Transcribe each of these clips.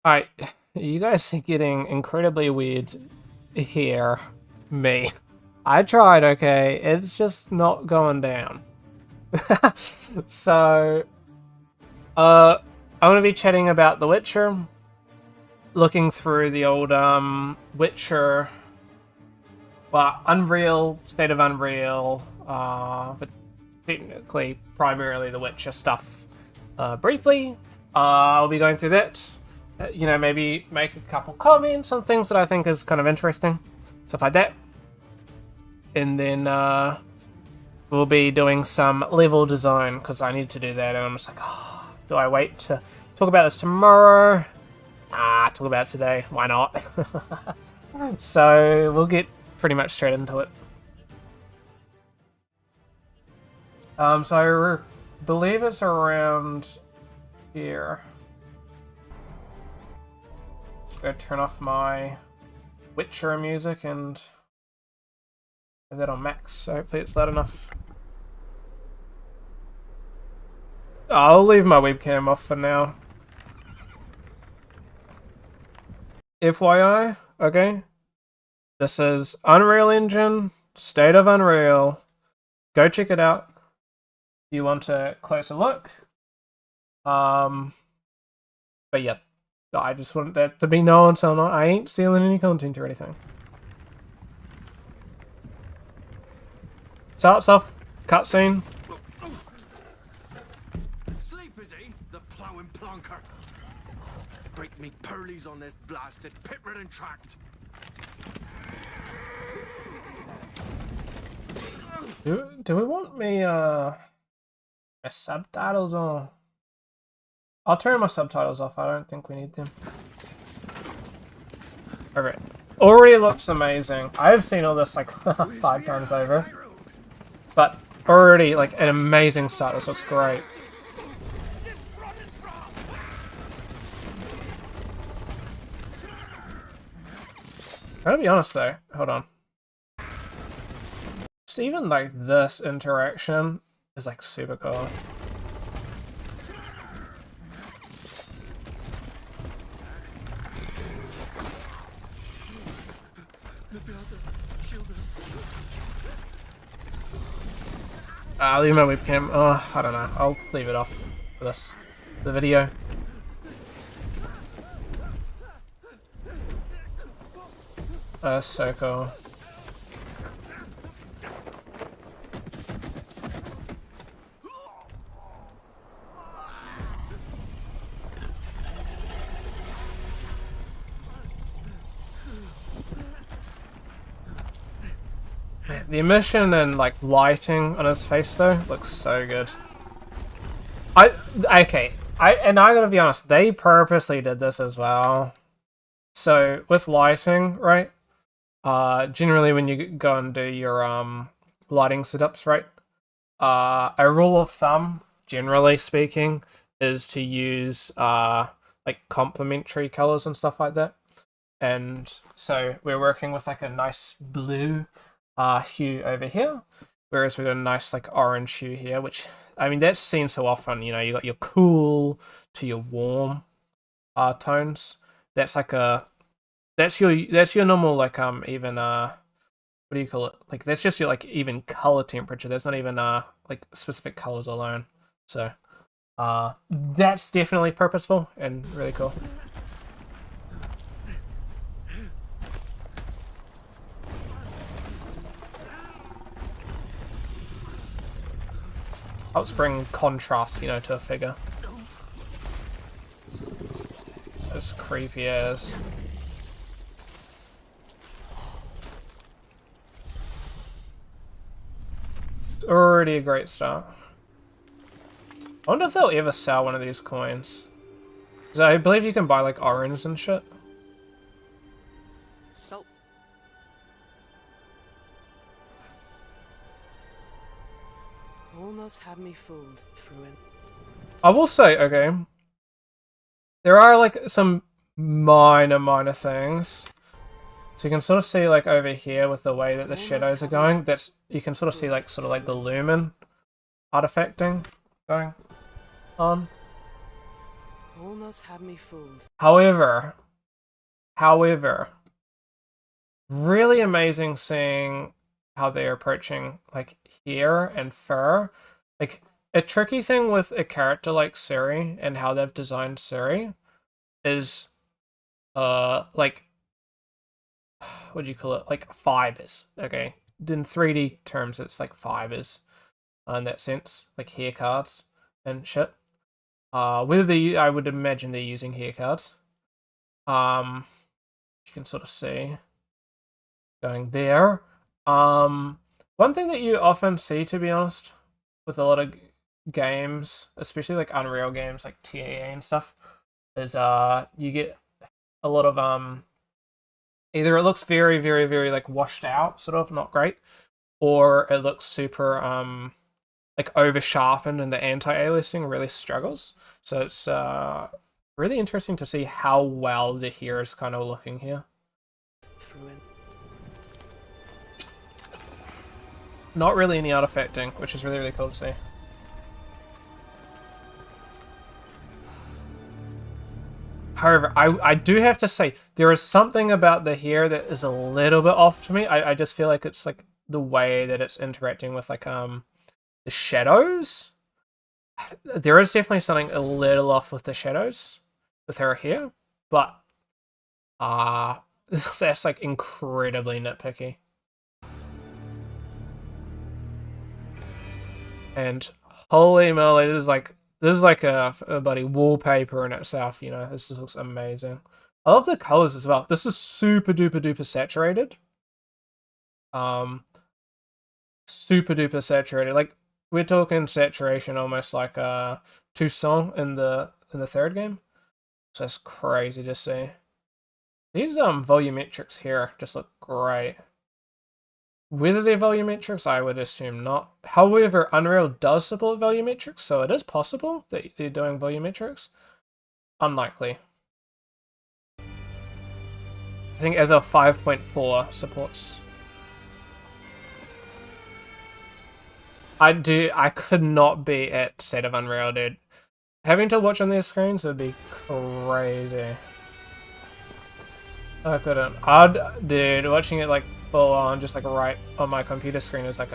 Alright, you guys are getting incredibly weird here. Me. I tried, okay? It's just not going down. So, I'm gonna be chatting about The Witcher, looking through the old, Witcher, well, Unreal, State of Unreal, but technically, primarily The Witcher stuff, briefly. I'll be going through that. You know, maybe make a couple comments on things that I think is kind of interesting, stuff like that. And then we'll be doing some level design, because I need to do that, and I'm just like, oh, do I wait to talk about this tomorrow? Talk about it today. Why not? So we'll get pretty much straight into it. So I believe it's around here. Go turn off my Witcher music and have that on max, so hopefully it's loud enough. I'll leave my webcam off for now. FYI, okay? This is Unreal Engine, State of Unreal. Go check it out if you want a closer look. But yeah. I just want that to be known, so I ain't stealing any content or anything. Starts off, cutscene. Sleep is he, the ploughing plonker. Break me pearlies on this blasted pit-ridden tract. Do we want me my subtitles on? I'll turn my subtitles off, I don't think we need them. Okay. Already looks amazing. I've seen all this like 5 times over. But already like an amazing start, this looks great. I gotta be honest though, hold on. Just even like this interaction is like super cool. I'll leave my webcam. Oh, I don't know. I'll leave it off for the video. So cool. The emission and like lighting on his face though looks so good. I gotta be honest, they purposely did this as well. So with lighting, right? Generally when you go and do your lighting setups, right? A rule of thumb, generally speaking, is to use like complementary colors and stuff like that. And so we're working with like a nice blue hue over here, whereas we've got a nice like orange hue here, which I mean that's seen so often. You know, you got your cool to your warm tones. That's like that's your normal like even what do you call it? Like that's just your like even color temperature. There's not even like specific colors alone. So that's definitely purposeful and really cool. Helps bring contrast, you know, to a figure. As creepy as. It's already a great start. I wonder if they'll ever sell one of these coins. Because I believe you can buy like orange and shit. Salt. Almost had me fooled, Fruin. I will say, okay, there are like some minor things. So you can sort of see like over here with the way that the shadows are going, that's you can sort of see like sort of like the lumen artifacting going on. Almost had me fooled. However, really amazing seeing how they're approaching like here and fur. Like a tricky thing with a character like Ciri and how they've designed Ciri is like what do you call it? Like fibers. Okay. In 3D terms it's like fibers in that sense. Like hair cards and shit. Whether I would imagine they're using hair cards. You can sort of see going there. One thing that you often see, to be honest, with a lot of games, especially like Unreal games like TAA and stuff, is you get a lot of either it looks very like washed out, sort of not great, or it looks super like over sharpened and the anti-aliasing really struggles. So it's really interesting to see how well the hair is kind of looking here. Fruin. Not really any artifacting, which is really cool to see. However, I do have to say, there is something about the hair that is a little bit off to me. I just feel like it's like the way that it's interacting with like the shadows. There is definitely something a little off with the shadows with her hair, but that's like incredibly nitpicky. And holy moly, this is like a bloody wallpaper in itself, you know. This just looks amazing. I love the colors as well. This is super duper saturated. Super duper saturated. Like we're talking saturation almost like Toussaint in the third game. So that's crazy to see. These volumetrics here just look great. Whether they're volumetrics, I would assume not. However, Unreal does support volumetrics, so it is possible that they're doing volumetrics. Unlikely. I think as of 5.4 supports. I could not be at State of Unreal, dude. Having to watch on their screens would be crazy. I couldn't. Dude, watching it like full on, just like right on my computer screen is like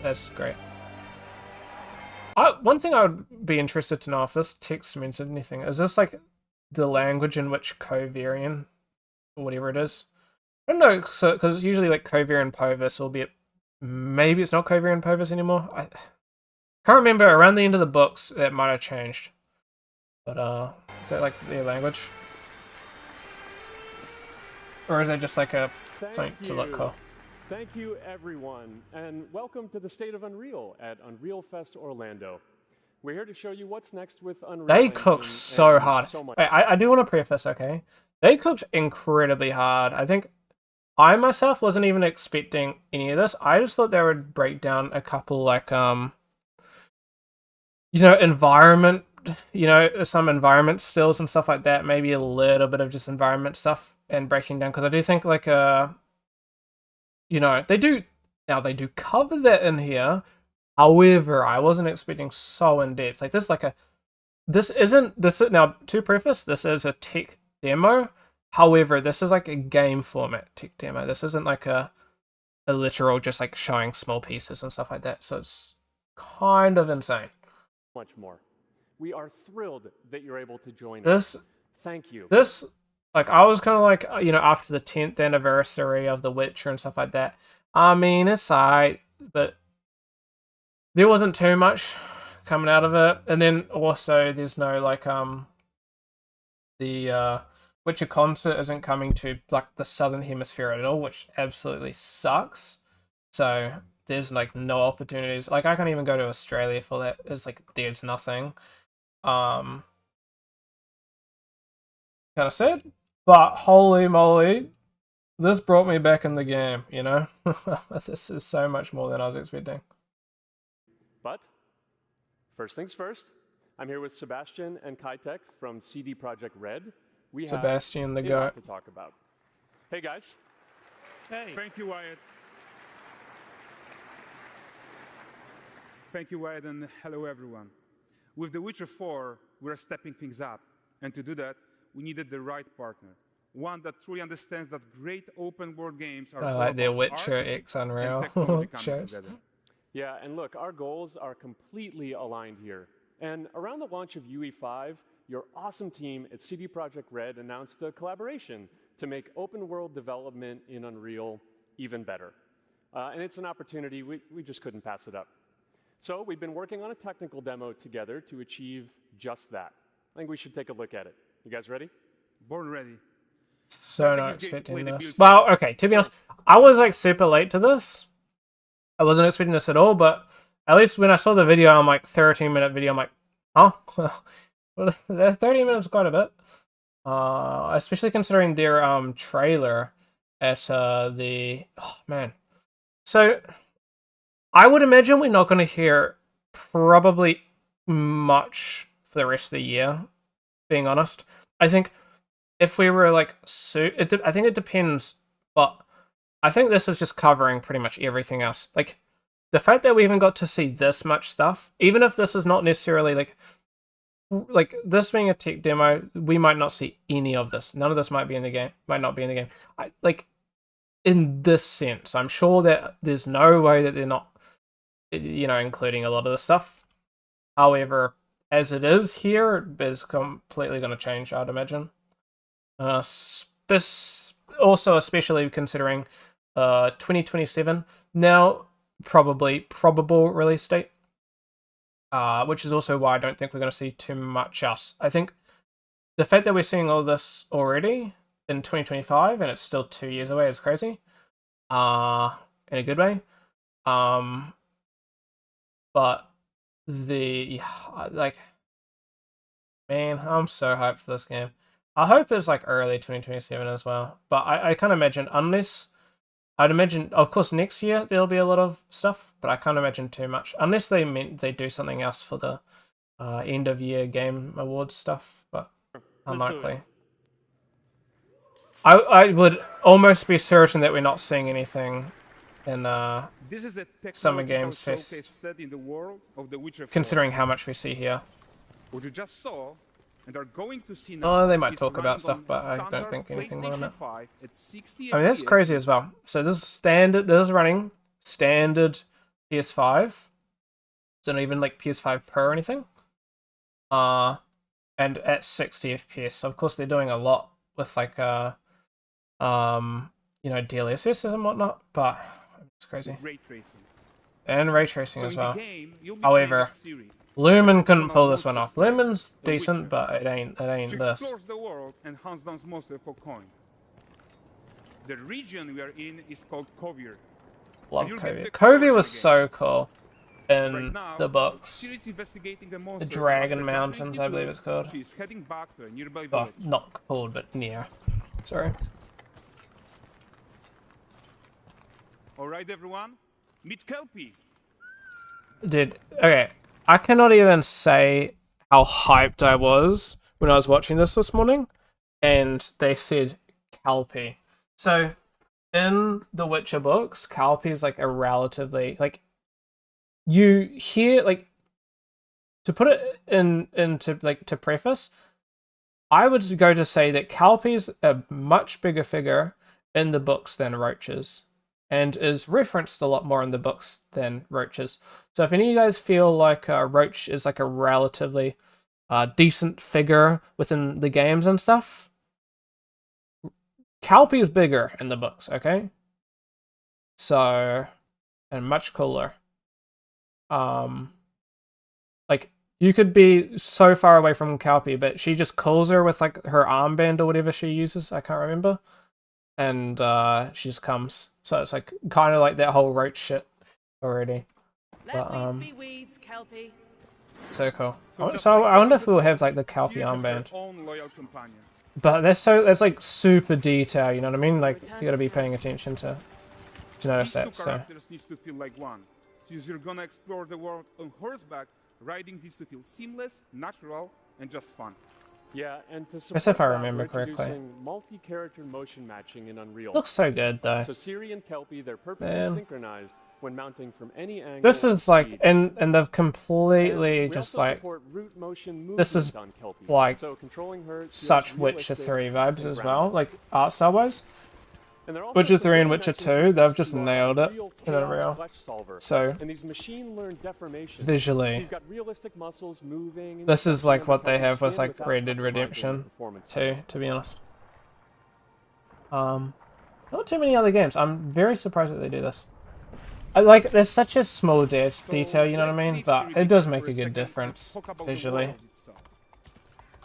that's great. One thing I would be interested to know if this text means anything, is this like the language in which Kovarian, or whatever it is? I don't know, so because usually like Kovarian Povis will be, maybe it's not Kovarian Povis anymore. I can't remember. Around the end of the books, that might have changed. But is that like their language? Or is it just like a something to look cool? Thank you, everyone, and welcome to the State of Unreal at Unreal Fest Orlando. We're here to show you what's next with Unreal. They cooked so hard. Wait, I do want to preface, okay? They cooked incredibly hard. I think I myself wasn't even expecting any of this. I just thought they would break down a couple like you know, environment you know, some environment stills and stuff like that. Maybe a little bit of just environment stuff and breaking down, because I do think like you know, they do cover that in here. However, I wasn't expecting so in depth. Like this isn't now, to preface, this is a tech demo. However, this is like a game format tech demo. This isn't like a literal just like showing small pieces and stuff like that. So it's kind of insane. Much more. We are thrilled that you're able to join This us. Thank you. this like I was kind of like, you know, after the 10th anniversary of The Witcher and stuff like that. I mean, it's alright, but there wasn't too much coming out of it. And then also there's no like the Witcher concert isn't coming to like the southern hemisphere at all, which absolutely sucks. So there's like no opportunities. Like I can't even go to Australia for that. It's like there's nothing. Kind of sad, but holy moly, this brought me back in the game, you know? This is so much more than I was expecting. But first things first, I'm here with Sebastian and Kitek from CD Projekt Red. We have Sebastian the a goat. lot to talk about. Hey guys. Hey. Thank you, Wyatt. Thank you, Wyatt, and hello, everyone. With The Witcher 4, we're stepping things up. And to do that, we needed the right partner. One that truly understands that great open-world games are I all like the about Witcher art X and Unreal technology coming shows. together. Yeah, and look, our goals are completely aligned here. And around the launch of UE5, your awesome team at CD Projekt Red announced a collaboration to make open world development in Unreal even better. And it's an opportunity, we just couldn't pass it up. So we've been working on a technical demo together to achieve just that. I think we should take a look at it. You guys ready? Born ready. So I think not it's going to expecting play the this. build Well, first. okay, to be honest, I was like super late to this. I wasn't expecting this at all, but at least when I saw the video, I'm like 13-minute video, I'm like, huh? Well, that 30 minutes is quite a bit. Especially considering their trailer at the man. So I would imagine we're not going to hear probably much for the rest of the year, being honest. I think if we were like I think it depends, but I think this is just covering pretty much everything else. Like the fact that we even got to see this much stuff, even if this is not necessarily like this being a tech demo, we might not see any of this. None of this might be in the game, might not be in the game. Like in this sense, I'm sure that there's no way that they're not, you know, including a lot of the stuff. However, as it is here, it is completely going to change, I'd imagine. Also, especially considering 2027 now, probable release date. Which is also why I don't think we're going to see too much else. I think the fact that we're seeing all this already in 2025 and it's still 2 years away is crazy. In a good way. But like, man, I'm so hyped for this game. I hope it's like early 2027 as well. But I can't imagine, unless I'd imagine, of course, next year there'll be a lot of stuff, but I can't imagine too much. Unless they do something else for the end of year game awards stuff, but unlikely. I would almost be certain that we're not seeing anything in This is a Summer technological Games showcase Fest, set in the world of The Witcher 4. considering how much we see here. What you just saw and are going to see now. They might is talk about running stuff, on but I don't standard think anything more than PlayStation that. 5 at 60 I mean, that's FPS. crazy as well. So this is standard. This is running standard PS5. It's not even like PS5 Pro or anything. And at 60 FPS. So of course they're doing a lot with like you know, DLSS and whatnot. But it's crazy. Ray tracing. And ray tracing So as in the well. game, you'll be However, playing as Ciri. Lumen couldn't pull this one Monster off. Slayer, Lumen's The decent, Witcher. but it ain't She this. explores the world and hunts down monsters for coin. The region we are in is called Kovir. Love you'll get Kovir. the Kovir story was again. so cool in Right now, the books. Ciri's investigating the The monster. Dragon After Mountains, I believe Hitler, it's called. She's heading back to a nearby Oh, village. not called, but near. Sorry. All right, everyone, meet Kelpie. Dude, okay. I cannot even say how hyped I was when I was watching this morning, and they said Kelpie. So in the Witcher books, Kelpie is like a relatively like you hear like to put it into like to preface. I would go to say that Kelpie's a much bigger figure in the books than Roaches, and is referenced a lot more in the books than Roaches. So if any of you guys feel like Roach is like a relatively decent figure within the games and stuff, Kelpie is bigger in the books, okay? So, and much cooler. Like, you could be so far away from Kelpie, but she just calls her with like her armband or whatever she uses. I can't remember. And she just comes. So it's like kind of like that whole Roach shit already. Let But, weeds be weeds, Kelpie. So cool. just So like I wonder if the we'll have Forest, like the Kelpie you have your armband. own loyal companion. But that's like super detail, you know what I mean? Like you gotta be paying attention to notice These two that. So characters need to feel like one. Since you're gonna explore the world on horseback, riding needs to feel seamless, natural, and just fun. Yeah, and to Guess support if I that, remember we're correctly. introducing multi-character motion matching in Unreal. looks so good though. So Ciri and Kelpie, they're perfectly Man. synchronized when mounting from any angle. This or is like speed. and they've And completely we just also like support root motion this is movement on Kelpie. like so controlling her feels such Witcher realistic 3 vibes and as grounded. well, like art style wise. And they're also Witcher 3 and synchronized Witcher in 2, they've terms just of nailed it Unreal in Chaos Unreal. Flesh Solver. So And these machine learned deformations. So visually, you've got realistic muscles moving. and this is stretching like on what the they top of have with skin like without Red Dead compromising Redemption performance. 2, to be honest. Not too many other games. I'm very surprised that they do this. I like there's such a small detail, you know what I mean? Let's But leave it does Ciri make for a good second and difference talk about the visually. world itself.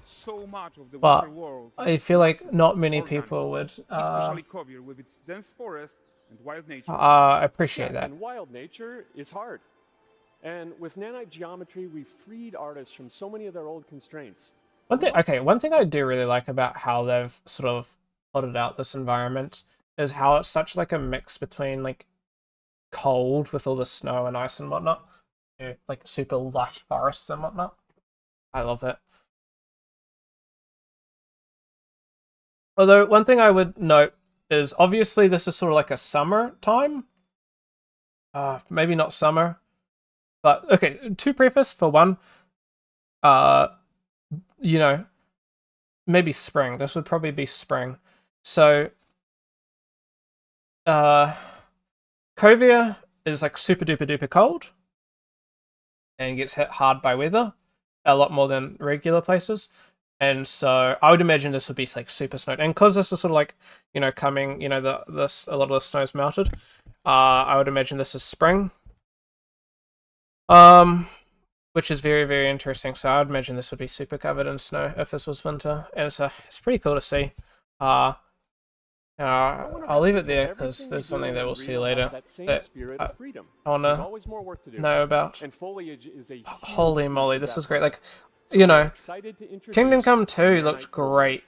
So much of the But Witcher world I feel like not many organic, people would especially Kovir with its dense forest and wild nature. appreciate Yeah, that. and wild nature is hard. And with nanite geometry, we've freed artists from so many of their old constraints. One thing I do really like about how they've sort of plotted out this environment is how it's such like a mix between like cold with all the snow and ice and whatnot, like super lush forests and whatnot. I love it. Although one thing I would note is obviously this is sort of like a summer time. Maybe not summer, but okay. To preface, for one, you know, maybe spring. This would probably be spring. So, Kovir is like super duper duper cold and gets hit hard by weather, a lot more than regular places. And so I would imagine this would be like super snowed. And because this is sort of like, you know, coming, you know, a lot of the snow's melted. I would imagine this is spring. Which is very, very interesting. So I would imagine this would be super covered in snow if this was winter. And it's pretty cool to see. I'll leave it there because there's something that we'll see later that I want to know about. And foliage is a Holy huge moly, piece of this that is great. puzzle. Like, So you we're know, excited to introduce Kingdom Come 2 Nanite looks Forge. great.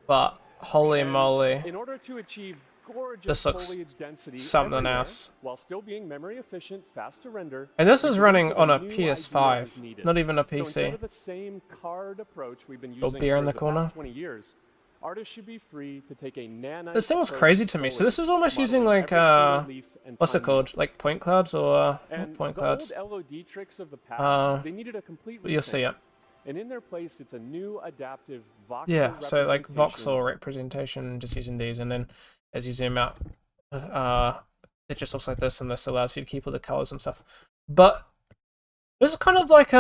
But holy And moly, in order to achieve gorgeous this looks foliage density something everywhere, else. while still being memory efficient, fast to render. And this we is came running up with on a new idea PS5, as needed. not even a So instead PC. of the same card approach we've been Little using beer for in the the corner. past 20 years, artists should be free to take a nanite This seems approach crazy to to me. So foliage, this is almost using modeling like every single leaf and what's it tiny called? Like point clouds or and not point the clouds? old LOD tricks of the past, they needed a complete But you'll see rethink. it. And in their place, it's a new adaptive voxel Yeah, so like representation. voxel representation, just using these, and then as you zoom out, it just looks like this, and this allows you to keep all the colors and stuff. But this is kind of like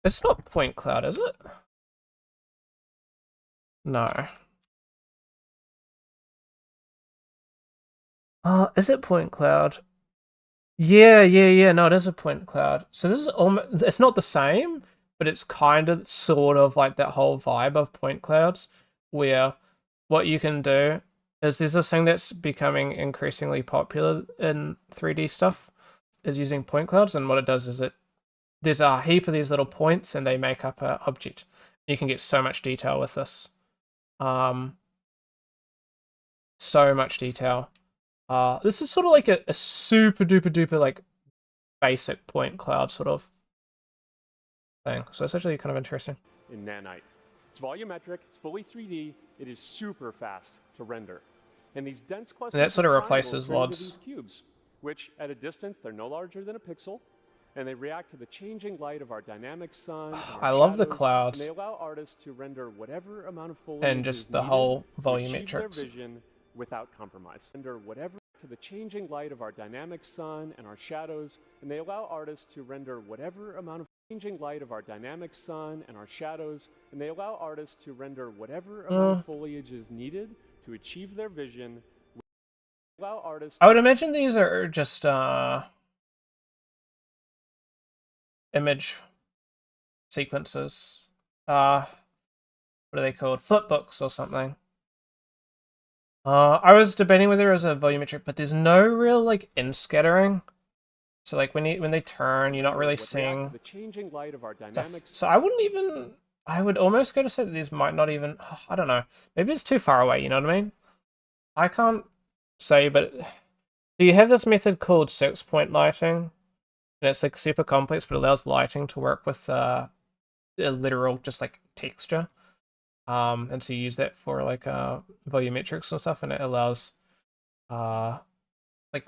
it's not point cloud, is it? No. Is it point cloud? Yeah. No, it is a point cloud. So this is almost, it's not the same, but it's kind of sort of like that whole vibe of point clouds, where what you can do is there's this thing that's becoming increasingly popular in 3D stuff, is using point clouds, and what it does is there's a heap of these little points and they make up an object. You can get so much detail with this. So much detail. This is sort of like a super duper duper like basic point cloud sort of. thing. So it's actually kind of interesting. in Nanite. It's volumetric, it's fully 3D, it is super fast to render. And these dense clusters that sort of triangles replaces turn into LODs. these cubes, which at a distance, they're no larger than a pixel, and they react to the changing light of our dynamic sun. and our I love the shadows, clouds. And they allow artists to render whatever amount of foliage And is just the needed whole to achieve their volumetrics. vision without compromise. Render whatever to the changing light of our dynamic sun and our shadows, and they allow artists to render whatever amount of changing light of our dynamic sun and our shadows, and they allow artists to render whatever amount of foliage is needed to achieve their vision. Allow artists. I would imagine these are just image sequences. What are they called? Flipbooks or something. I was debating whether it was a volumetric, but there's no real like in-scattering. So like when they turn, you're not really seeing the changing light of our stuff. dynamic. So I wouldn't even. I would almost go to say that these might not even. I don't know. Maybe it's too far away. You know what I mean? I can't say, but do you have this method called 6-point lighting? And it's like super complex, but allows lighting to work with a literal just like texture. And so you use that for like volumetrics and stuff, and it allows like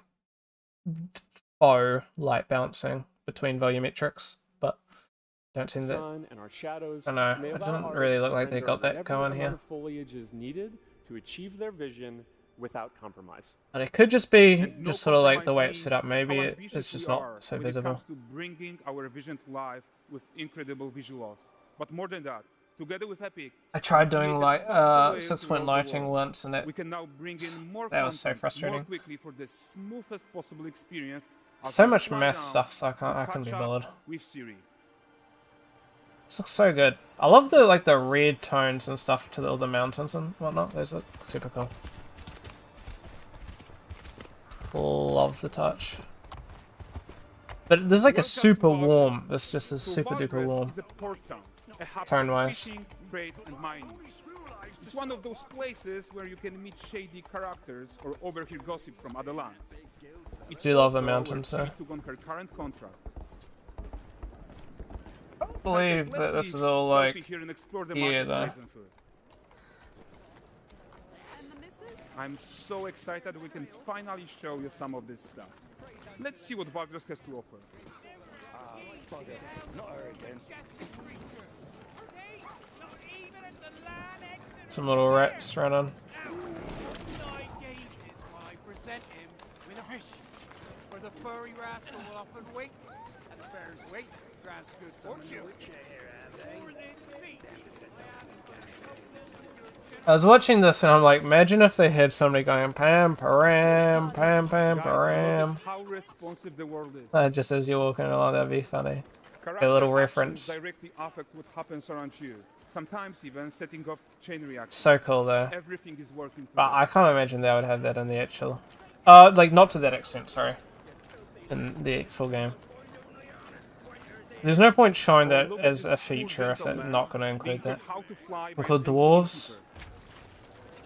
faux light bouncing between volumetrics, but don't seem that. Sun and our shadows. I know. and they It allow doesn't really artists look to like they render got that whatever going amount here. of foliage is needed to achieve their vision without compromise. But it could just be And no just sort of like the way compromise it's set up. means Maybe how it's ambitious just we not are so when visible. It comes to bringing our vision to life with incredible visuals. But more than that, together with Epic, I tried we doing created like faster ways 6-point throughout the lighting world. once, and We can now bring in more That was so content frustrating. more quickly for the smoothest possible experience. as so we much fly math down stuff, so I to couldn't be catch up bothered. with Siri. This looks so good. I love the like the red tones and stuff to all the mountains and whatnot. Those look super cool. Love the touch. But this is like a Welcome super to warm. Valgress. This just is So super duper Valgress warm. is a port town, a hub Turn-wise. for fishing, trade, and mining. It's one of those places where you can meet shady characters or overhear gossip from other lands. It's Do love the also where mountains, Siri sir. took on her current contract. I believe Let's that this leave is all Kelpie like here and explore the here, though. marketplace and food. I'm so excited we can finally show you some of this stuff. Let's see what Valgress has to offer. some little rats running. Present him with a fish. For the furry rascal will often wait, and the bear's weight grants good fortune. I was watching this and I'm like, imagine if they had somebody going pam param pam pam Guys, param. notice how responsive the world is. Just as you're walking along, that'd be funny. Character little actions reference. directly affect what happens around you. Sometimes even setting off chain reactions. So cool though. Everything is working But together. I can't imagine they would have that in the actual. Like not to that extent, sorry. In the full game. There's no point showing that Look at as this a cool feature if they're gentleman not going to being include that. taught how to fly We're by called a dwarves. computer.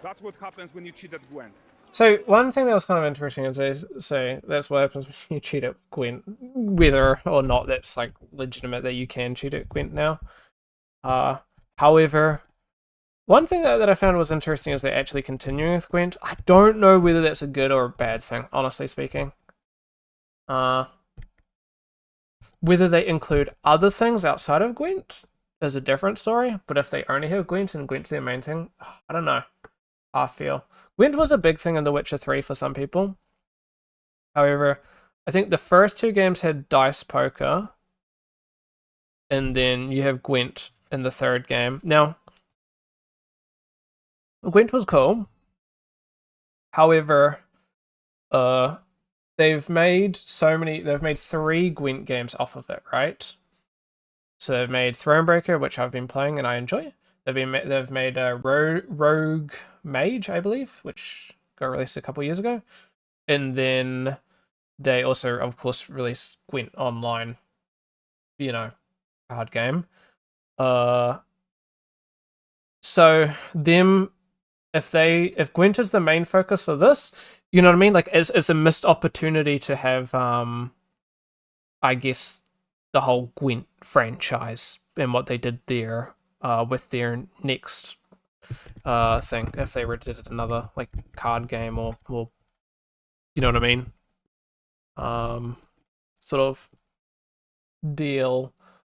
That's what happens when you cheat at Gwent. So one thing that was kind of interesting is they say that's what happens when you cheat at Gwent, whether or not that's like legitimate that you can cheat at Gwent now. However, one thing that I found was interesting is they're actually continuing with Gwent. I don't know whether that's a good or a bad thing, honestly speaking. Whether they include other things outside of Gwent is a different story, but if they only have Gwent and Gwent's their main thing, I don't know. I feel Gwent was a big thing in The Witcher 3 for some people. However, I think the first two games had dice poker, and then you have Gwent in the third game. Now, Gwent was cool. However, they've made 3 Gwent games off of it, right? So they've made Thronebreaker, which I've been playing and I enjoy. They've made a Rogue Mage, I believe, which got released a couple years ago, and then they also, of course, released Gwent Online. You know, card game. So them, if Gwent is the main focus for this, you know what I mean? Like it's a missed opportunity to have, I guess, the whole Gwent franchise and what they did there with their next thing. If they were to did another like card game or you know what I mean, sort of deal.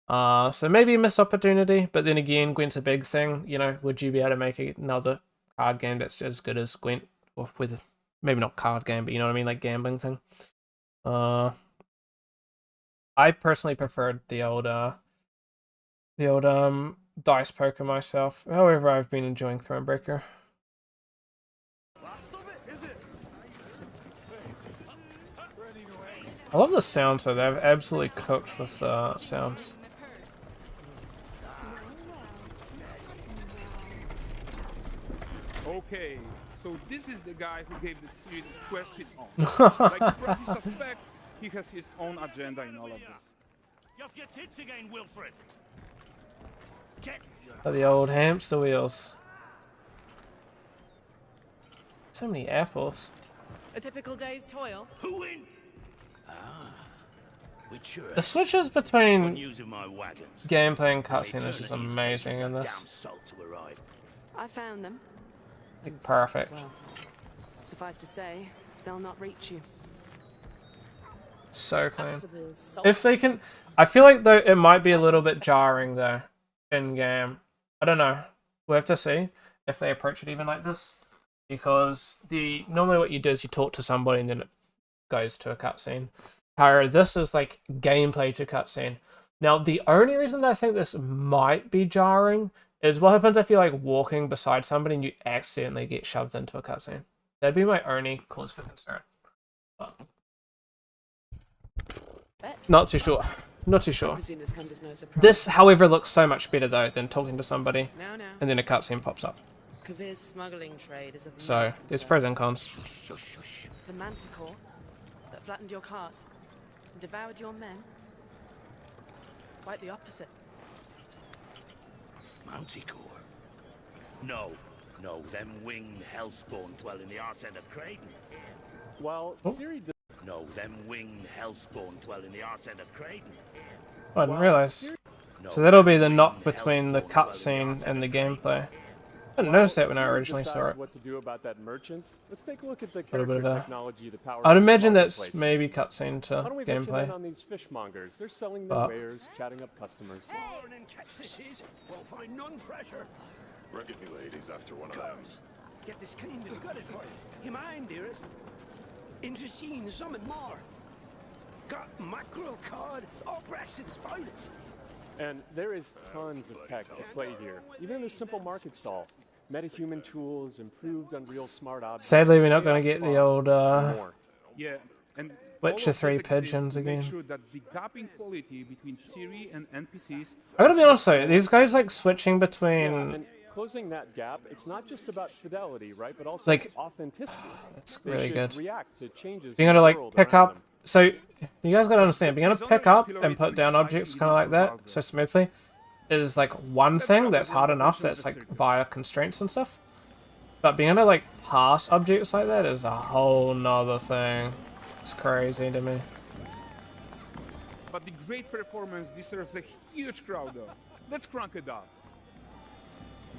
So maybe a missed opportunity, but then again, Gwent's a big thing. You know, would you be able to make another card game that's as good as Gwent, or with maybe not card game, but you know what I mean, like gambling thing? I personally preferred the old dice poker myself. However, I've been enjoying Thronebreaker. I love the sounds though. They've absolutely cooked with sounds. Okay, so this is the guy who gave the series questions on. Like you probably suspect, he has his own agenda in all of this. You're off your tits again, Wilfred. Get The old hamster wheels. So many apples. A typical day's toil. who in? Ah, Witcher. The switches On between using my wagons. gameplay and They cutscene turn is just the heat amazing taking in down this. salt to arrive. I found them. Like, perfect. Well, suffice to say, they'll not reach you. So As clean. for the salt, If they can, I feel like though it might be a little bit jarring though in game. I don't know. We'll have to see if they approach it even like this, because normally what you do is you talk to somebody and then it goes to a cutscene. However, this is like gameplay to cutscene. Now, the only reason that I think this might be jarring is what happens if you're like walking beside somebody and you accidentally get shoved into a cutscene. That'd be my only cause for concern. But not too sure. Not too sure. presume this comes as no surprise. This, however, looks so much better though than talking to somebody Now, and then a cutscene pops up. Kavir's smuggling trade is of So immediate there's concern. pros and cons. The manticore that flattened your cart and devoured your men. Quite the opposite. Manticore. No, them winged hellspawn dwell in the arse end of Creighton. While Oh. Ciri No, them winged hellspawn dwell in the arse end of Creighton. Oh, I didn't realize. No, So that'll be the them knot winged between the hellspawn dwell in cutscene arse and end the of Creighton. gameplay. I didn't notice that when I Ciri originally saw decides it. what to do about that merchant, let's take a look at the Little bit character of that. technology that powers I'd this imagine that's marketplace. maybe cutscene Why to don't we listen in gameplay. on these fishmongers? They're selling their But- wares, chatting up customers. Morning, catch this is. Won't find none fresher. Reckon me ladies after one of them. Get this cleaned and got it for you. You mind, dearest? Into scene, something more. Got mackerel cod, all Brexit's finest. And there is tons of tech to play here, even in a simple market stall. Metahuman tools, improved Unreal Smart Objects. Sadly, we're not going to chaos get the law, old and more. Yeah, and Witcher all of 3 this exists pigeons to make again. sure that the gap in quality between Ciri and NPCs. I gotta be honest though, these guys like switching Yeah, between. and closing that gap, it's not just about fidelity, right? But also Like- authenticity. It's They really should good. react to changes Being in able to the like world pick around up. them. So you guys gotta understand, being able to There's pick only a up pillar and with put down exciting objects you kind of like can that progress. so smoothly is like one That's thing how that's the hard enough evolution of that's the like circus. via constraints and stuff. But being able to like pass objects like that is a whole nother thing. It's crazy to me. But the great performance deserves a huge crowd though. Let's crank it up.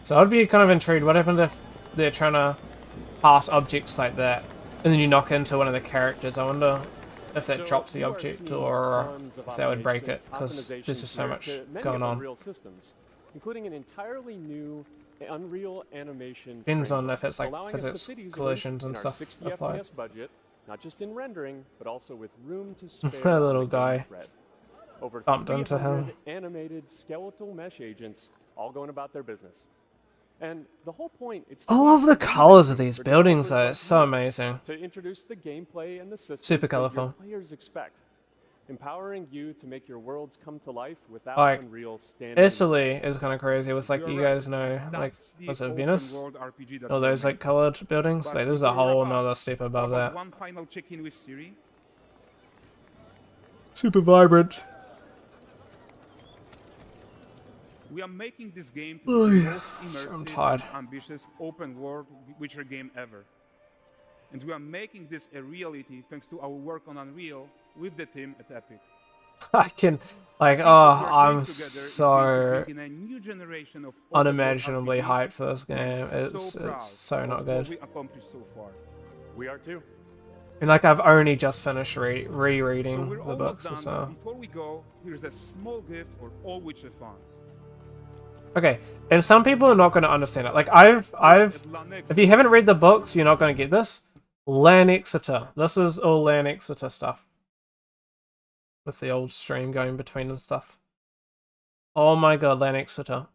So I'd be kind of intrigued. What happens if they're trying to pass objects like that, and then you knock into one of the characters? I wonder if that So drops the you are object, seeing or tons of if that would break automation, it, because there's just so optimizations much here to many going of on. Unreal systems, including an entirely new Unreal animation. Depends on framework, if it's like allowing us to physics, fit easily collisions, and in our stuff 60 applied. FPS budget, not just in rendering, but also with room to spare. A on little the game guy thread. Over bumped into 300 him. animated skeletal mesh agents, all going about their business. And the whole point, it's I love the colors of these buildings though. It's so amazing. to introduce the gameplay and the systems Super that your colorful. players expect, empowering you to make your worlds come to life without Like, Unreal standing. Italy is kind of crazy with like You're you right. guys know like That's the was it open Venice? world RPG that All we those make. like colored buildings. But Like this is a before we whole wrap up, nother step above how about that. one final check-in with Ciri. Super vibrant. We are making this game to be the most immersive, tired. and ambitious open world Witcher game ever. And we are making this a reality thanks to our work on Unreal with the team at Epic. I can, like, People oh, who are I'm doing together is so going to bring in a new generation of open world unimaginably RPGs. hyped for this I'm game. so proud It's so of not what good. we accomplished so far. We are too. And like I've only just finished So rereading we're the almost books done, as but well. before we go, here's a small gift for all Witcher fans. Okay, and some people are not going to understand it. Like I've, if you haven't read the books, you're not going to get this. Lan Exeter. This is all Lan Exeter stuff. With the old stream going between and stuff. Oh my god, Lan Exeter.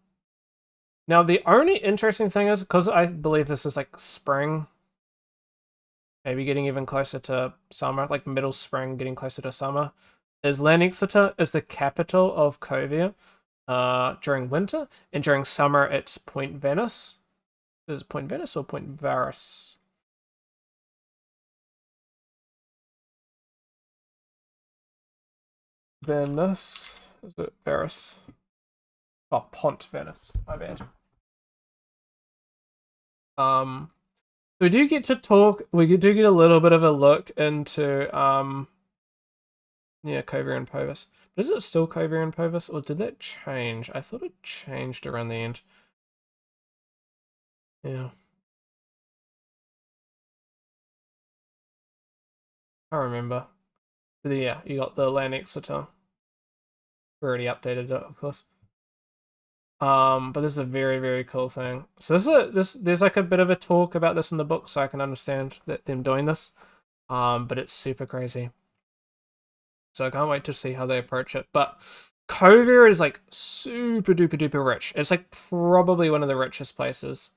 Now the only interesting thing is, because I believe this is like spring, maybe getting even closer to summer, like middle spring, getting closer to summer, is Lan Exeter is the capital of Kovia during winter, and during summer it's Point Venice. Is it Point Venice or Point Varus? Venice? Is it Varus? Oh, Pont Venice. My bad. We do get to talk. We do get a little bit of a look into yeah, Kovir and Povus. But is it still Kovir and Povus, or did that change? I thought it changed around the end. Yeah. I remember. But yeah, you got the Lan Exeter. We already updated it, of course. But this is a very, very cool thing. So there's like a bit of a talk about this in the book, so I can understand that them doing this. But it's super crazy. So I can't wait to see how they approach it. But Kovir is like super duper duper rich. It's like probably one of the richest places.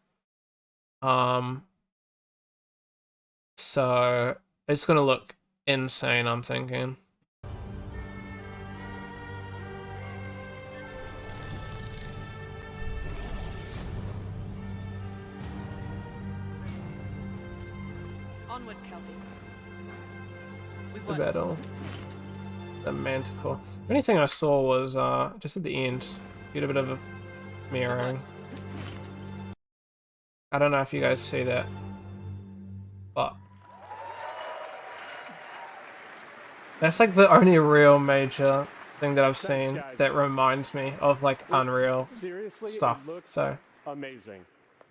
So it's gonna look insane, I'm thinking. Onward, Kelby. We've The worked battle. The Manticore. The only thing I saw was just at the end, get a bit of a mirroring. I don't know if you guys see that, but that's like the only real major thing that I've seen guys. that reminds me of like Unreal Seriously, stuff. it looks So amazing.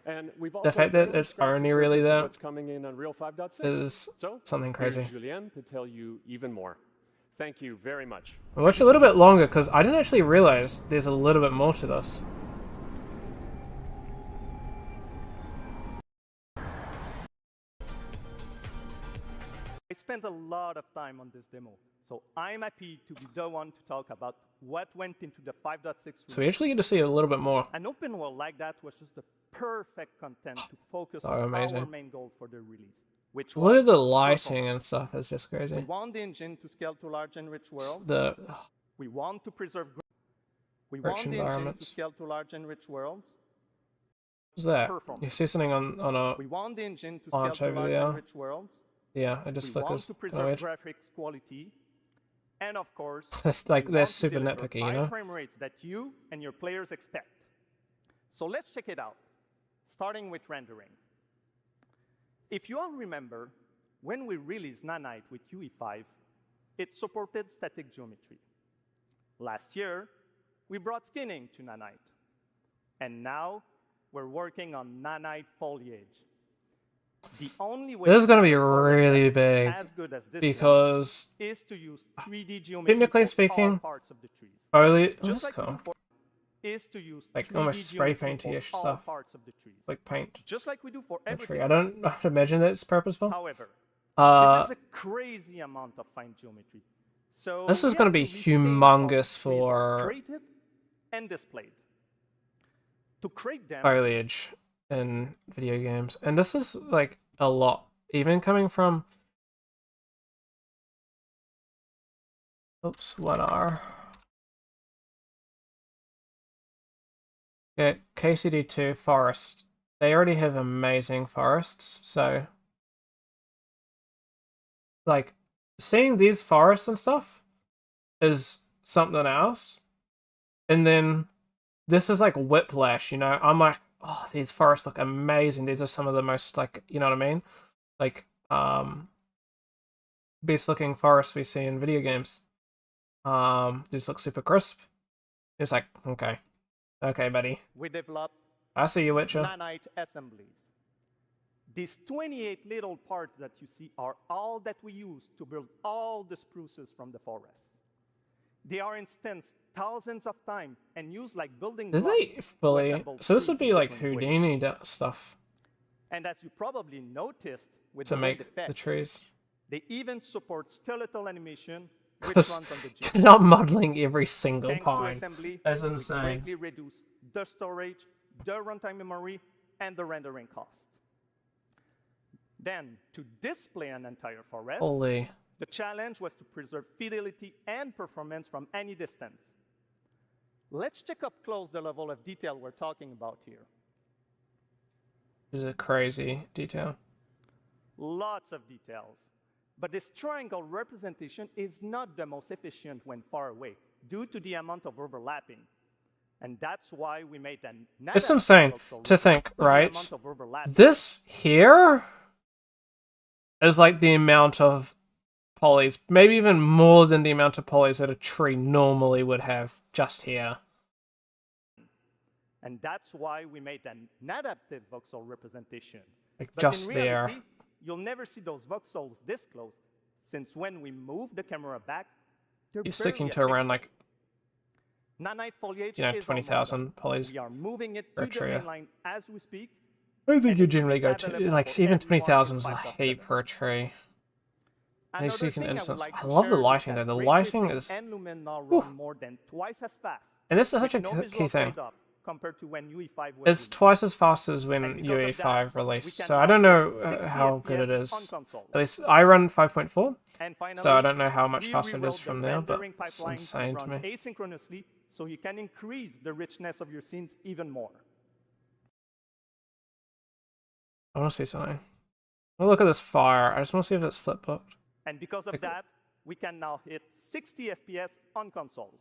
And we've also fact that barely it's scratched the only really surface of that what's coming in Unreal 5.6 is so something here's crazy. Julien to tell you even more. Thank you very much. I watched a little bit longer because I didn't actually realize there's a little bit more to this. I spent a lot of time on this demo, so I'm happy to be the one to talk about what went into the 5.6 So we actually get to see a little bit more. An open world like that was just the perfect content to focus So on our amazing. main goal for the release, which Look was at the performance. lighting and stuff. It's just We crazy. want the engine to scale to large and rich worlds. The We want to preserve. We Rich want the engine to environments. scale to large and rich worlds. what's that? Performance. You see something on a We want the engine to Launch scale to over large there. and rich worlds. yeah? It just We want flickers. to Kinda preserve weird. graphics quality. And of course, It's like we they're want to super deliver nitpicky, you high know. frame rates that you and your players expect. So let's check it out, starting with rendering. If you all remember, when we released Nanite with UE5, it supported static geometry. Last year, we brought skinning to Nanite. And now, we're working on Nanite foliage. The only way This is gonna be to make our really graphics big as good as this one because is to use 3D geometry technically for all speaking, parts of the trees. only Just that's like we cool. do for is to use Like 3D almost spray geometry painty-ish for all stuff. parts of the trees. Like paint Just like we do for a everything. tree. I don't I'd imagine that it's purposeful. However, Uh, this is a crazy amount of fine geometry. So This is we gonna have be to restate how the humongous trees are for- created and displayed. To create them, foliage in video games, and this is like a lot, even coming from. Oops, what are? Yeah, KCD2 forest. They already have amazing forests, so like seeing these forests and stuff is something else. And then this is like whiplash, you know. I'm like, oh, these forests look amazing. These are some of the most like, you know what I mean? Like best looking forests we see in video games. This looks super crisp. It's like, okay. Okay, buddy. We developed I see you, Witcher. nanite assemblies. These 28 little parts that you see are all that we use to build all the spruces from the forest. They are instanced thousands of times and used like building Does blocks they to fully... assemble So this trees would be in like different ways. Houdini stuff And as you probably noticed with to the way make they the fetch, trees. they even support skeletal animation, which Because runs on the GPU. you're not modeling every single Thanks to pine. assembly, That's we insane. greatly reduce the storage, the runtime memory, and the rendering cost. Then, to display an entire forest, Holy. the challenge was to preserve fidelity and performance from any distance. Let's check up close the level of detail we're talking about here. This is a crazy detail. Lots of details. But this triangle representation is not the most efficient when far away, due to the amount of overlapping. And that's why we made an It's insane to think, the right? amount of overlapping. This here is like the amount of polys, maybe even more than the amount of polys that a tree normally would have just here. And that's why we made an adaptive voxel representation. Like But just in there. reality, you'll never see those voxels this close, since when we move the camera back, they're You're sticking barely to a around pixel. like, Nanite foliage you know, is our 20,000 polys. We are moving it per to the tree. main line as we speak. I think and you it generally is go to, available like, for even everyone in 20,000 is a 5.7. heap for a tree. At least Another you can thing I would instance. like I to love the share is lighting that though. The ray lighting tracing is... and Lumen now run more than twice as fast. And this is with such a no key visual thing. trade-off compared to when UE5 was It's released. twice as fast as when And because of that, UE5 we released. can So I now don't know hit 60 how good it FPS is. on console. At least I run 5.4. And finally, So I don't know how much we faster it rewrote is the from there, but rendering it's pipeline insane to run me. asynchronously, so you can increase the richness of your scenes even more. I want to see something. Oh, look at this fire. I just want to see if it's flip booked. And because of that, we can now hit 60 FPS on consoles.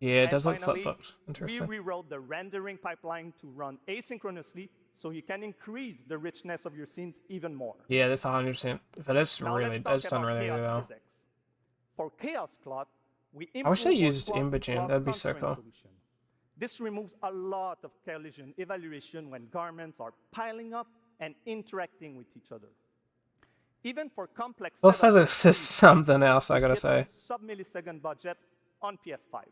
Yeah, it And does look finally, flip booked. Interesting. We rewrote the rendering pipeline to run asynchronously, so you can increase the richness of your scenes even more. Yeah, that's 100%. But it's Now really, let's talk it's done about really chaos well. physics. For chaos cloth, we I wish they improved our used cloth Imogen. cloth That'd be so constraint cool. solution. This removes a lot of collision evaluation when garments are piling up and interacting with each other. Even for complex Well, setups physics like is these, something else, I we gotta hit say. a sub-millisecond budget on PS5.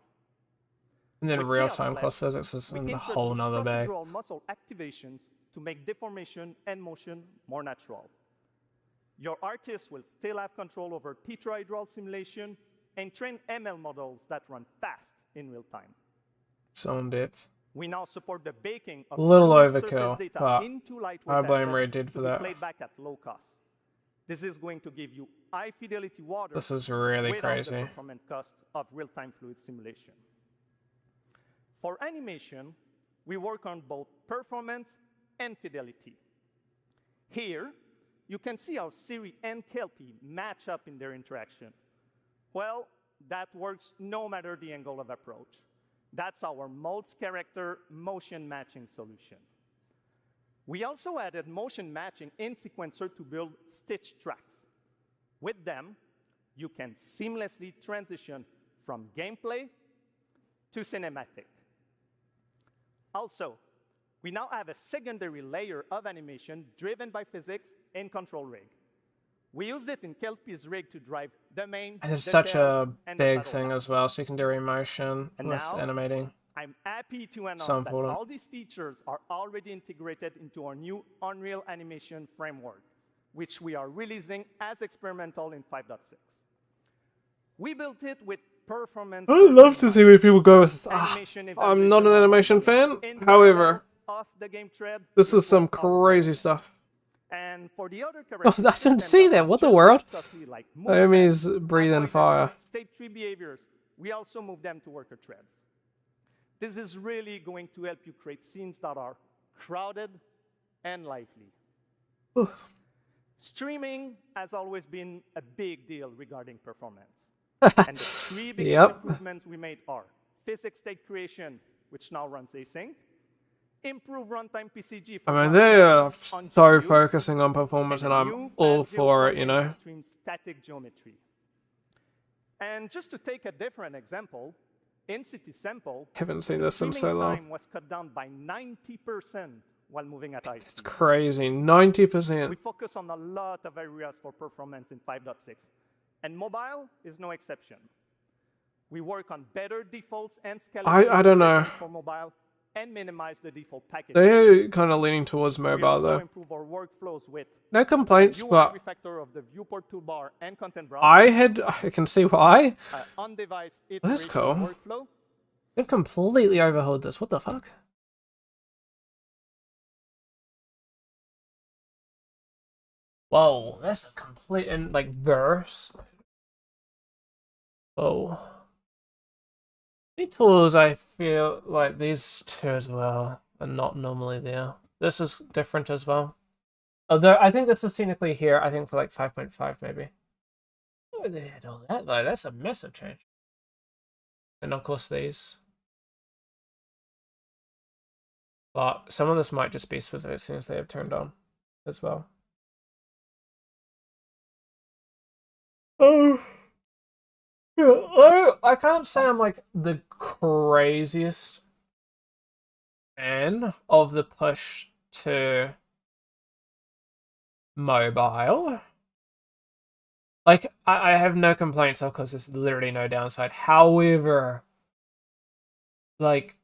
And then With real-time Chaos cloth Flash, physics is we in a introduced whole nother bag. procedural muscle activations to make deformation and motion more natural. Your artist will still have control over tetrahedral simulation and train ML models that run fast in real time. So in depth. We now support the baking of A little fluid surface overkill, data but into lightweight I blame assets Red Dead for to be that. played back at low cost. This is going to give you high fidelity water This is really without the crazy. performance cost of real-time fluid simulation. For animation, we work on both performance and fidelity. Here, you can see how Siri and Kelpie match up in their interaction. Well, that works no matter the angle of approach. That's our Molds character motion matching solution. We also added motion matching in Sequencer to build stitch tracks. With them, you can seamlessly transition from gameplay to cinematic. Also, we now have a secondary layer of animation driven by physics in Control Rig. We used it in Kelpie's rig to drive the main, And it's the such tail, a and the big saddle thing mount. as well, secondary motion And with now- animating. I'm happy to announce So that important. all these features are already integrated into our new Unreal Animation framework, which we are releasing as experimental in 5.6. We built it with performance. I love to see where people go with Animation I'm not an evaluation animation fan, in however, off the game thread. this is some with Cloud. crazy stuff. And for the other Oh, I didn't see that, what the world? Naomi's breathing fire. State tree behaviors, we also move them to worker threads. This is really going to help you create scenes that are crowded and lively. Streaming has always been a big deal regarding performance. And the three big Yep. improvements we made are physics state creation, which now runs async, improve runtime PCG for I mean, they are on so GPU, focusing on performance, and a I'm new all fast for it, zero you know? stream static geometry. And just to take a different example, in City Sample, Haven't seen this in so streaming long. time was cut down by 90% while moving at high It's speed. crazy. We 90%. focus on a lot of areas for performance in 5.6, and mobile is no exception. We work on better defaults and scalability I don't know. for mobile and minimize the default package. They're kind of leaning towards We mobile also though. improve our workflows with No complaints, UI but refactor of the viewport toolbar and content browser, I can see why. on-device That's iteration cool. workflow, They've completely overhauled this. What the fuck? Whoa, that's a complete and like verse. Oh. Tools, I feel like these two as well are not normally there. This is different as well. Although I think this is technically here, I think for like 5.5 maybe. Oh, they had all that though. That's a massive change. And of course these. But some of this might just be specific settings they have turned on as well. Oh. Yeah, I can't say I'm like the craziest fan of the push to mobile. Like, I have no complaints, of course, there's literally no downside. However, like,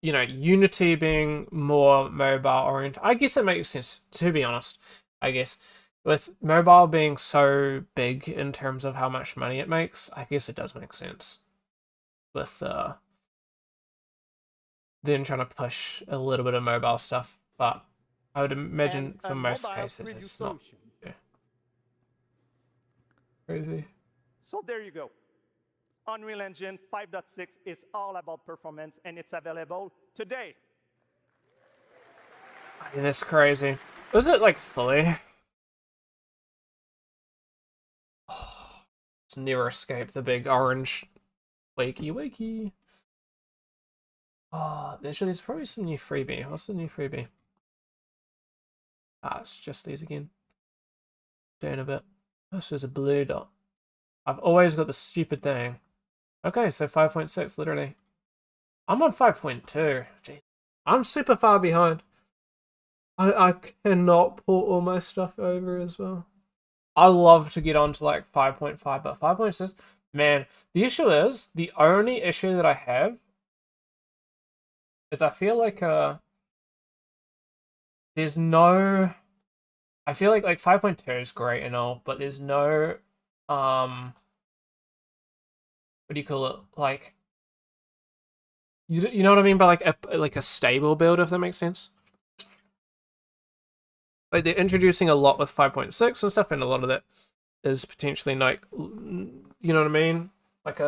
you know, Unity being more mobile oriented, I guess it makes sense, to be honest, I guess. With mobile being so big in terms of how much money it makes, I guess it does make sense. With then trying to push a little bit of mobile stuff, but I would imagine and for a most mobile cases 3D it's not solution. crazy. So there you go. Unreal Engine 5.6 is all about performance, and it's available today. I mean, that's crazy. Was it like fully? It's never escape the big orange wakey. Oh, there's probably some new freebie. What's the new freebie? Ah, it's just these again. Down a bit. Oh, so there's a blue dot. I've always got the stupid thing. Okay, so 5.6, literally. I'm on 5.2. Jeez. I'm super far behind. I cannot port all my stuff over as well. I love to get on to like 5.5, but 5.6, man, the issue is, the only issue that I have is I feel like there's no, I feel like 5.2 is great and all, but there's no what do you call it, like, you know what I mean by like a stable build, if that makes sense. Like, they're introducing a lot with 5.6 and stuff, and a lot of that is potentially like, you know what I mean, like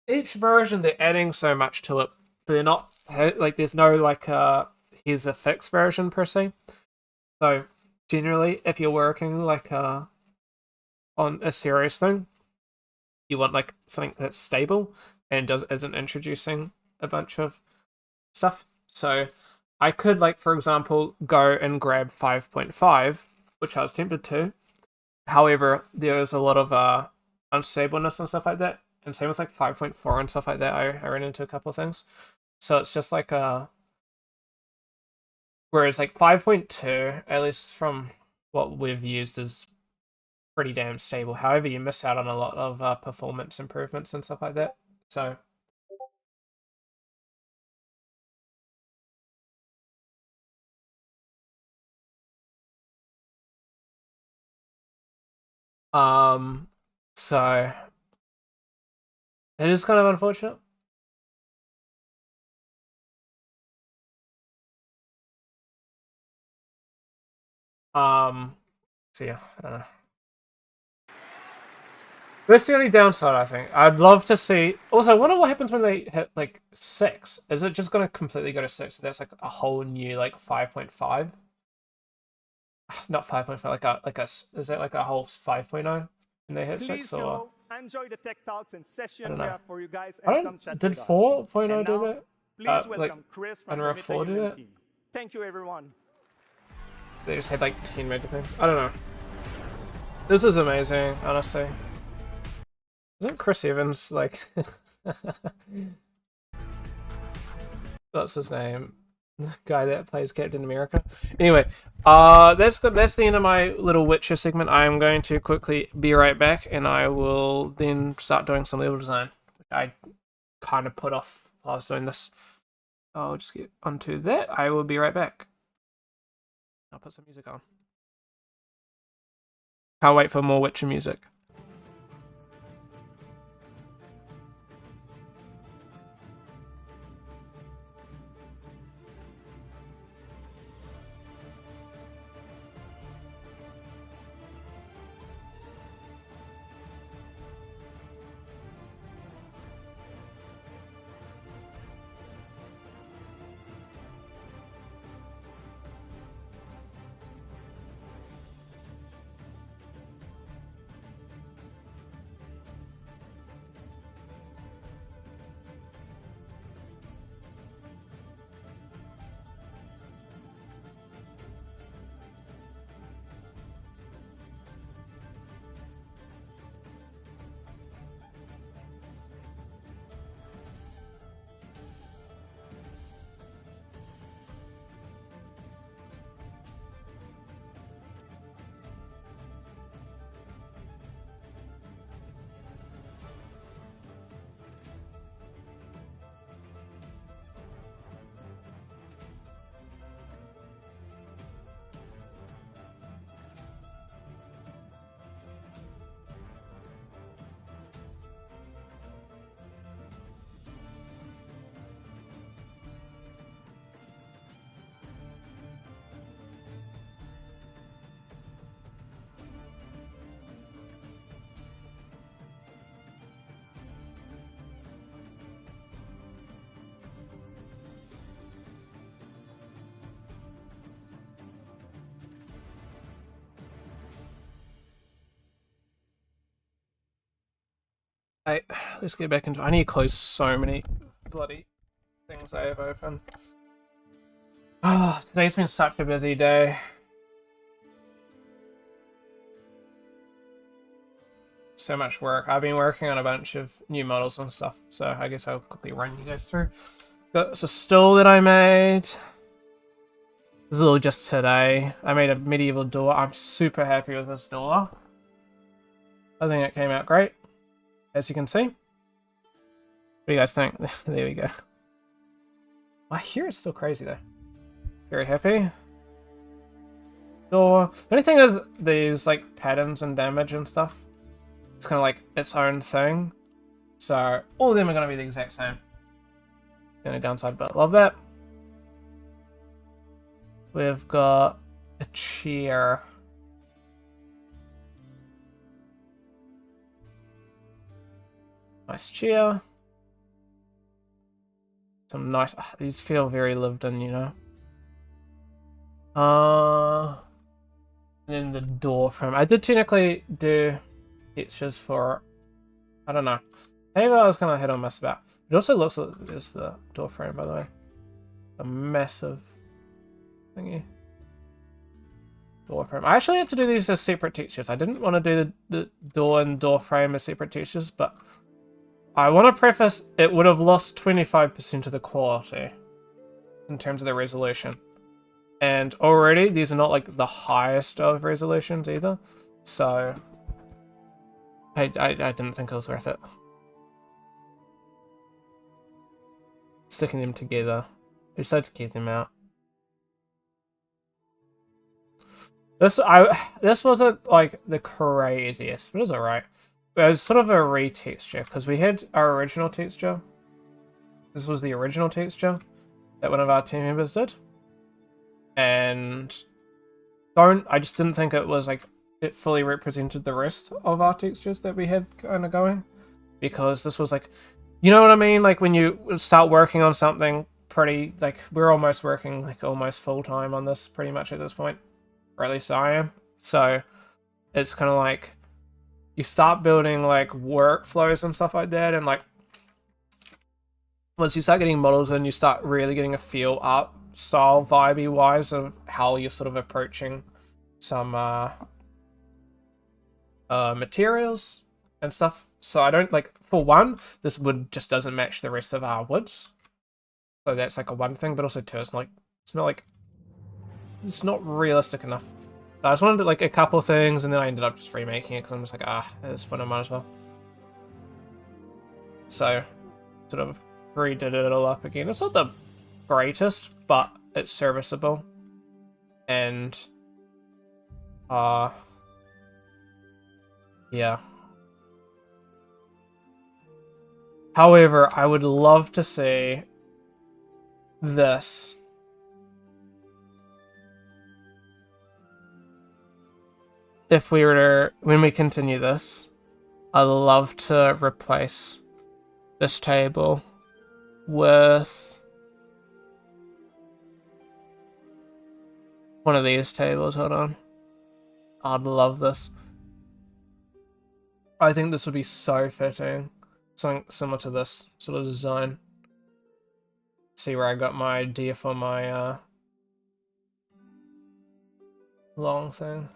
each version they're adding so much to it, but they're not like, there's no like here's a fixed version per se. So generally, if you're working like on a serious thing, you want like something that's stable and isn't introducing a bunch of stuff. So I could, like, for example, go and grab 5.5, which I was tempted to. However, there is a lot of unstableness and stuff like that, and same with like 5.4 and stuff like that. I ran into a couple of things, so it's just like whereas like 5.2, at least from what we've used, is pretty damn stable. However, you miss out on a lot of performance improvements and stuff like that. So so it is kind of unfortunate. So yeah, I don't know. That's the only downside, I think. I'd love to see. Also, I wonder what happens when they hit like 6. Is it just going to completely go to 6? So that's like a whole new like 5.5. Not 5.5. Like a is that like a whole 5.0 when they hit 6 or? Enjoy the tech talks and session I don't we know. have for you guys. I And don't. come chat Did with us. 4.0 And do now, that? Please Like, welcome Chris from Unreal the 4 do MetaHuman that? team. Thank you, everyone. They just had like 10 mega things. I don't know. This is amazing, honestly. Isn't Chris Evans like what's his name? The guy that plays Captain America. Anyway, that's good. That's the end of my little Witcher segment. I am going to quickly be right back, and I will then start doing some level design, which I kind of put off while I was doing this. I'll just get onto that. I will be right back. I'll put some music on. Can't wait for more Witcher music. Let's get back into. I need to close so many bloody things I have open. Oh, today's been such a busy day. So much work. I've been working on a bunch of new models and stuff, so I guess I'll quickly run you guys through. Got a stool that I made. This is all just today. I made a medieval door. I'm super happy with this door. I think it came out great, as you can see. What do you guys think? There we go. I hear it's still crazy though. Very happy. Door. The only thing is these like patterns and damage and stuff. It's kind of like its own thing. So all of them are going to be the exact same. The only downside, but love that. We've got a chair. Nice chair. Some nice. These feel very lived in, you know. And then the door frame. I did technically do textures for. I don't know. Maybe I was gonna hit or miss about. It also looks like there's the door frame, by the way. A massive thingy. Door frame. I actually had to do these as separate textures. I didn't want to do the door and door frame as separate textures, but I want to preface it would have lost 25% of the quality in terms of the resolution. And already these are not like the highest of resolutions either. So I didn't think it was worth it. Sticking them together. I decided to keep them out. This wasn't like the craziest, but it was alright. It was sort of a retexture because we had our original texture. This was the original texture that one of our team members did, and I just didn't think it was like it fully represented the rest of our textures that we had kind of going, because this was like, you know what I mean? Like when you start working on something pretty, like we're almost working like almost full time on this pretty much at this point, or at least I am. So it's kind of like you start building like workflows and stuff like that, and like once you start getting models in, you start really getting a feel art style vibey wise of how you're sort of approaching some materials and stuff. So I don't like, for one, this wood just doesn't match the rest of our woods. So that's like a one thing, but also two, it's not realistic enough. So I just wanted like a couple things, and then I ended up just remaking it because I'm just like, at this point I might as well. So sort of redid it all up again. It's not the greatest, but it's serviceable. And yeah. However, I would love to see this. If we were to, when we continue this, I'd love to replace this table with one of these tables. Hold on. I'd love this. I think this would be so fitting. Something similar to this sort of design. See where I got my idea for my long thing.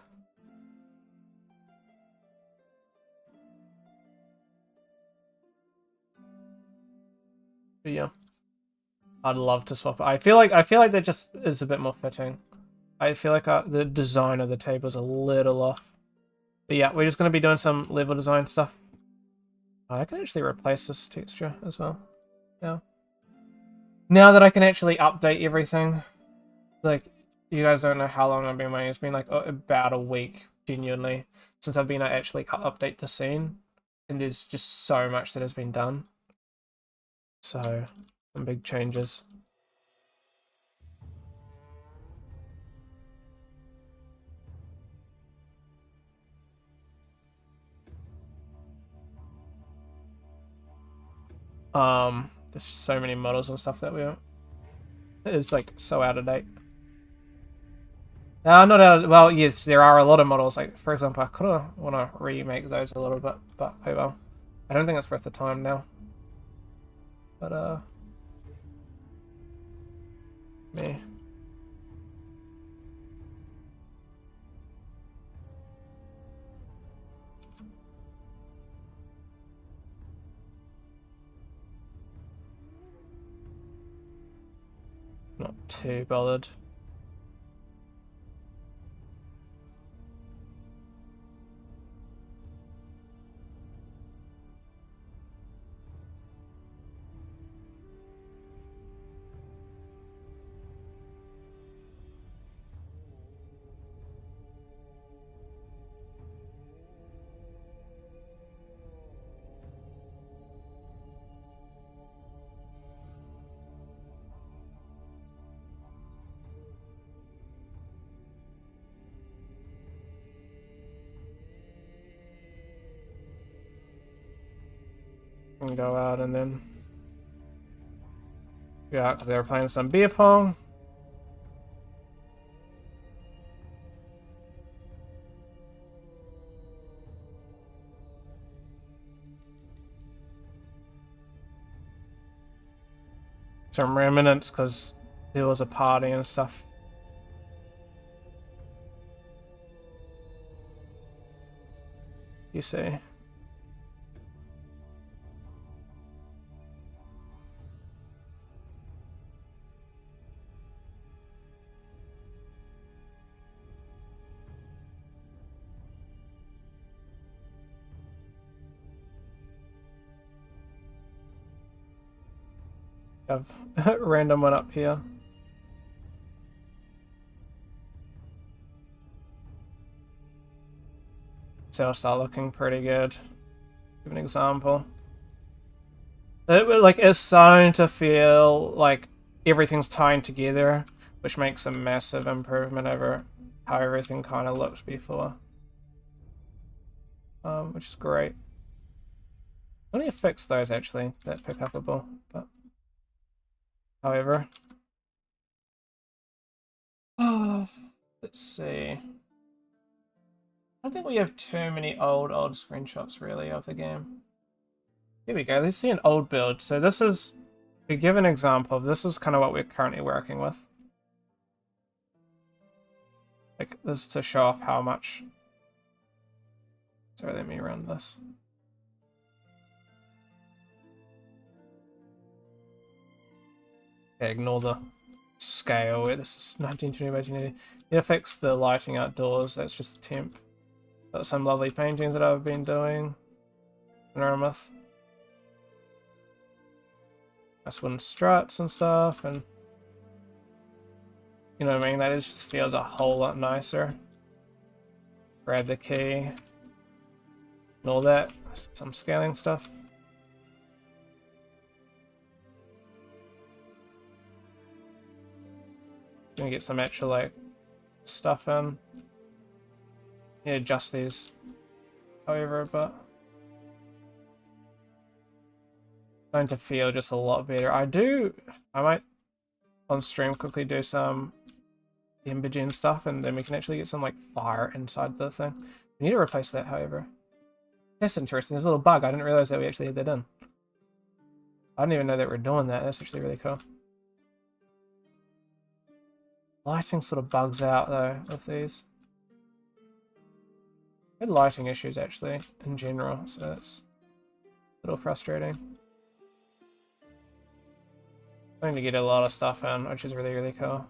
But yeah, I'd love to swap it. I feel like that just is a bit more fitting. I feel like the design of the table is a little off. But yeah, we're just going to be doing some level design stuff. I can actually replace this texture as well. Yeah. Now that I can actually update everything. Like, you guys don't know how long I've been waiting. It's been like about a week, genuinely, since I've been to actually update the scene. And there's just so much that has been done. So, some big changes. There's so many models and stuff that it is like so out of date. Not out of, well, yes, there are a lot of models. Like, for example, I kind of want to remake those a little bit, but oh well. I don't think it's worth the time now. But, me. Not too bothered. And go out and then yeah, because they were playing some beer pong. Some remnants because there was a party and stuff. You see. Have a random one up here. So it'll start looking pretty good. Give an example. It's starting to feel like everything's tying together, which makes a massive improvement over how everything kind of looked before. Which is great. I need to fix those actually. That's pick upable, but however. Let's see. I don't think we have too many old screenshots really of the game. Here we go. Let's see an old build. So this is, to give an example, this is kind of what we're currently working with. Like this to show off how much Sorry, let me run this. Okay, ignore the scale. This is 1920 by 1980. It affects the lighting outdoors. That's just temp. Got some lovely paintings that I've been doing. Panorama. Nice wooden struts and stuff, and you know what I mean? That just feels a whole lot nicer. Grab the key. And all that. Some scaling stuff. Gonna get some actual like stuff in. Yeah, adjust these however, but starting to feel just a lot better. I might on stream quickly do some Embergen stuff, and then we can actually get some like fire inside the thing. We need to replace that, however. That's interesting. There's a little bug. I didn't realize that we actually had that in. I didn't even know that we're doing that. That's actually really cool. Lighting sort of bugs out though with these. I had lighting issues actually in general, so that's a little frustrating. Starting to get a lot of stuff in, which is really, really cool.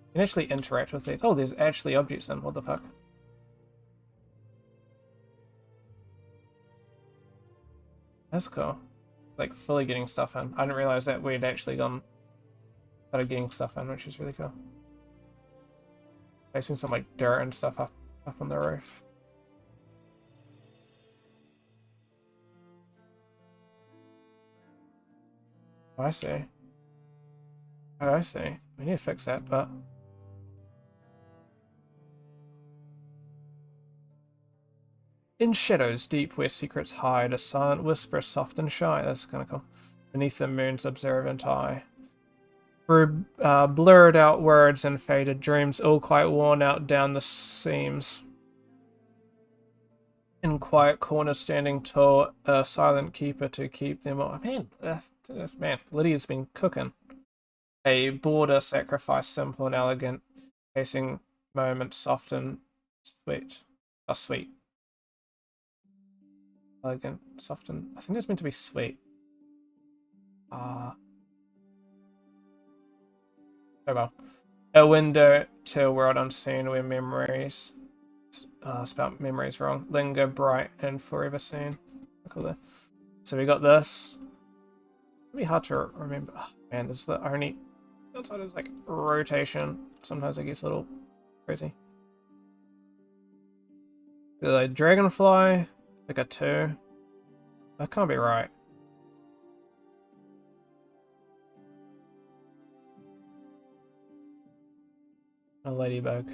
You can actually interact with these. Oh, there's actually objects in. What the fuck? That's cool. Like fully getting stuff in. I didn't realize that we'd actually started getting stuff in, which is really cool. Placing some like dirt and stuff up on the roof. Oh, I see. Oh, I see. We need to fix that, but in shadows deep where secrets hide, a silent whisper, soft and shy. That's kind of cool. Beneath the moon's observant eye. Through blurred out words and faded dreams, all quite worn out down the seams. In quiet corners standing tall, a silent keeper to keep them all. Man, Lydia's been cooking. A border sacrifice, simple and elegant, facing moments soft and sweet. Oh, sweet. Elegant, soft and... I think it's meant to be sweet. Oh well. A window to a world unseen where memories... spelled memories wrong. Linger bright and forever seen. Cool there. So we got this. It'd be hard to remember. Oh, man, this is the only... Outside is like rotation. Sometimes it gets a little crazy. The dragonfly, like a 2. That can't be right. A ladybug.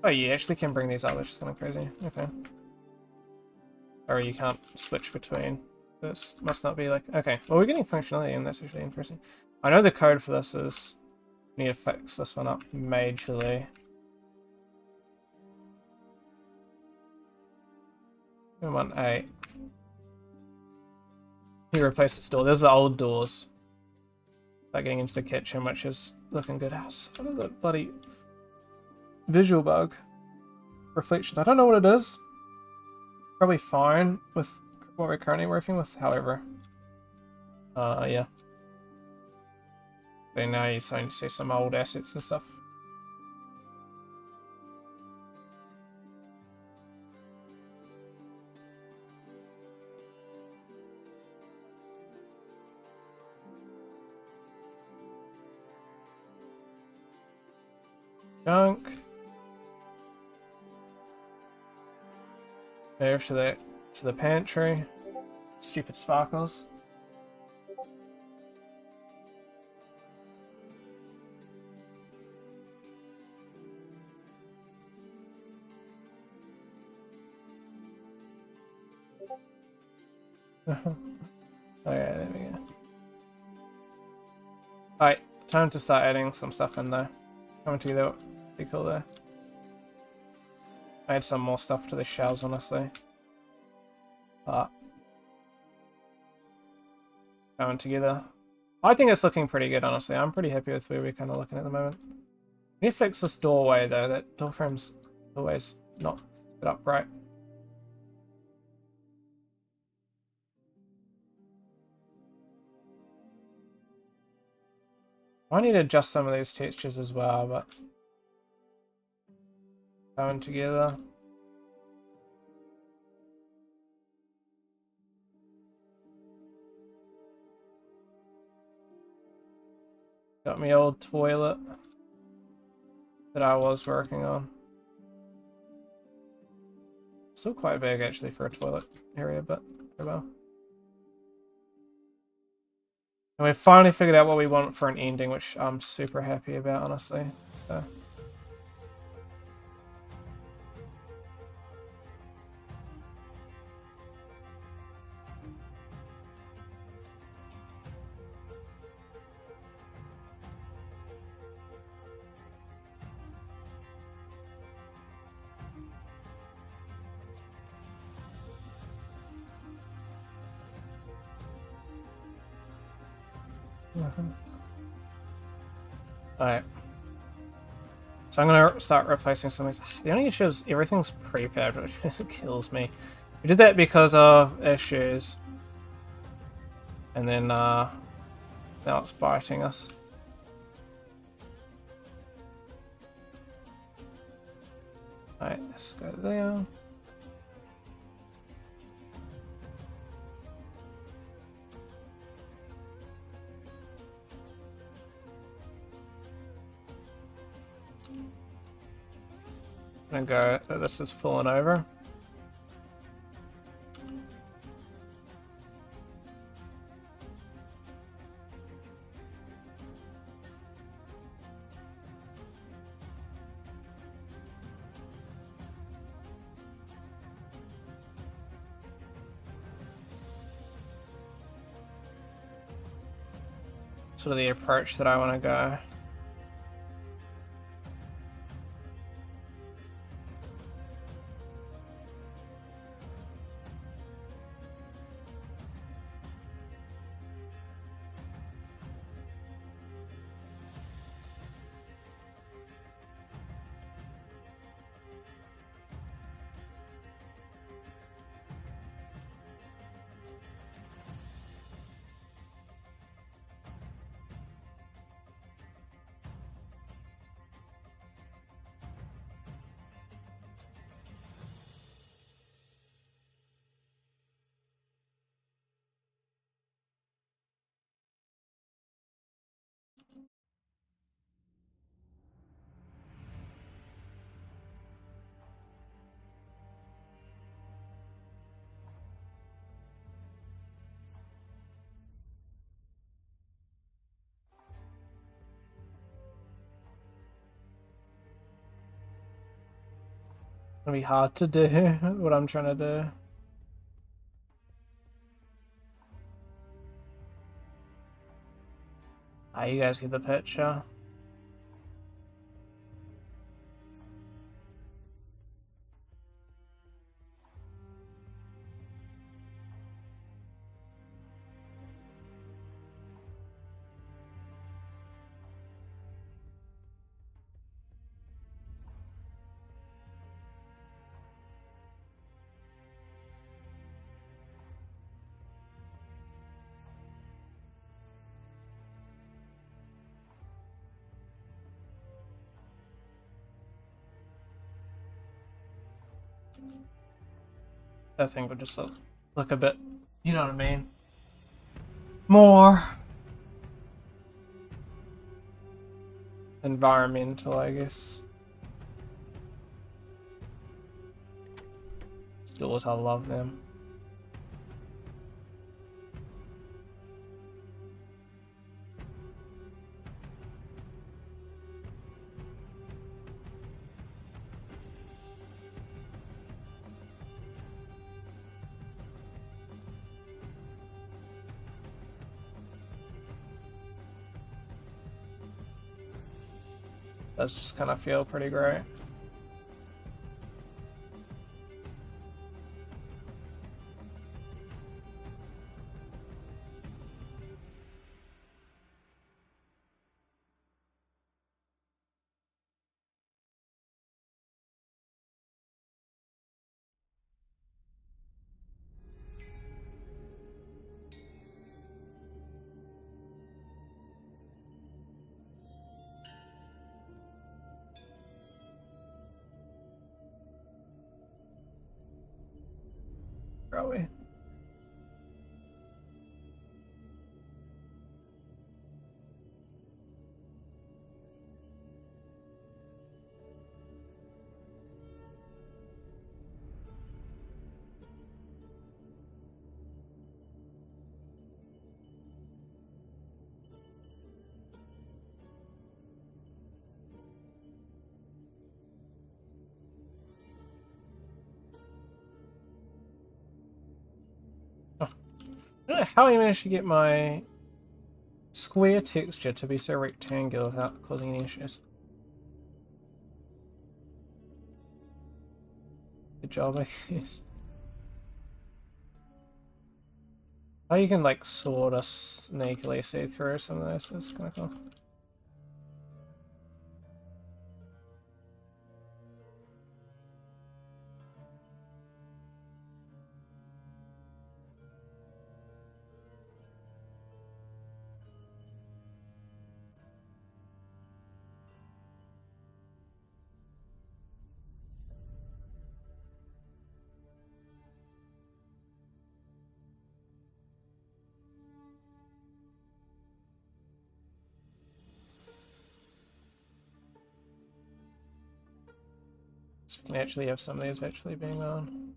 Oh, you actually can bring these up, which is kind of crazy. Okay. Or you can't switch between. This must not be like... Okay, well we're getting functionality and that's actually interesting. I know the code for this is... Need to fix this one up majorly. 1.8. You replace this door. There's the old doors. Like getting into the kitchen, which is looking good. What are the bloody... Visual bug. Reflections. I don't know what it is. Probably fine with what we're currently working with, however. Yeah. So now you're starting to see some old assets and stuff. Junk. Move to the pantry. Stupid sparkles. Okay, there we go. Alright, time to start adding some stuff in there. Coming to you though, be cool there. I add some more stuff to the shelves, honestly. But going together. I think it's looking pretty good, honestly. I'm pretty happy with where we're kind of looking at the moment. We need to fix this doorway though. That door frame's always not set up right. I need to adjust some of these textures as well, but going together. Got my old toilet that I was working on. Still quite big actually for a toilet area, but oh well. And we've finally figured out what we want for an ending, which I'm super happy about, honestly. So. Alright. So I'm gonna start replacing some of these. The only issue is everything's prepared, which kills me. We did that because of issues. And then now it's biting us. Alright, let's go there. I'm gonna go, this is falling over. Sort of the approach that I want to go. Gonna be hard to do what I'm trying to do. Ah, you guys get the picture. I think would just look a bit, you know what I mean? More environmental, I guess. Doors, I love them. Those just kind of feel pretty great. are we? I don't know how I managed to get my square texture to be so rectangular without causing any issues. Good job, I guess. Oh, you can like sort of sneakily see through some of this. That's kind of cool. So we can actually have some of these actually being on.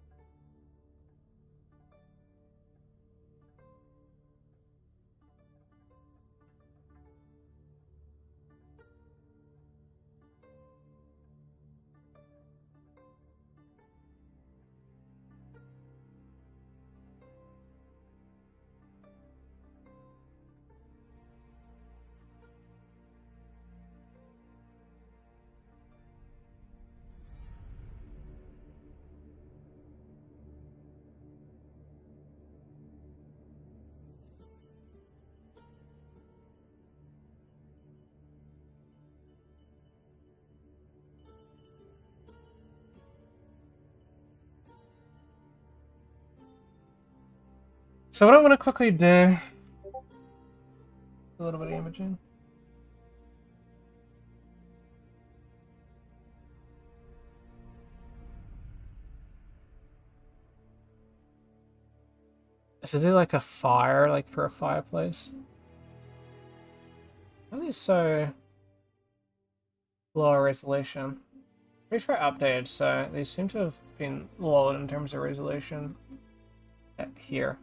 So what I want to quickly do, a little bit of imaging. So is it like a fire, like for a fireplace? Why are they so lower resolution? Pretty sure I updated, so they seem to have been lowered in terms of resolution at here.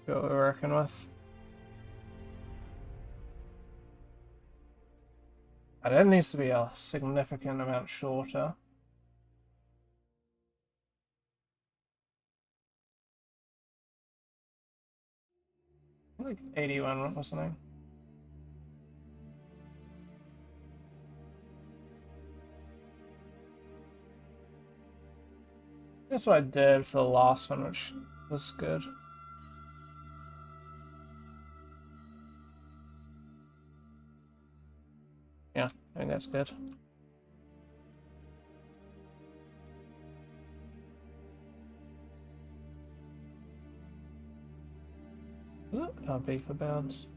What we're working with. That needs to be a significant amount shorter. Like 81 or something. That's what I did for the last one, which was good. Yeah, I think that's good. Is it? Oh, B for bounds.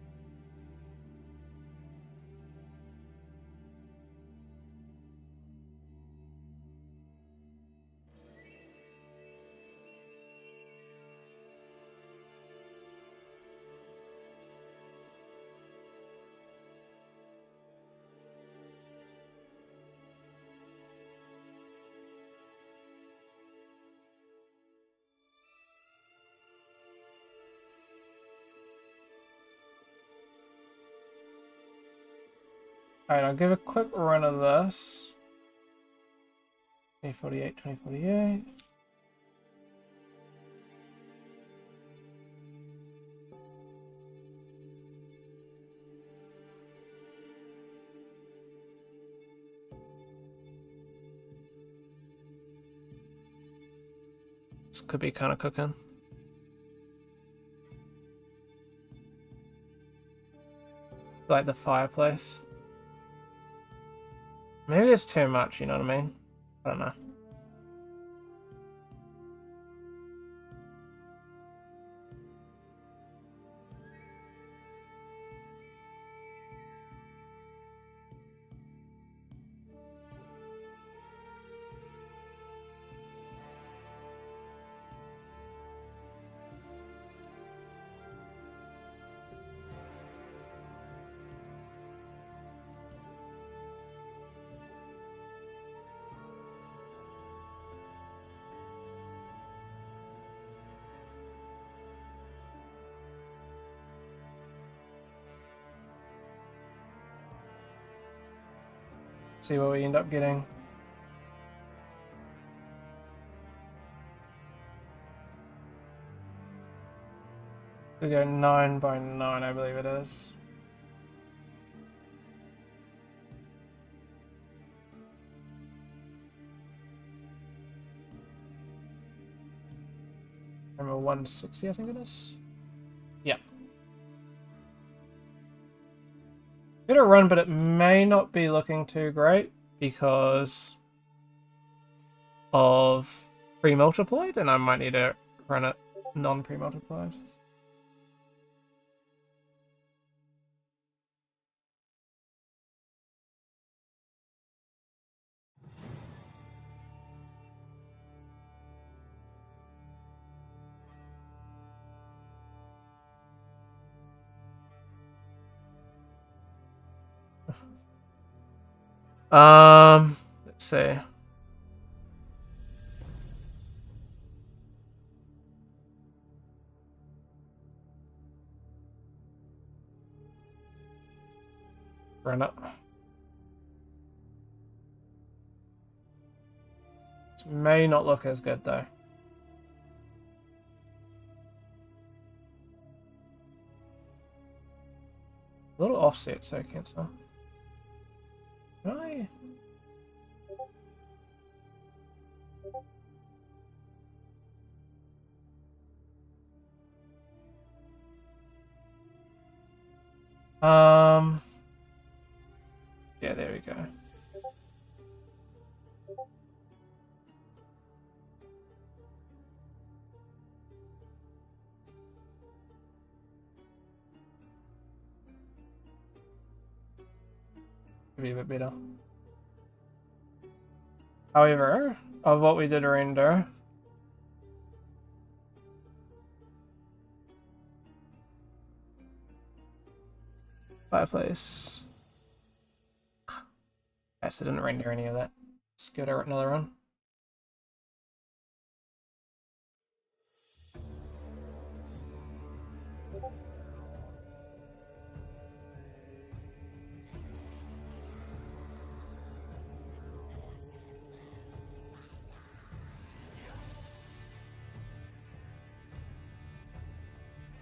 Alright, I'll give a quick run of this. 2048, 2048. This could be kind of cooking. Like the fireplace. Maybe it's too much, you know what I mean? I don't know. See what we end up getting. We go 9 by 9, I believe it is. Number 160, I think it is. Yeah. Good a run, but it may not be looking too great because of pre-multiplied, and I might need to run it non-pre-multiplied. Let's see. Run it. This may not look as good though. A little offset, so cancel. Can I? Yeah, there we go. Be a bit better. However, of what we did render, fireplace. Yes, I didn't render any of that. Let's give it another run.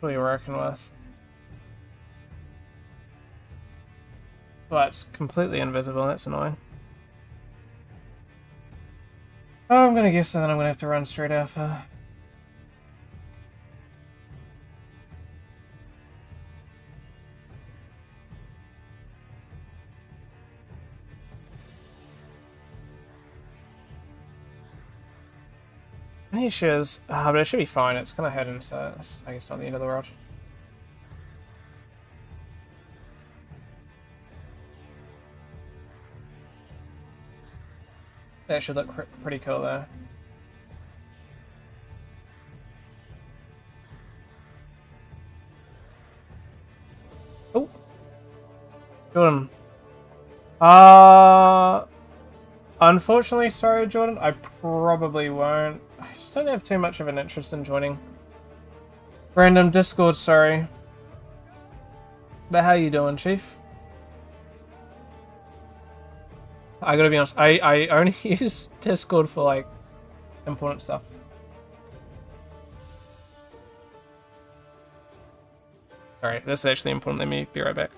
What are we working with? Well, it's completely invisible, that's annoying. Oh, I'm gonna guess that I'm gonna have to run straight alpha. Any issues? But it should be fine. It's gonna head into, I guess, not the end of the world. That should look pretty cool there. Oh, Jordan. Unfortunately, sorry, Jordan. I probably won't. I just don't have too much of an interest in joining. Random Discord, sorry. But how you doing, Chief? I gotta be honest, I only use Discord for, like, important stuff. Alright, this is actually important. Let me be right back.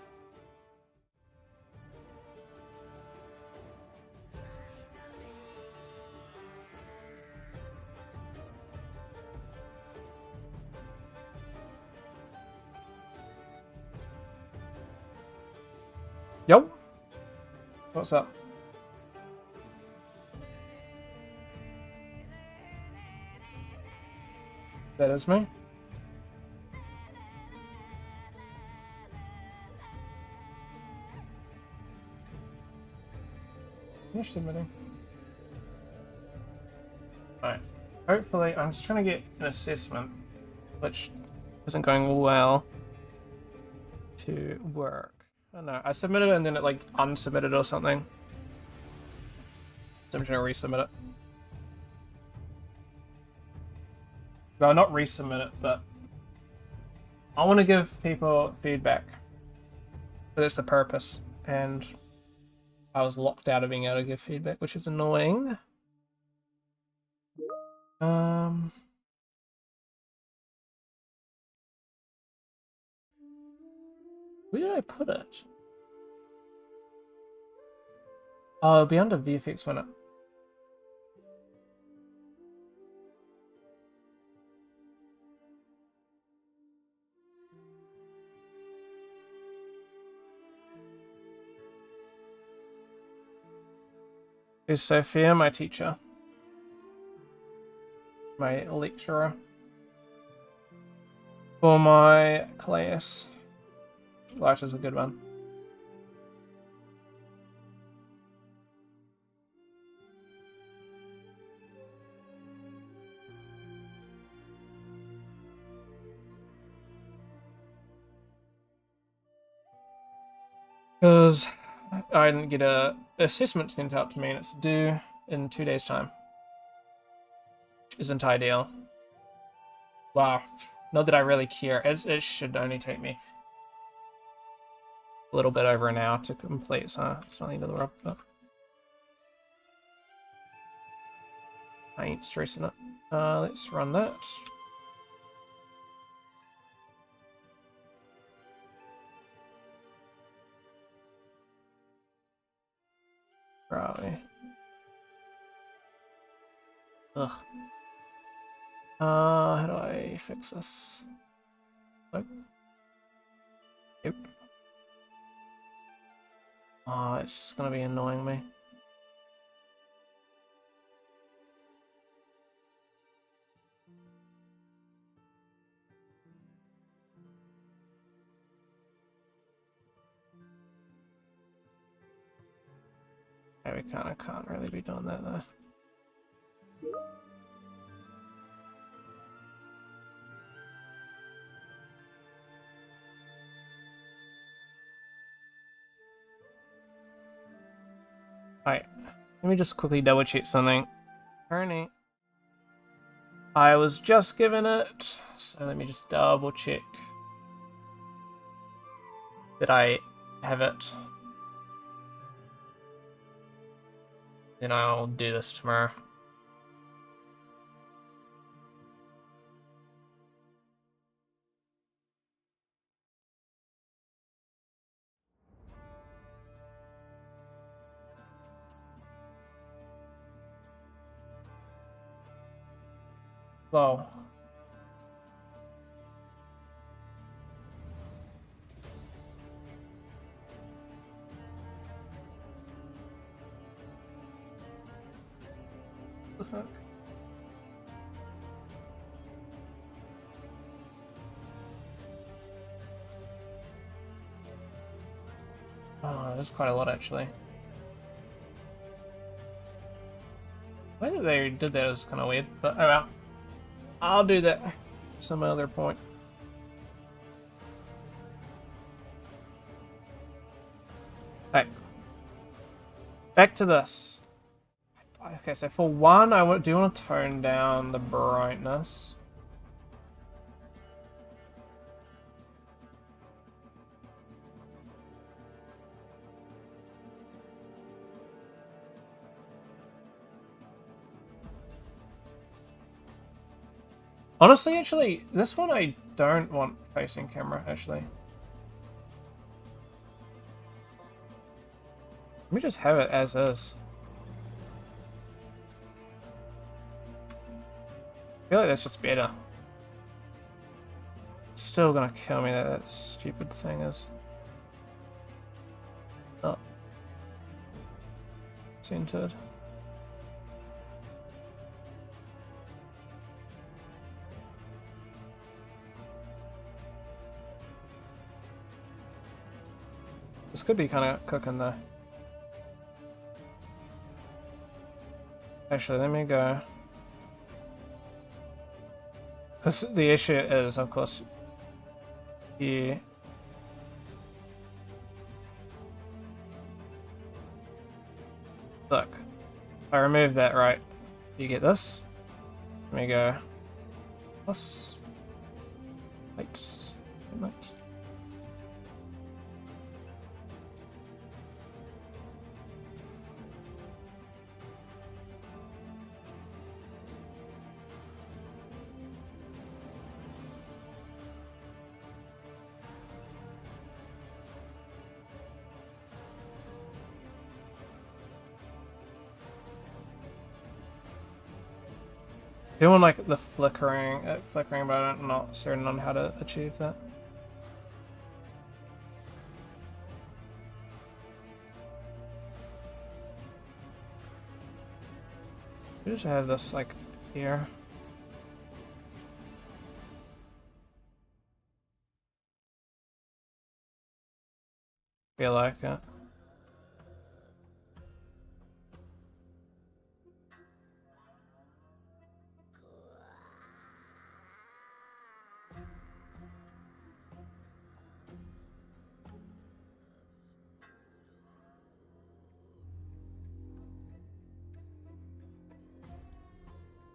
Yo! What's up? That is me. Finish submitting. Alright. Hopefully, I'm just trying to get an assessment, which isn't going well, to work. I don't know. I submitted it and then it, like, unsubmitted or something. So I'm trying to resubmit it. Well, not resubmit it, but I want to give people feedback. But that's the purpose, and I was locked out of being able to give feedback, which is annoying. Where did I put it? Oh, it'll be under VFX when it... Is Sophia my teacher? My lecturer? For my class. Light is a good one. Because I didn't get a assessment sent out to me and it's due in 2 days' time. Which isn't ideal. Wow. Not that I really care. It should only take me a little bit over an hour to complete, so it's not the end of the world, but I ain't stressing it. Let's run that. Where are we? Ugh. How do I fix this? Nope. Yep. Oh, it's just gonna be annoying me. Okay, we kinda can't really be doing that though. Alright, let me just quickly double check something. Apparently, I was just given it, so let me just double check that I have it. Then I'll do this tomorrow. Wow. What the fuck? Oh, there's quite a lot actually. The way that they did that was kind of weird, but oh well. I'll do that some other point. Alright. Back to this. Okay, so for one, I do want to tone down the brightness. Honestly, actually, this one I don't want facing camera, actually. Let me just have it as is. I feel like that's just better. It's still gonna kill me that that stupid thing is. Oh. Centered. This could be kind of cooking though. Actually, let me go. Because the issue is, of course, here. Look, if I remove that, right, you get this. Let me go. Plus. Lights. Doing like the flickering, but I'm not certain on how to achieve that. I just have this like here. Feel like it.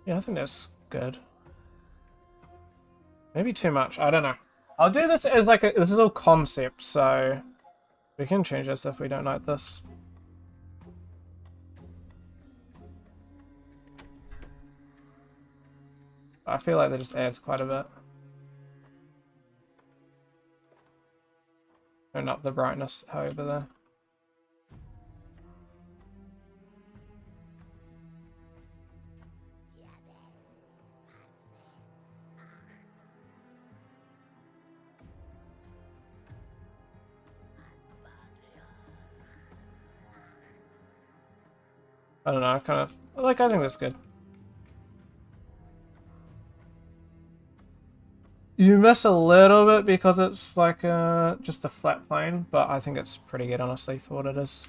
Yeah, I think that's good. Maybe too much. I don't know. I'll do this as like a, this is all concept, so we can change this if we don't like this. I feel like that just adds quite a bit. Turn up the brightness over there. I don't know, I think that's good. You miss a little bit because it's like just a flat plane, but I think it's pretty good honestly for what it is.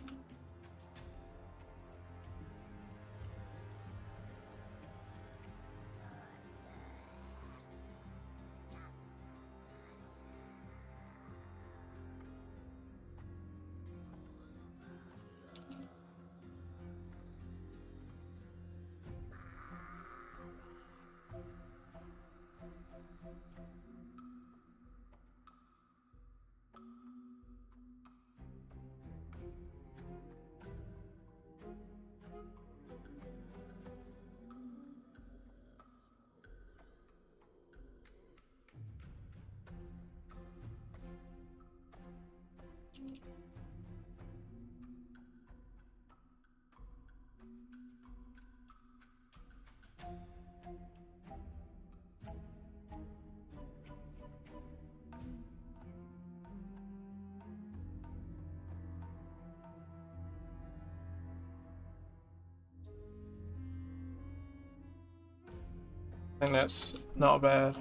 I think that's not bad.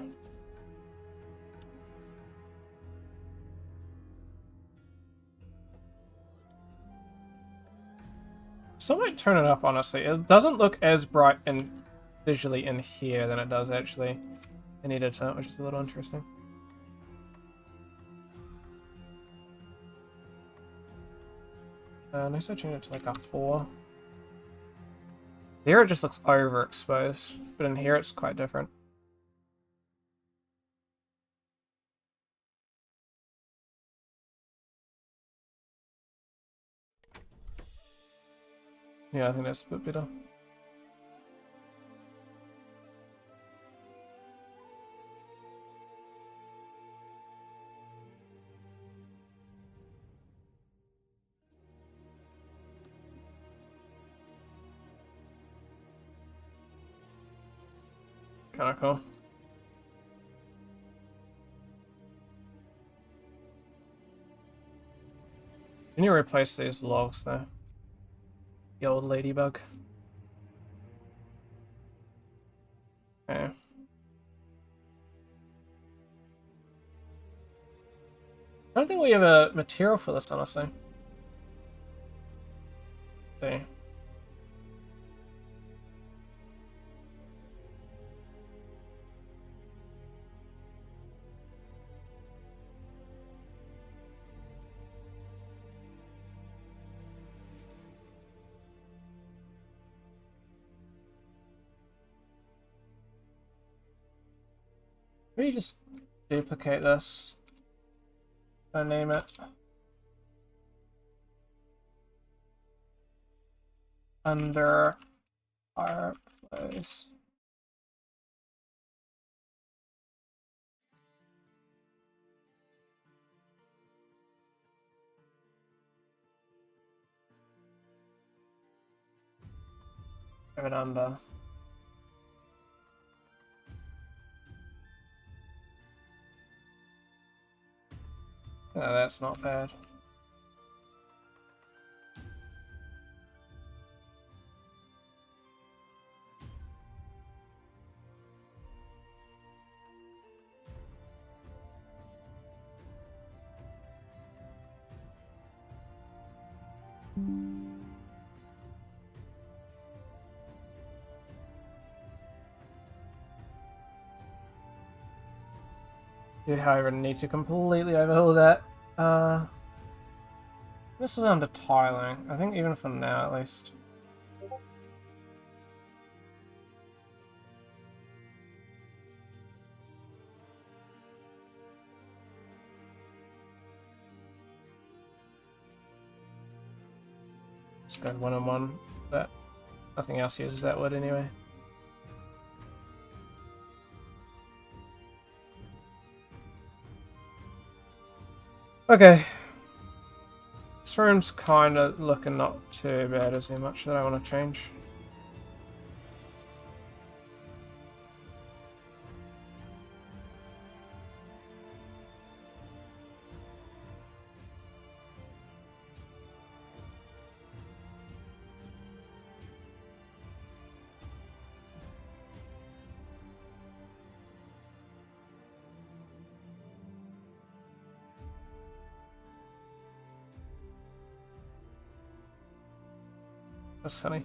Still might turn it up honestly. It doesn't look as bright and visually in here than it does actually in editor, which is a little interesting. Next I change it to like a 4. Here it just looks overexposed, but in here it's quite different. Yeah, I think that's a bit better. Kinda cool. Can you replace these logs though? The old ladybug. Okay. I don't think we have a material for this, honestly. Let's see. Maybe just duplicate this and name it under fireplace. Have it under. No, that's not bad. Do however need to completely overhaul that. This is under tiling. I think even for now at least. Let's go 1-on-1. That nothing else uses that wood anyway. Okay. This room's kind of looking not too bad. Is there much that I want to change? That's funny.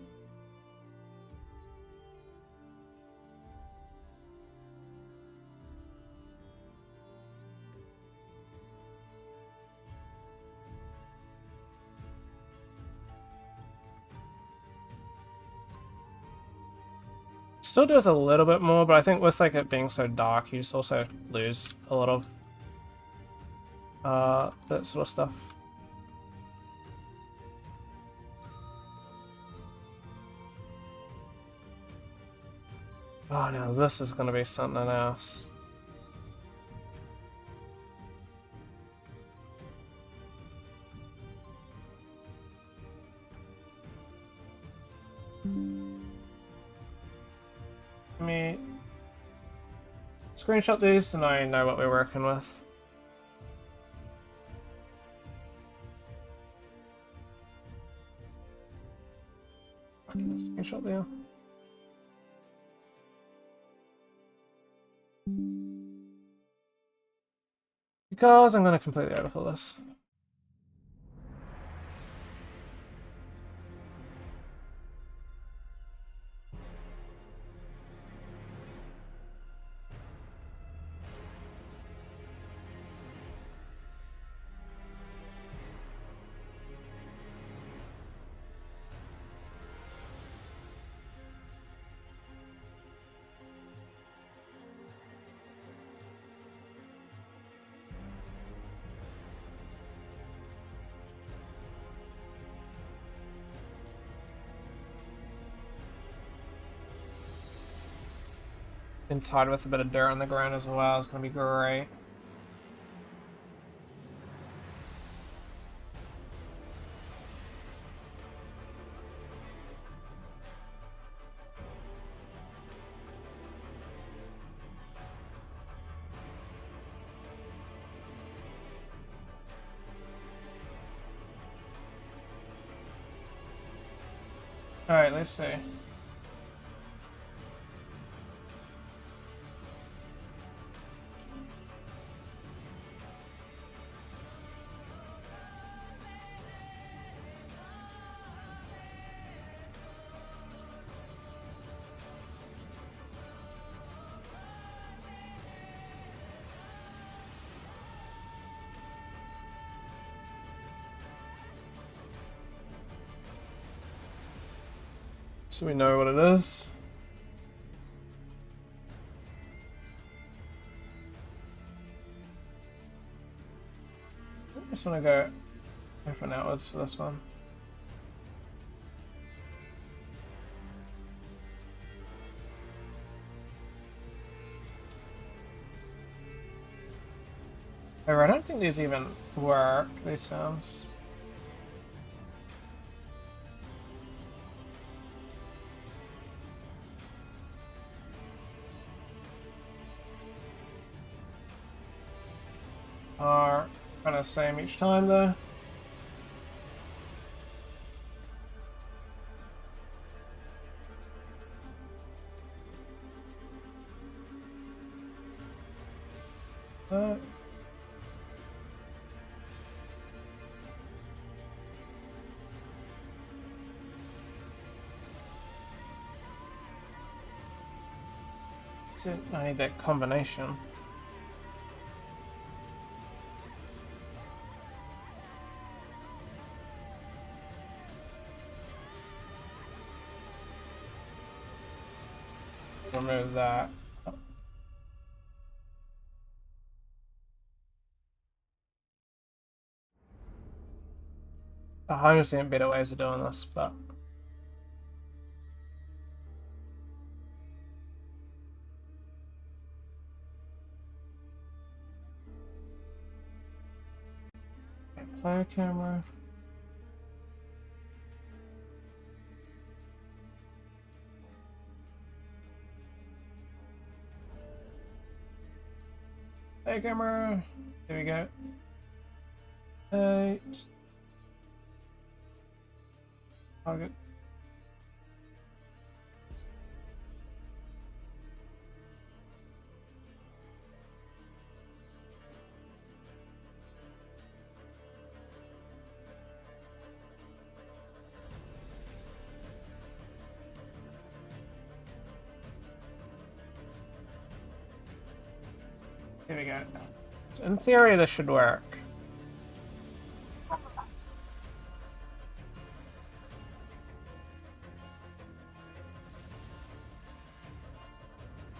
Still does a little bit more, but I think with like it being so dark, you just also lose a lot of that sort of stuff. Oh no, this is gonna be something else. Let me screenshot these and I know what we're working with. Okay, screenshot there. Because I'm going to completely overfill this. And tied with a bit of dirt on the ground as well is going to be great. Alright, let's see. So we know what it is. I just want to go open outwards for this one. However, I don't think these even work, these sounds. Kind of same each time though. Uh, I need that combination. Remove that. I understand better ways of doing this, but player camera. Player camera. There we go. 8. Target. Here we go. In theory, this should work.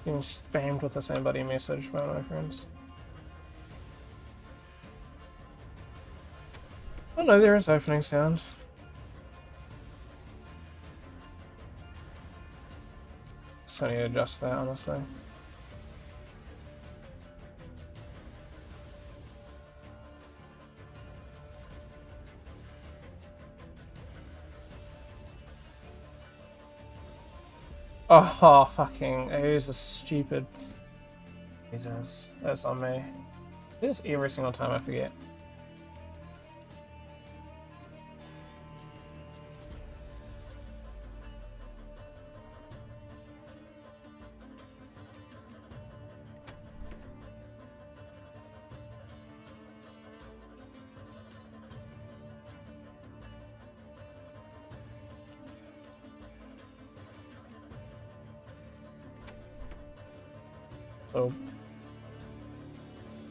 Being spammed with the same buddy message by my friends. Oh no, there is opening sound. So I need to adjust that, honestly. Oh, fucking, who's a stupid... Jesus, that's on me. This every single time I forget.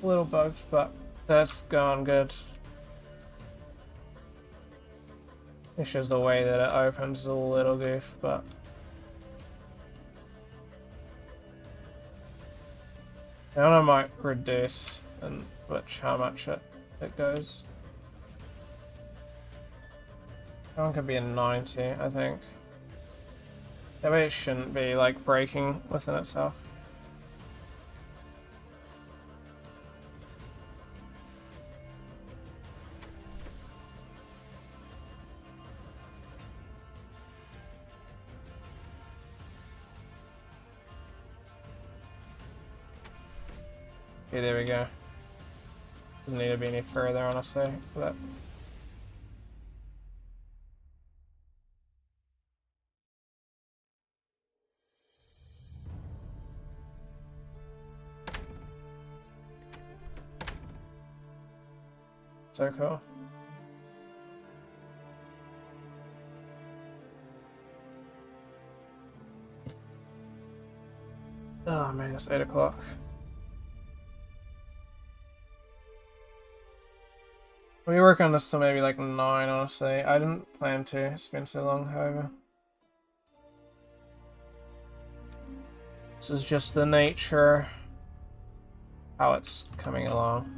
Little bugs, but that's going good. It's just the way that it opens is a little goof, but now I might reduce and which how much it goes. That one could be a 90, I think. That way it shouldn't be like breaking within itself. Okay, there we go. Doesn't need to be any further, honestly, for that. So cool. Oh man, it's 8 o'clock. We work on this till maybe like 9, honestly. I didn't plan to spend so long, however. This is just the nature, how it's coming along.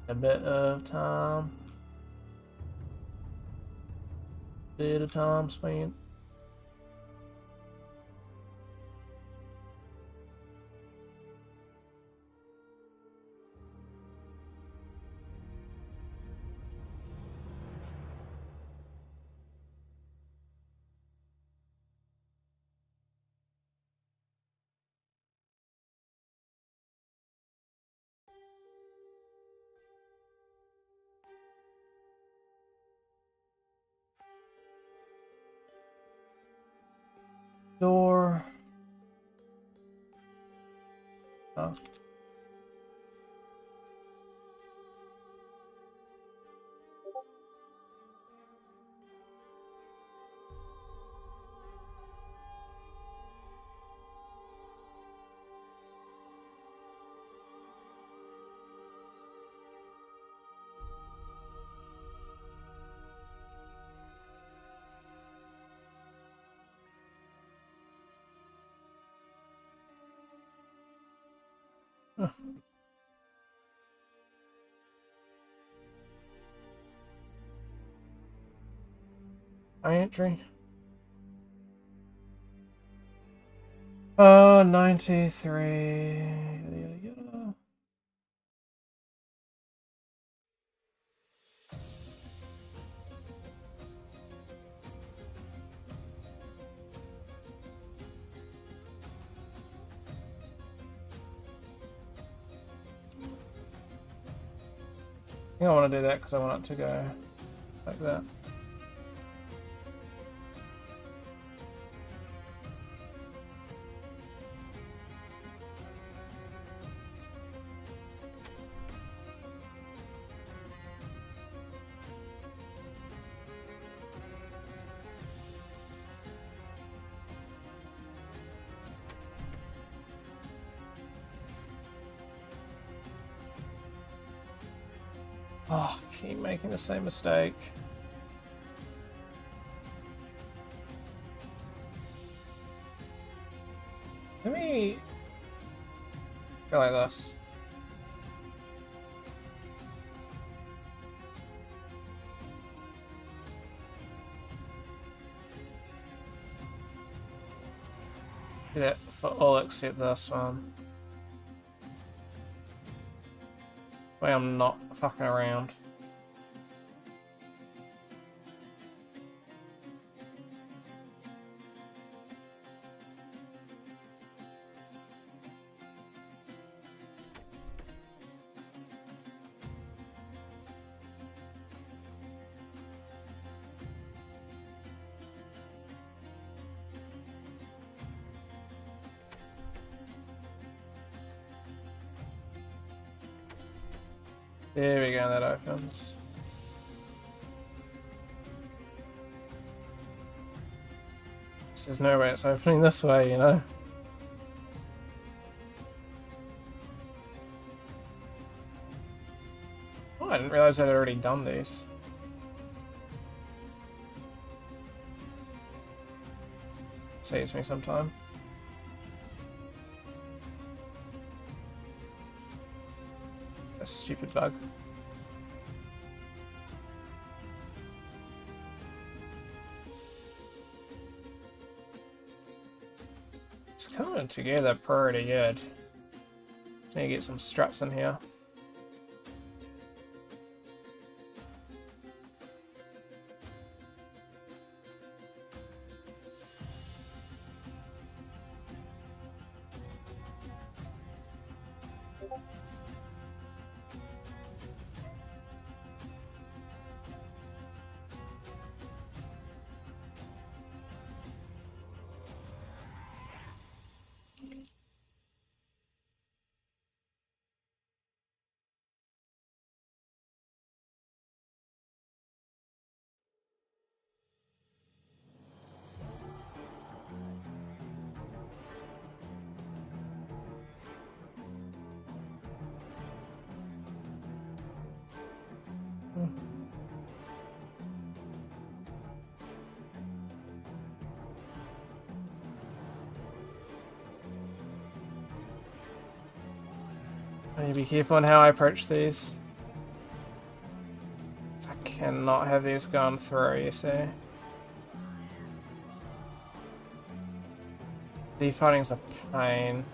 A bit of time. Bit of time spent. Oh. My entry. 93. Yada, yada, yada. I think I want to do that because I want it to go like that. Oh, keep making the same mistake. Let me go like this. Do that for all except this one. Way I'm not fucking around. There we go, that opens. There's no way it's opening this way, you know? Oh, I didn't realize I'd already done these. Saves me some time. A stupid bug. It's coming together pretty good. Just need to get some straps in here. I need to be careful on how I approach these. I cannot have these going through, you see. Defighting's a pain.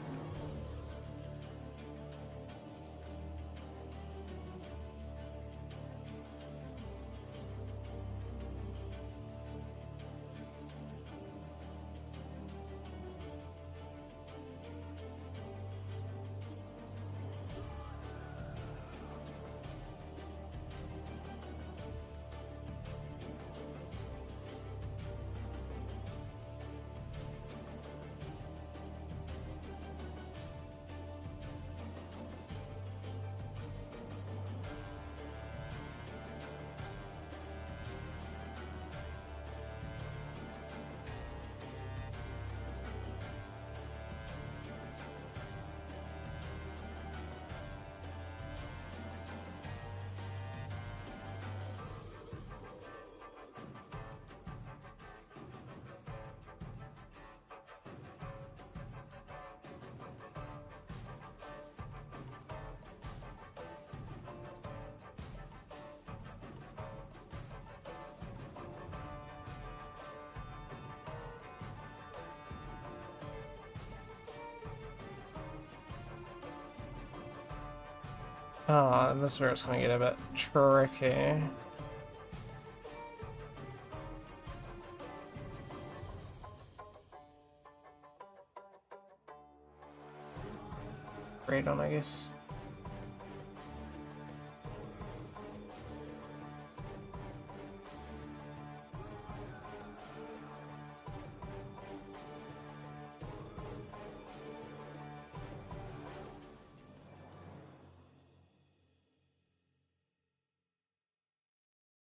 Oh, this is where it's gonna get a bit tricky. Great on, I guess.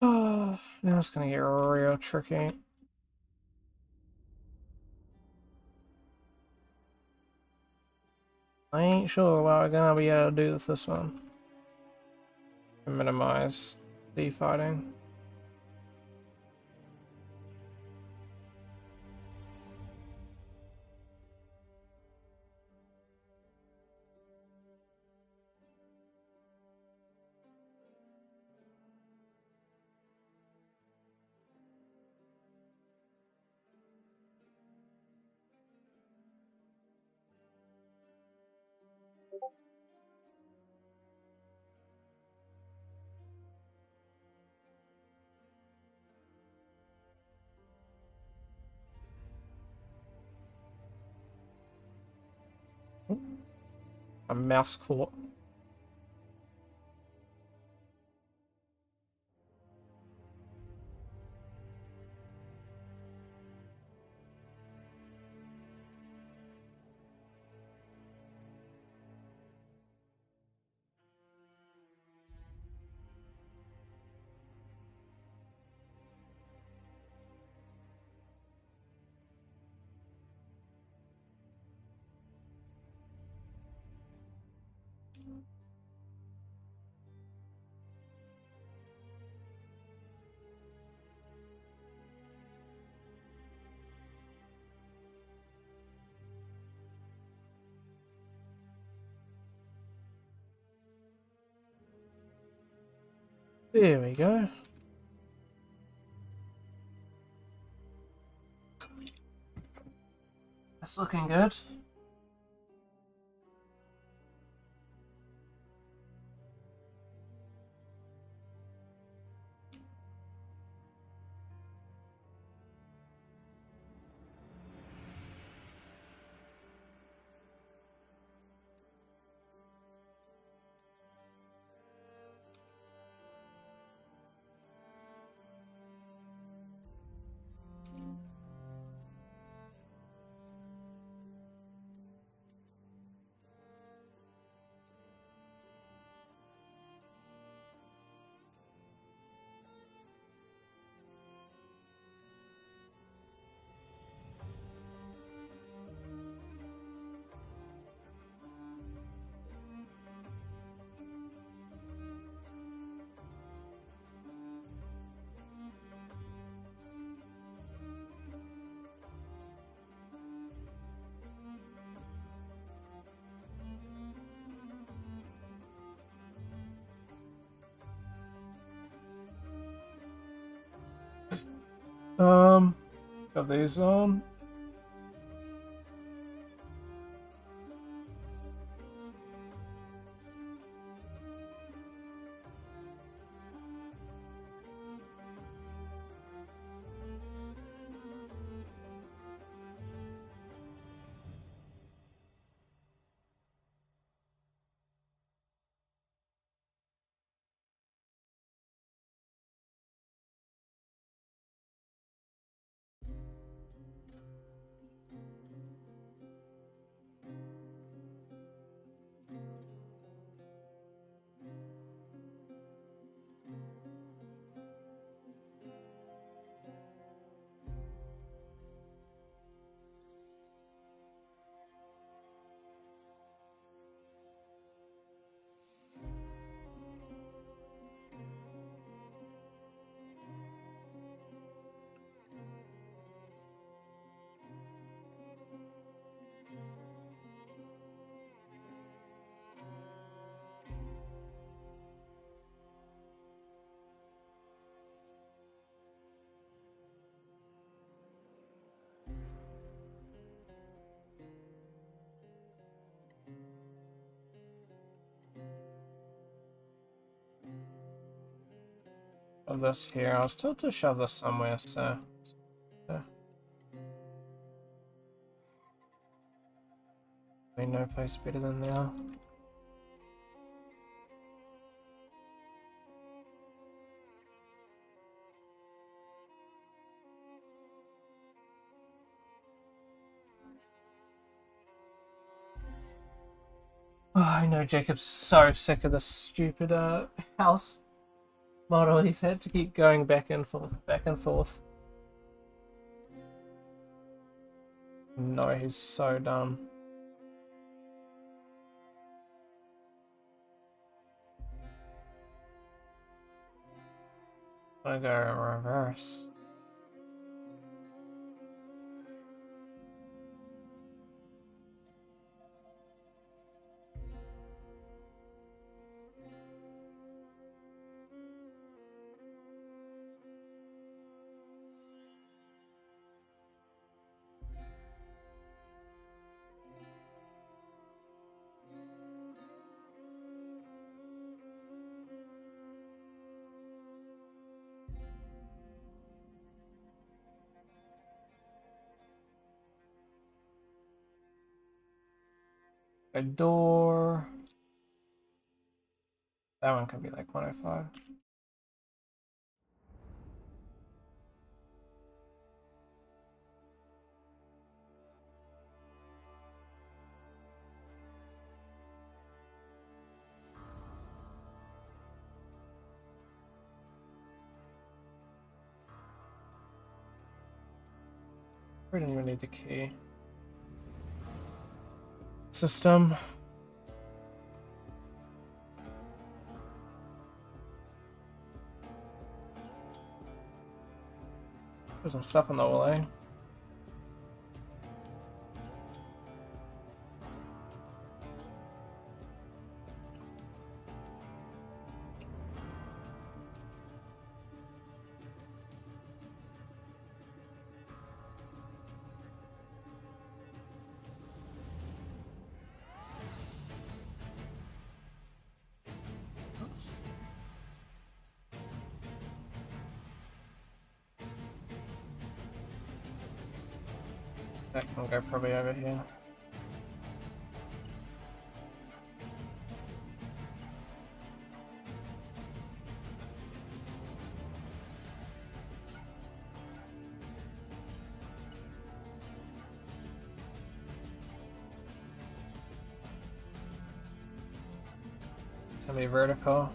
Oh, now it's gonna get real tricky. I ain't sure what we're gonna be able to do with this one. Minimize the fighting. A mouse caught. There we go. That's looking good. Got these on. of this here. I was told to shove this somewhere, so... Ain't no place better than there. Oh, I know Jacob's so sick of this stupid house model. He's had to keep going back and forth, back and forth. No, he's so dumb. I'm gonna go reverse. A door. That one could be like 105. We don't even need the key. System. There's some stuff on the wall, eh? That can go probably over here. Semi-vertical.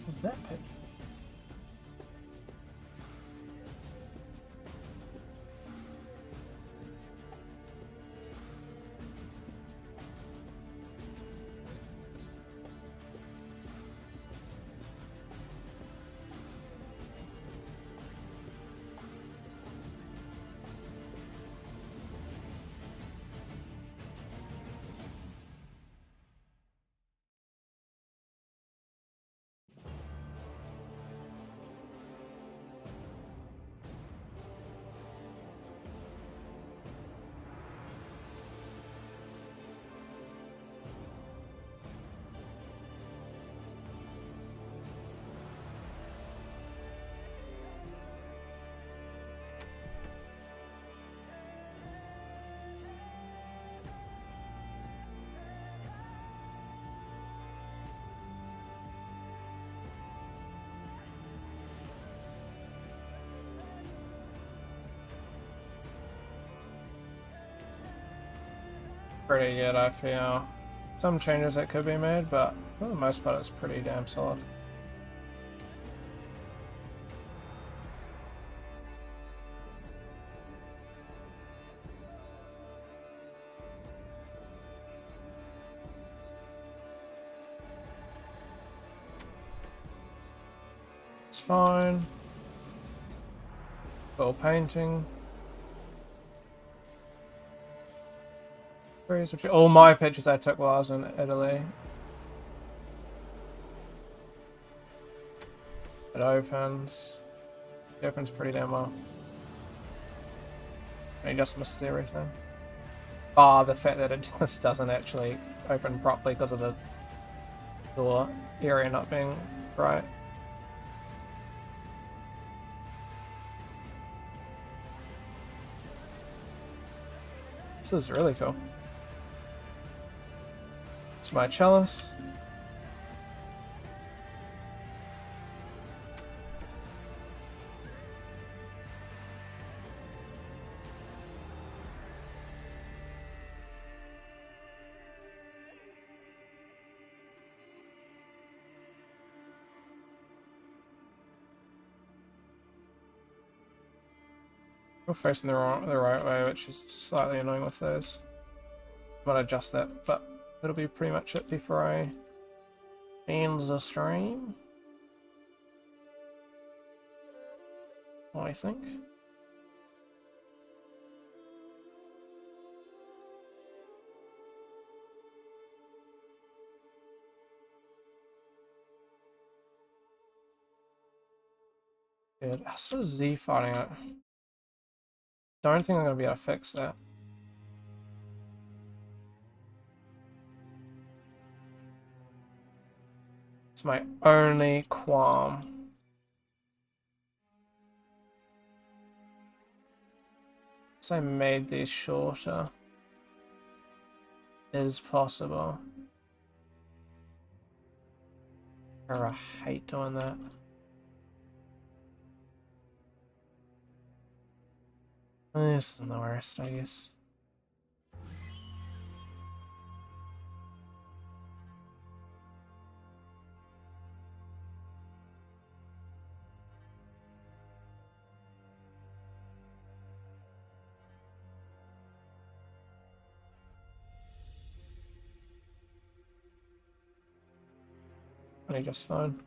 What's that picture? Pretty good, I feel. some changes that could be made, but for the most part it's pretty damn solid. It's fine. Full painting. All my pictures I took while I was in Italy. It opens. It opens pretty damn well. And it just misses everything. Bar the fact that it just doesn't actually open properly because of the door area not being right. This is really cool. It's my chalice. We're facing the right way, which is slightly annoying with those. I might adjust that, but that'll be pretty much it before I end the stream, I think. Good. As for Z fighting it, don't think I'm gonna be able to fix that. It's my only qualm. So I made these shorter. Is possible. Oh, I hate doing that. This isn't the worst, I guess. Just fine.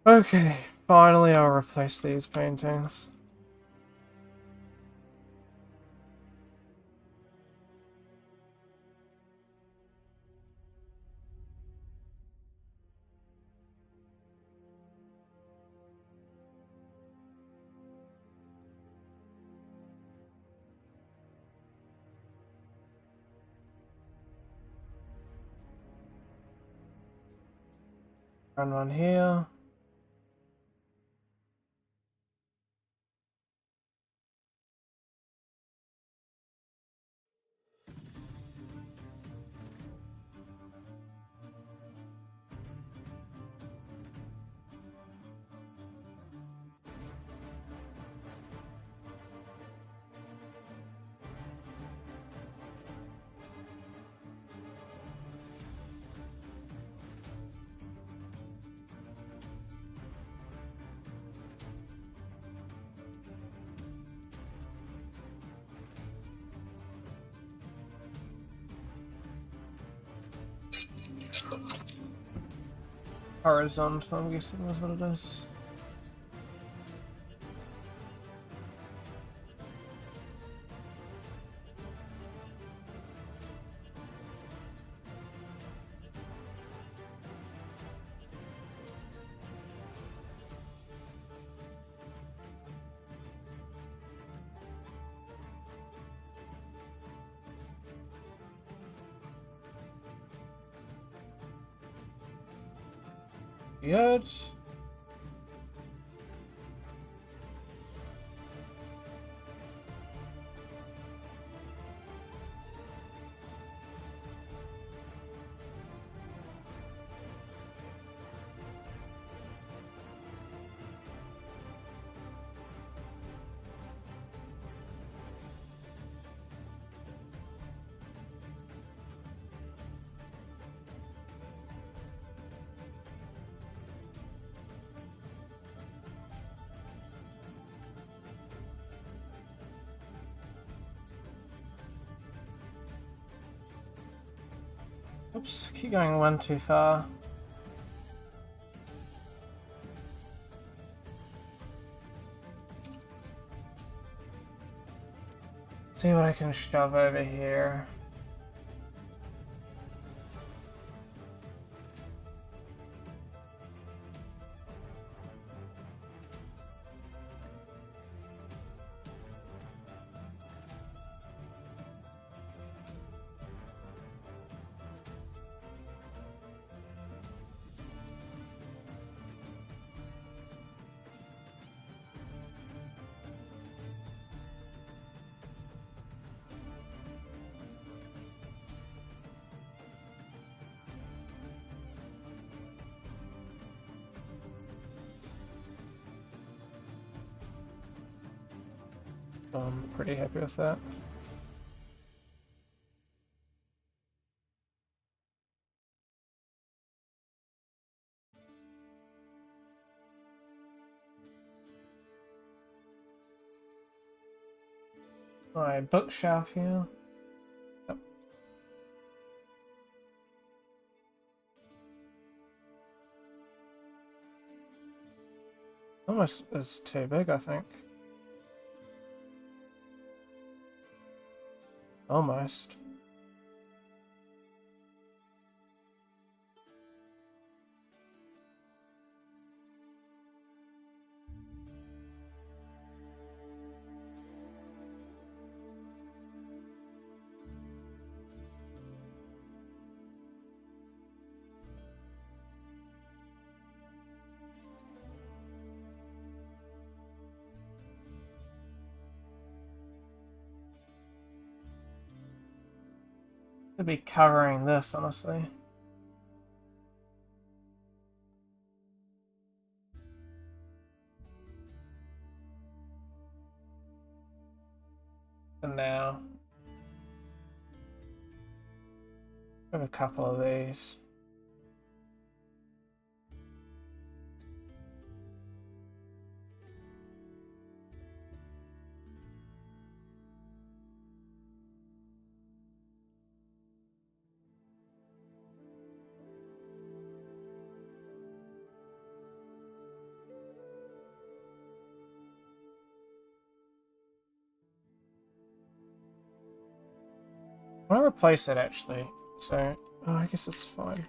Okay, finally I'll replace these paintings. Run here. Horizontal, I'm guessing that's what it is. Good. Oops, keep going one too far. See what I can shove over here. I'm pretty happy with that. My bookshelf here. Yep. Almost is too big, I think. Almost. Could be covering this, honestly. And now, I have a couple of these. I want to replace it actually, so I guess it's fine.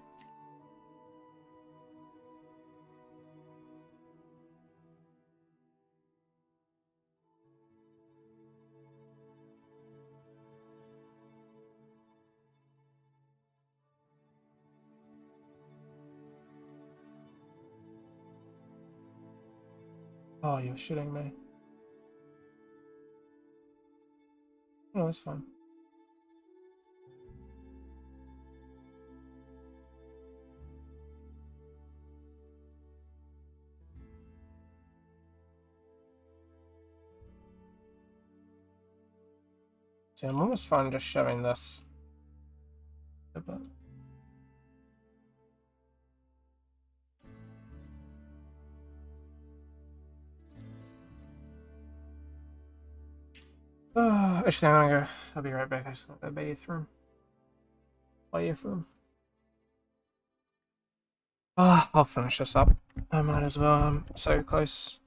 Oh, you're shitting me. Oh, that's fine. See, I'm almost fine just shoving this. But actually, I'm gonna go. I'll be right back. I just got the bathroom. Bathroom. I'll finish this up. I might as well. I'm so close.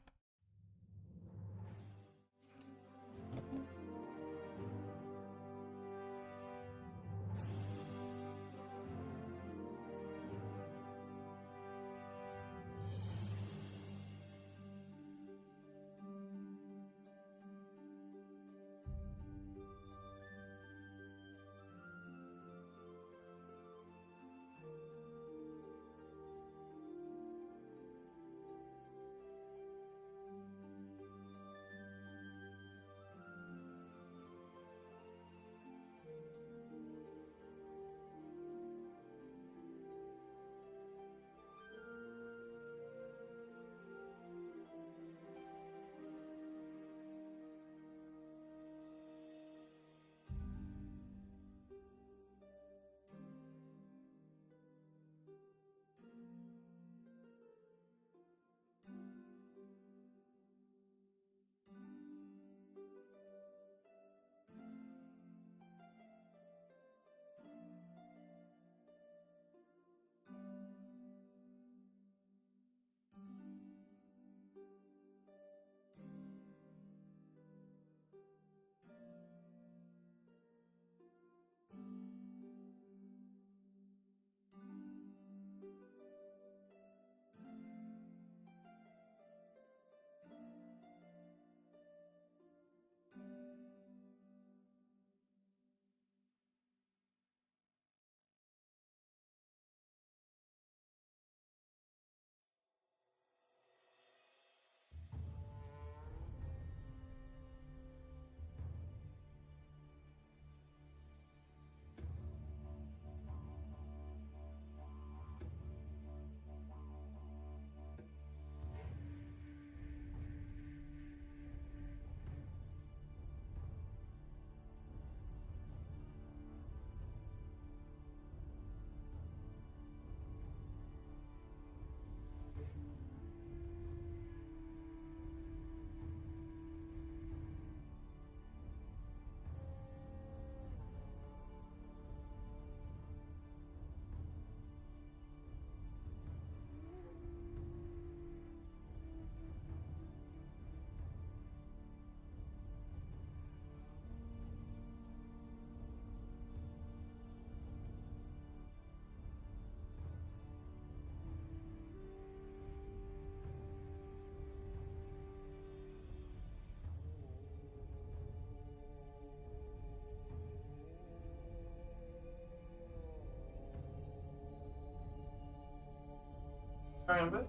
Iron book.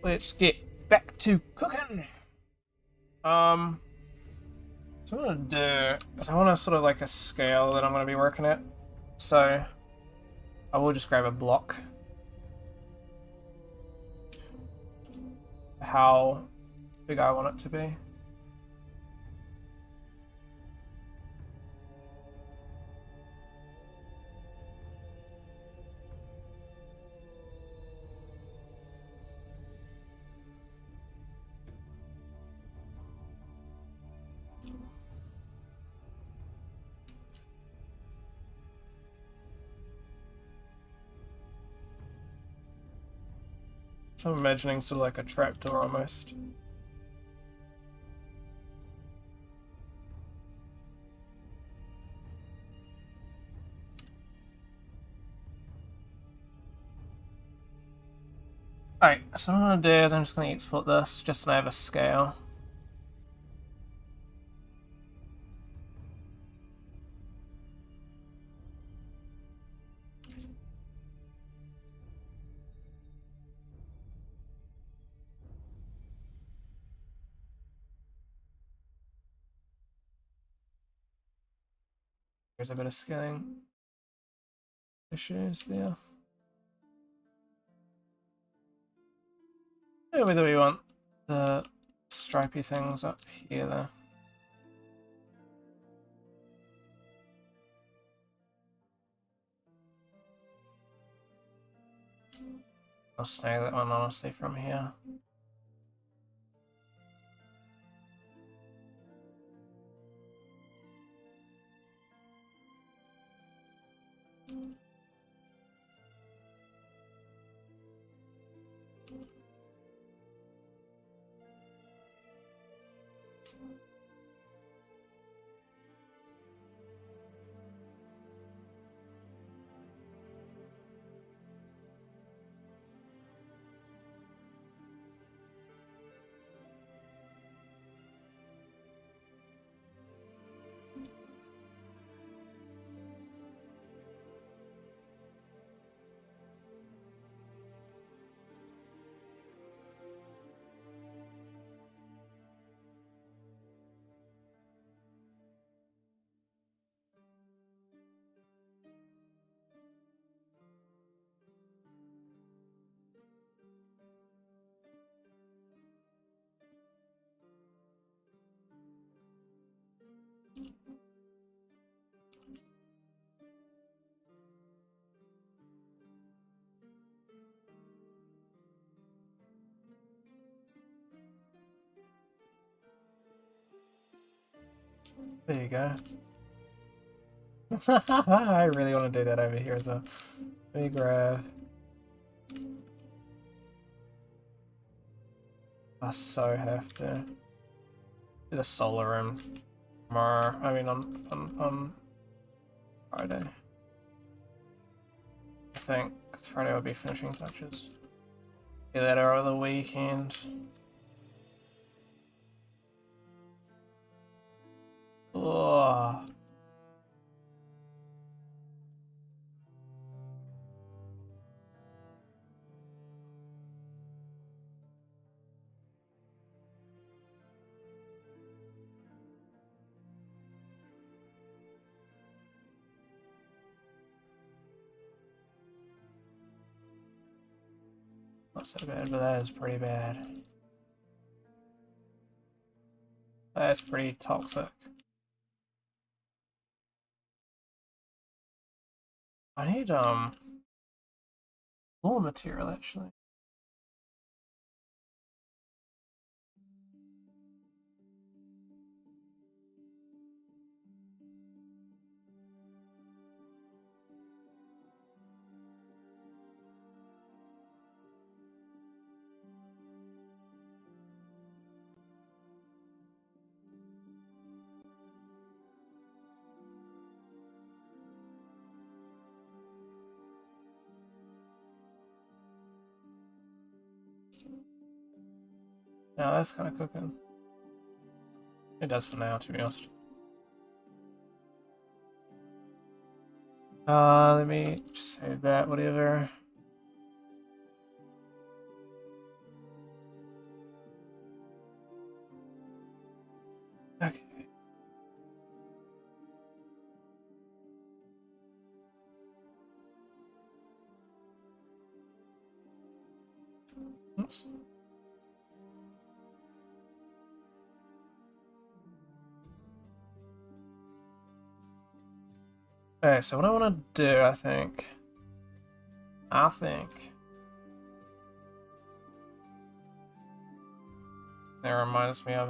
Let's get back to cooking. So what I'm gonna do is I want to sort of like a scale that I'm gonna be working at. So I will just grab a block. How big I want it to be. So I'm imagining sort of like a trapdoor almost. Alright, so what I'm gonna do is I'm just gonna export this just so I have a scale. There's a bit of scaling issues there. Yeah, whether we want the stripy things up here though. I'll snag that one honestly from here. There you go. I really want to do that over here as well. Let me grab. I so have to do the solar room tomorrow. I mean on Friday. I think because Friday will be finishing touches. Get that over the weekend. Oh. Not so bad, but that is pretty bad. That's pretty toxic. I need more material actually. Now that's kind of cooking. It does for now, to be honest. Let me just save that, whatever. Okay. Oops. Okay, so what I want to do, I think that reminds me of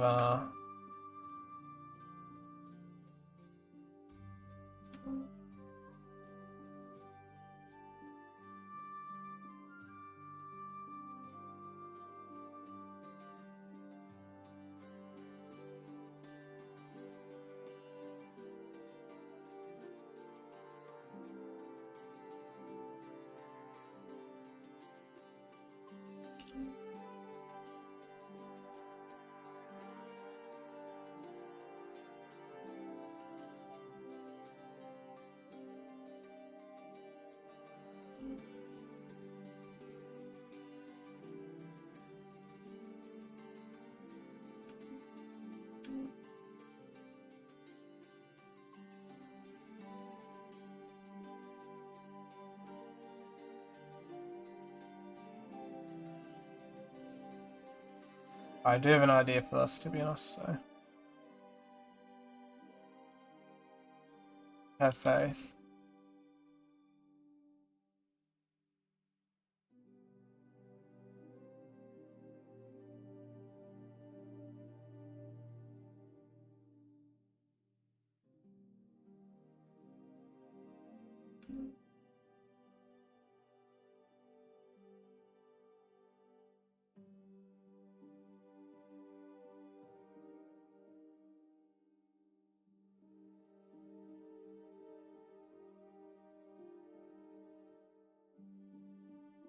I do have an idea for this, to be honest, so have faith.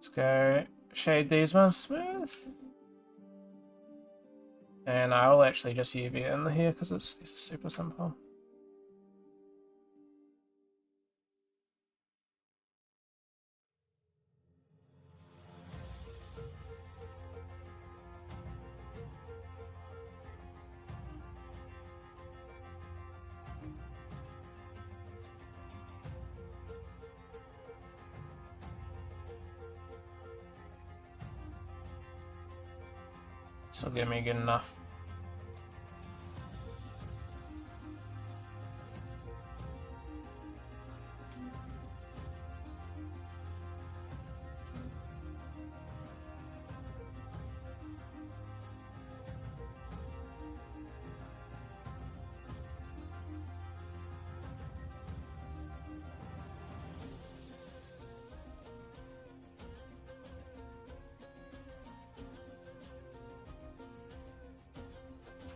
Let's go shade these ones smooth. And I will actually just UV in here because this is super simple. This will give me good enough.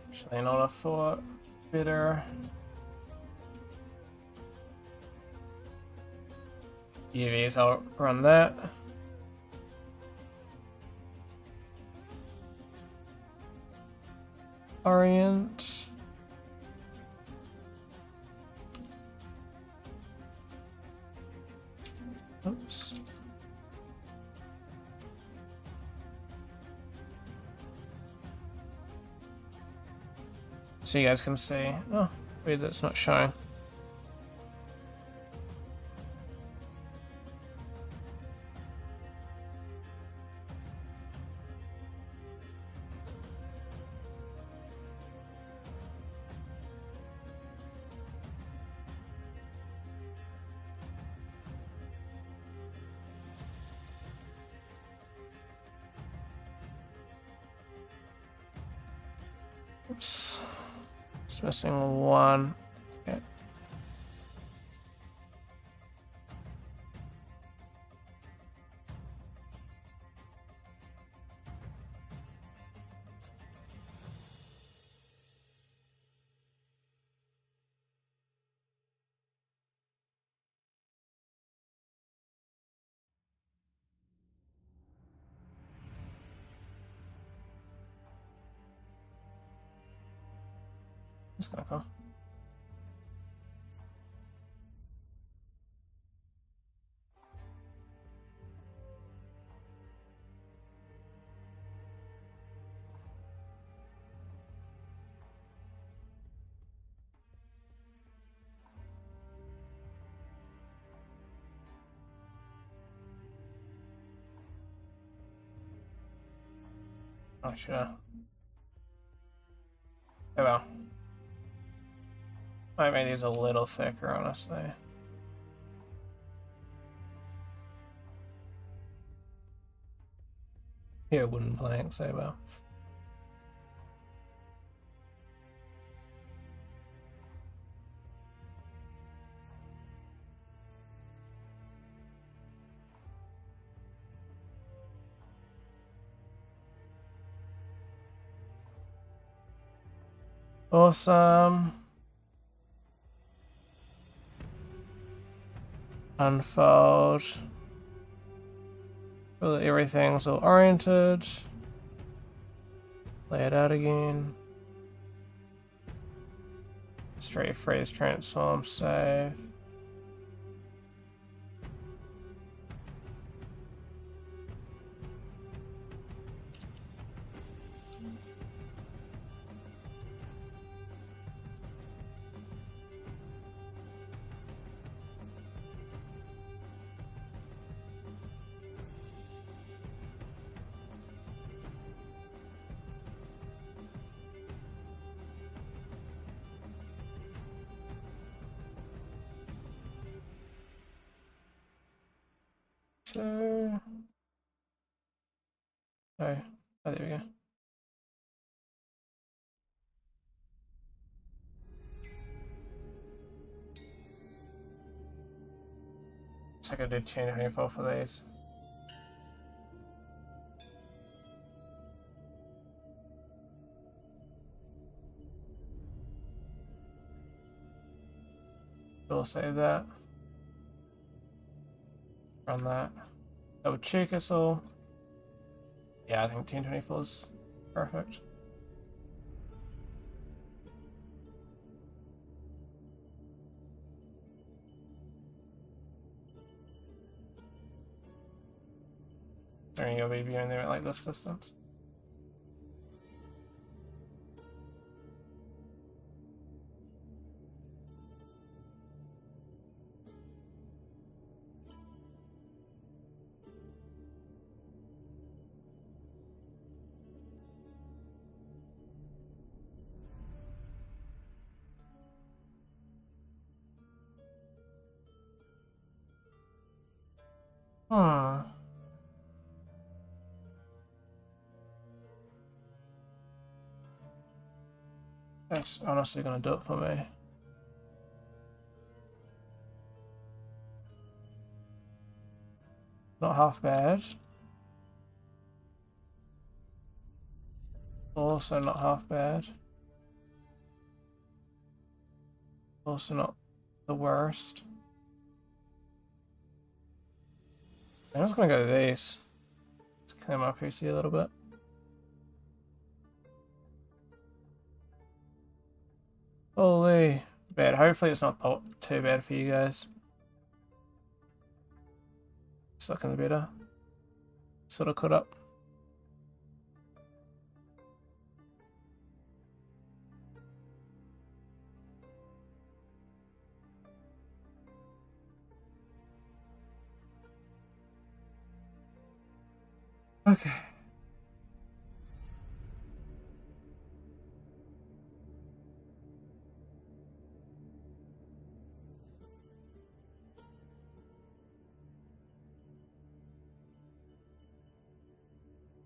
Actually, not a thought. Bitter. UVs, I'll run that. Orient. Oops. So you guys can see. Oh, weird that it's not showing. Oops. It's missing one. Okay. That's kind of cool. I should have. Oh well. Might make these a little thicker, honestly. Yeah, wooden planks, oh well. Awesome. Unfold. So everything's all oriented. Lay it out again. Straight freeze transform save. So, oh, there we go. So I could do chain 24 for these. We'll save that. Run that. Double check us all. Yeah, I think 1024 is perfect. Turning your baby in there at like this distance. That's honestly gonna do it for me. Not half bad. Also not half bad. Also not the worst. I'm just gonna go to these. Let's clear my PC a little bit. Holy bad. Hopefully it's not too bad for you guys. It's looking better. Sort of caught up. Okay.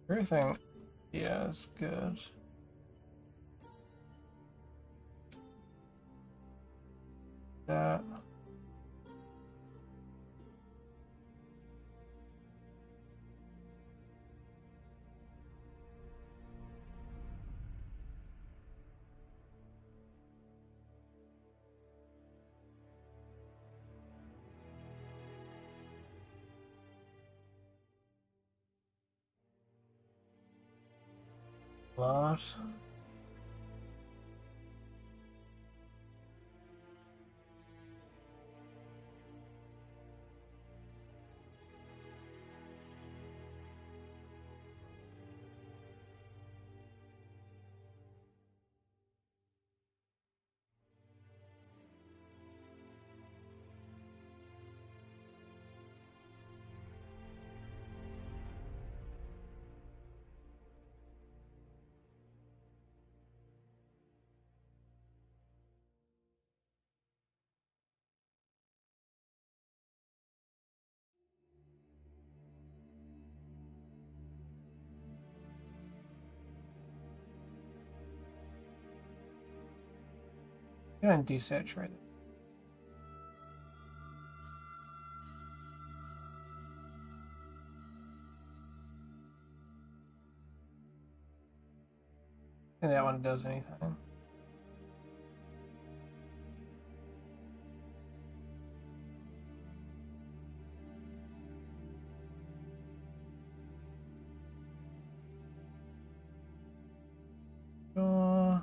Everything, yeah, is good. That. What? Go and desaturate it. I think that one does anything. Sure.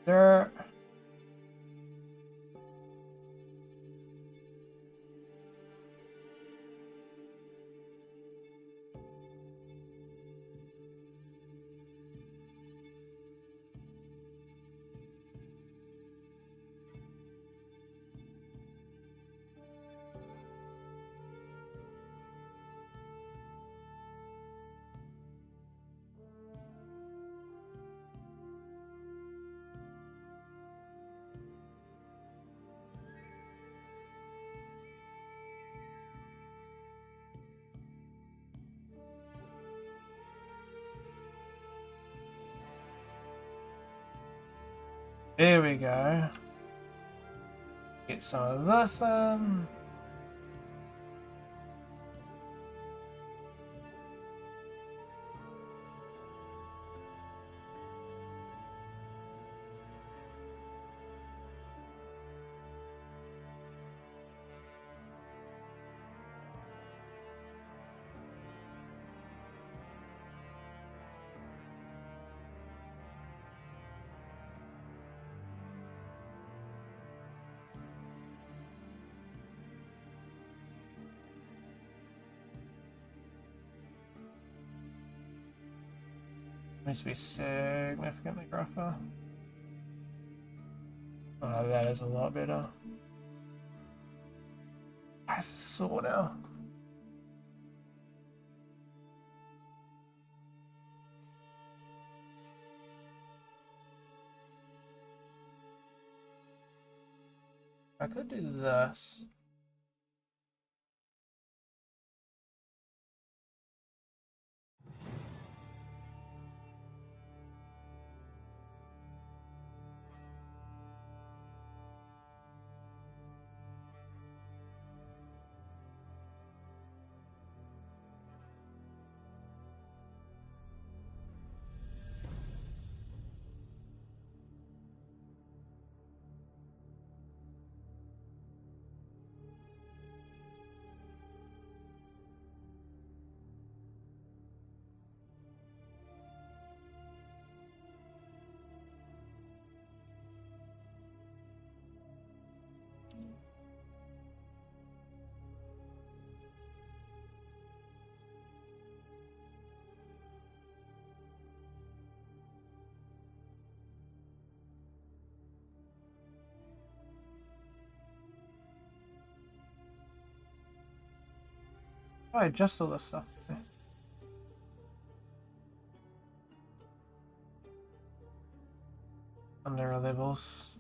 There. There we go. Get some of this in. Needs to be significantly rougher. Oh, that is a lot better. Why is it sore now? I could do this. Oh, I adjust all this stuff. Under labels.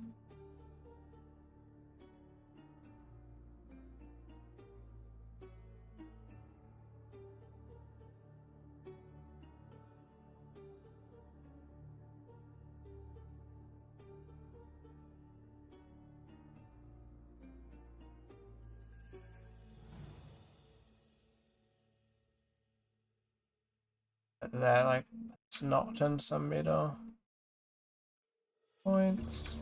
That like it's knocked in some middle points.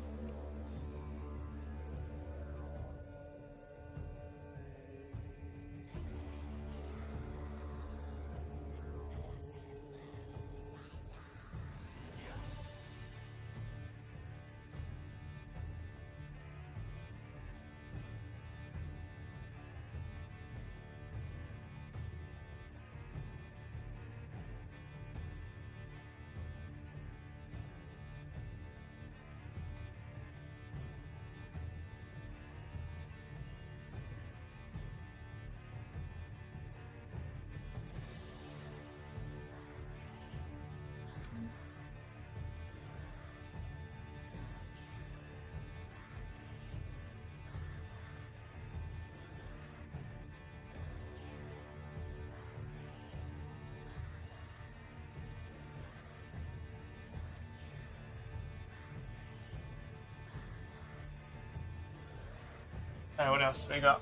Okay, what else we got?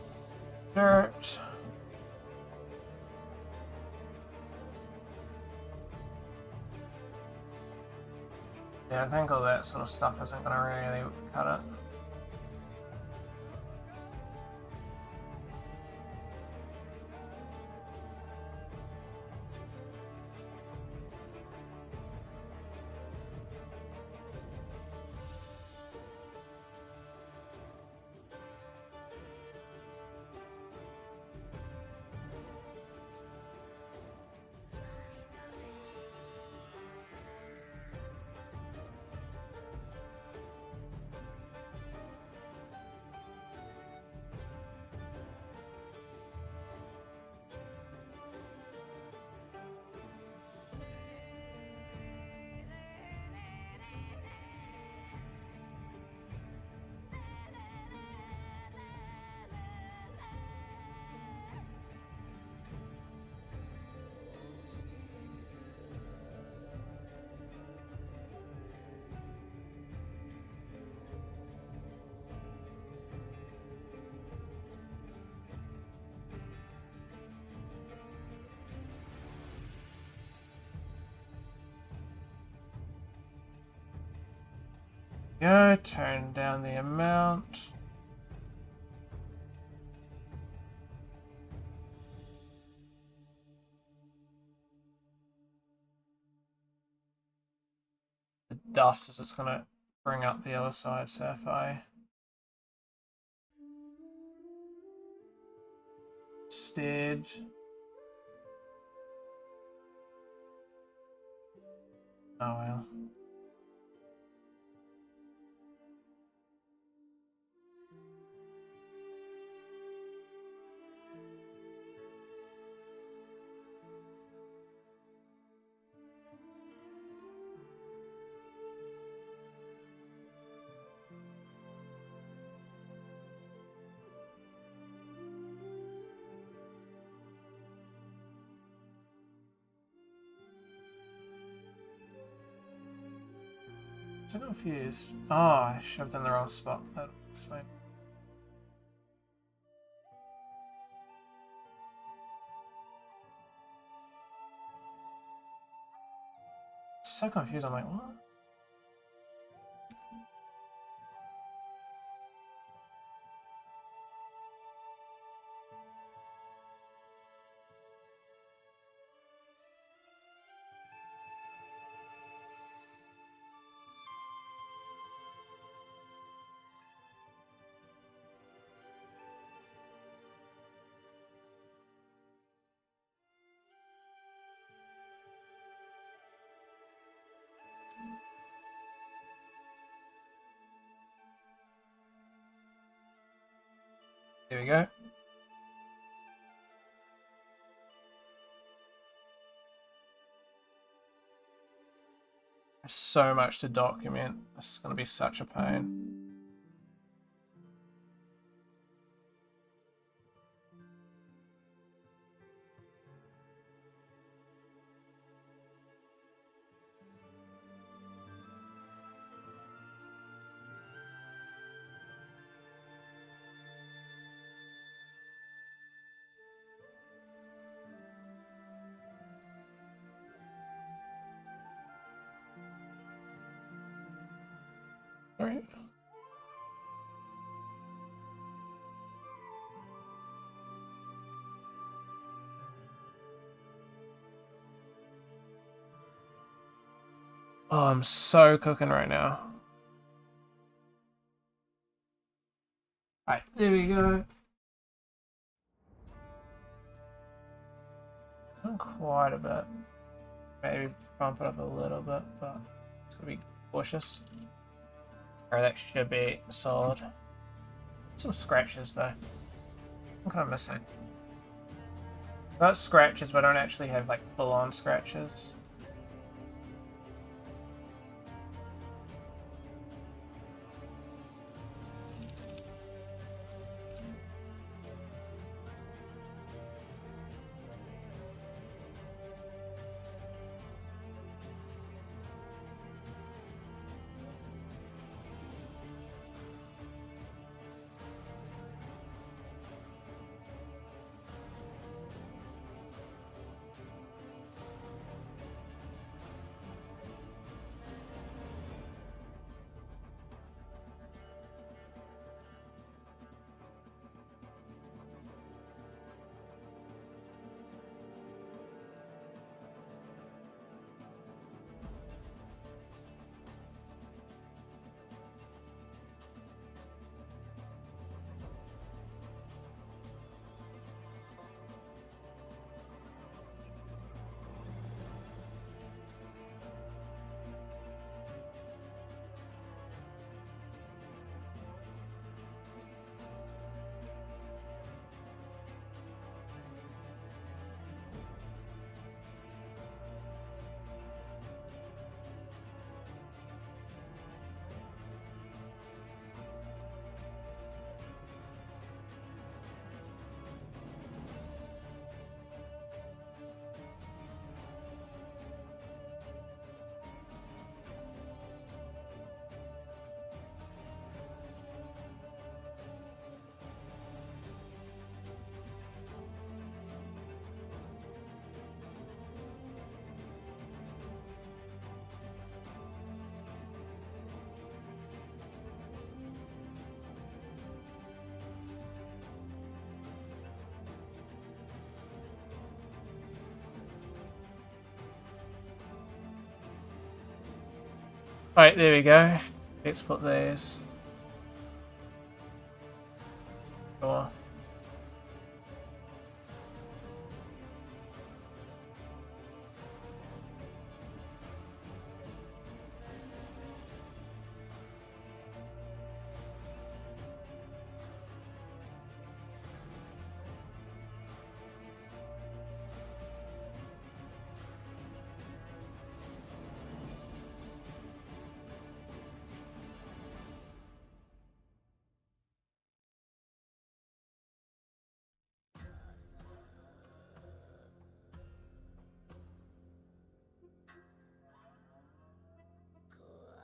Dirt. Yeah, I think all that sort of stuff isn't going to really cut it. Go, turn down the amount. The dust is it's gonna bring up the other side, so if I instead oh well. So confused. Oh, I shoved in the wrong spot. That'll explain. So confused. I'm like, what? Here we go. There's so much to document. This is going to be such a pain. Right. Oh, I'm so cooking right now. Alright, there we go. Not quite a bit. Maybe bump it up a little bit, but it's gonna be cautious. Or that should be solid. Some scratches though. What am I missing? Got scratches, but I don't actually have like full-on scratches. Right, there we go. Let's put these. Sure.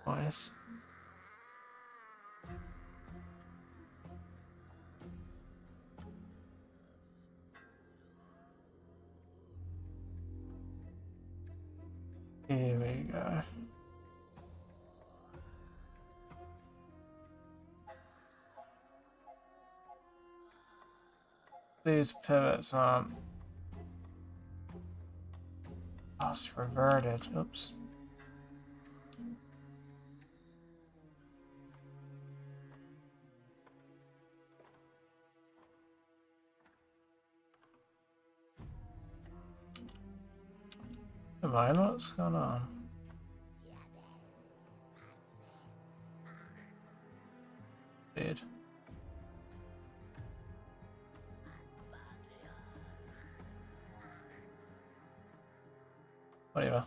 Nice. Here we go. These pivots aren't. Oh, it's reverted. Oops. Am I not? What's going on? Weird. Whatever.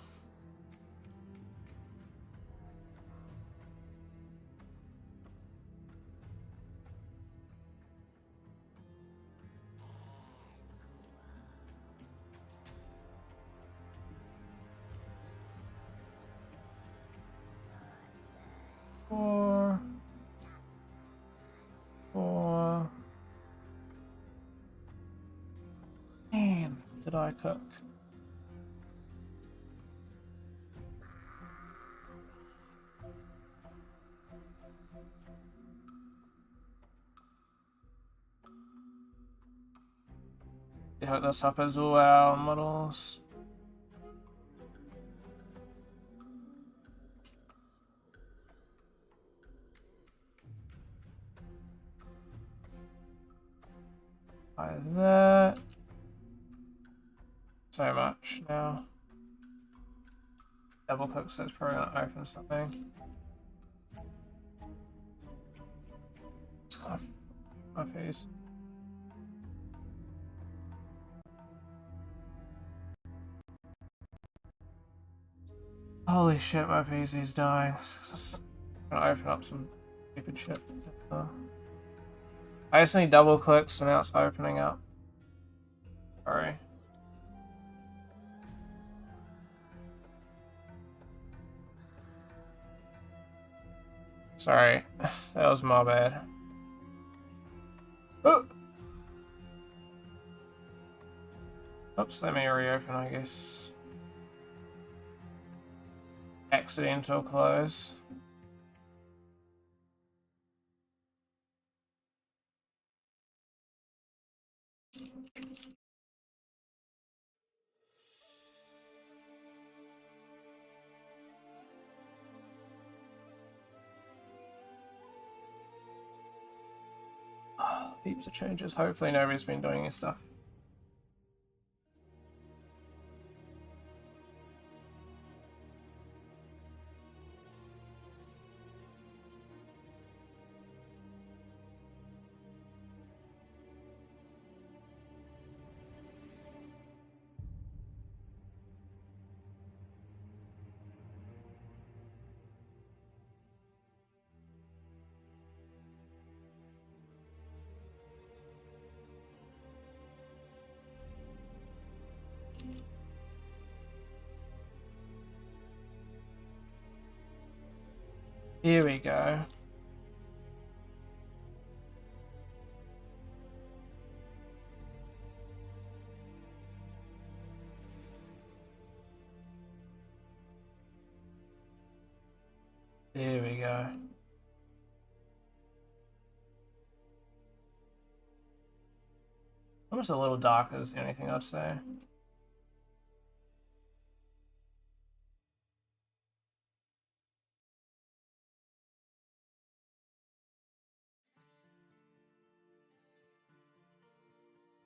Four. Man, did I cook? Hook this up as well, models. By that. So much now. Double click, so it's probably gonna open something. It's kind of my face. Holy shit, my PC's dying. I'm gonna open up some stupid shit. I just need double clicks and now it's opening up. Sorry. Sorry, that was my bad. Oh. Oops, let me reopen, I guess. Accidental close. Heaps of changes. Hopefully nobody's been doing this stuff. Here we go. There we go. Almost a little darker is the only thing I'd say.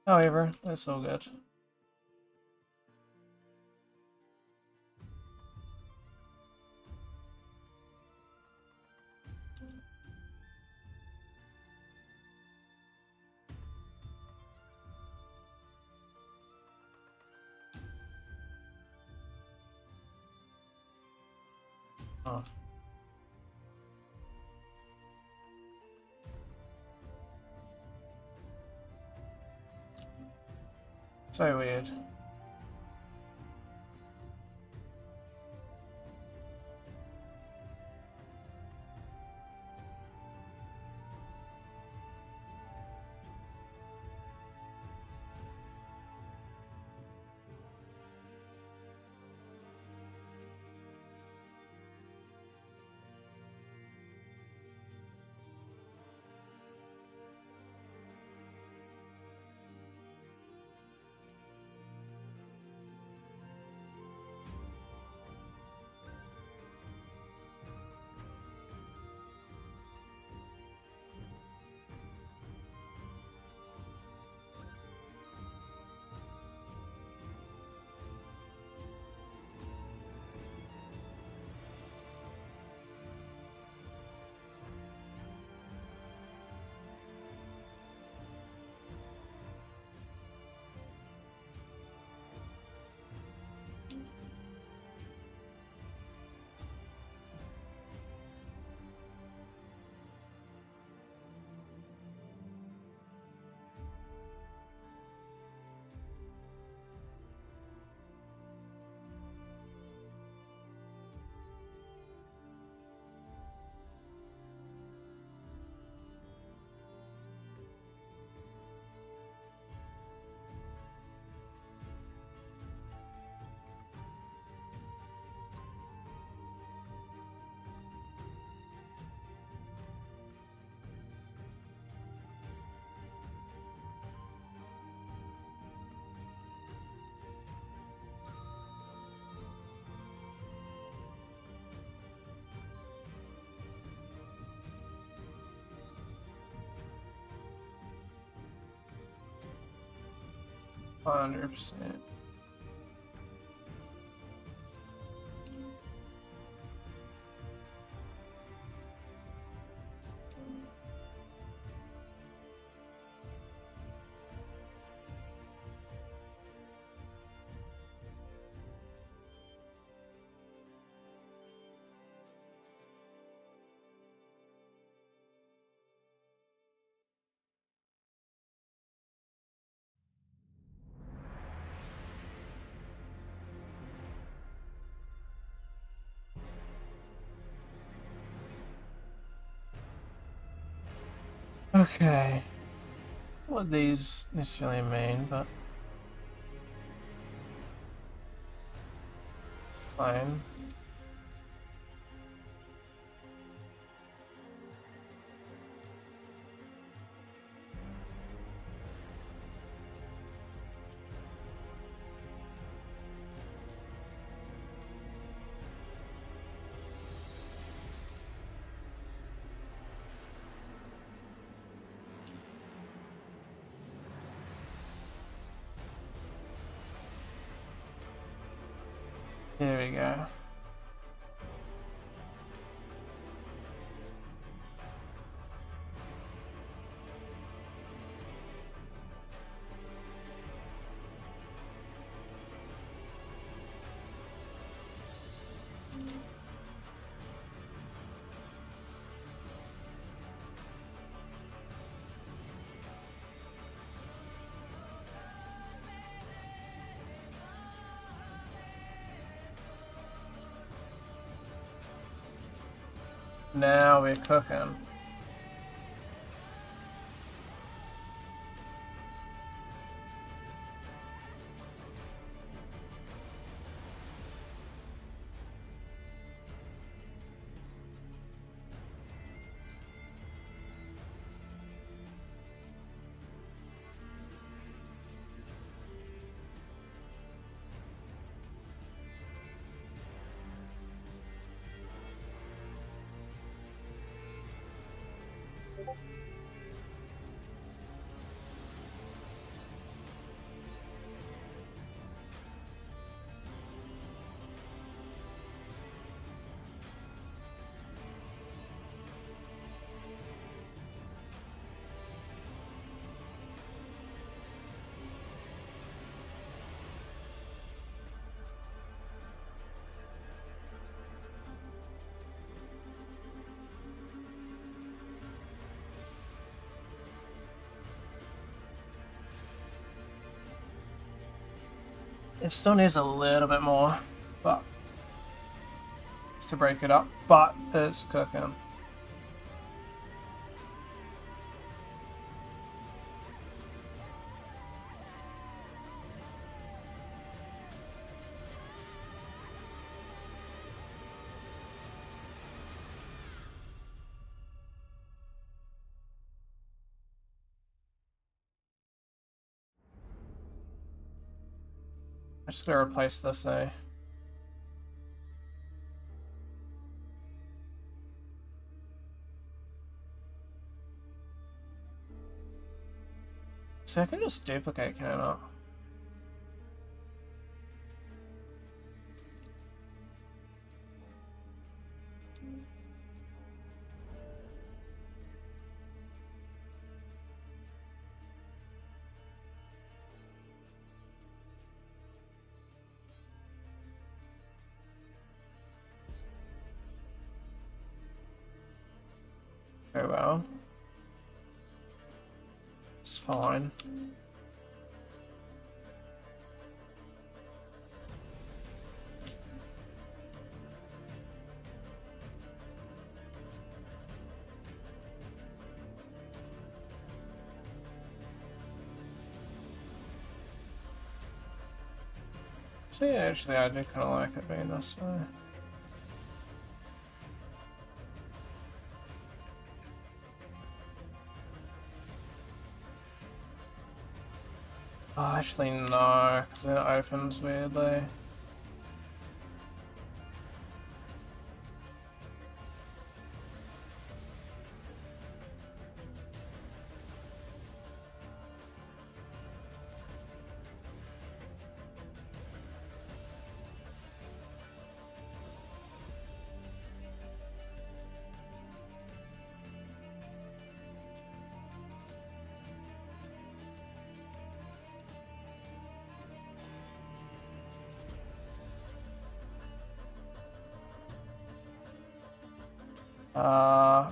However, that's all good. Oh. So weird. %. Okay. What these necessarily mean, but fine. There we go. Now we're cooking. It still needs a little bit more, but to break it up, but it's cooking. I'm just gonna replace this, eh? So I can just duplicate, can I not? Very well. It's fine. See, actually, I do kind of like it being this way. Oh, actually, no, because it opens weirdly.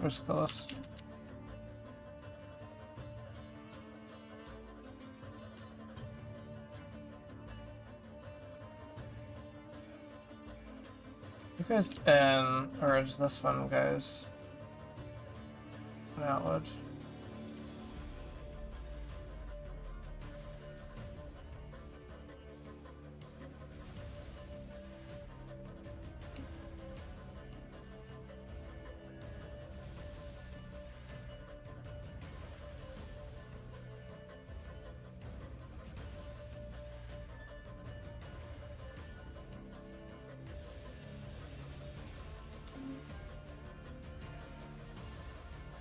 Where's this? It goes in, or is this one goes outward?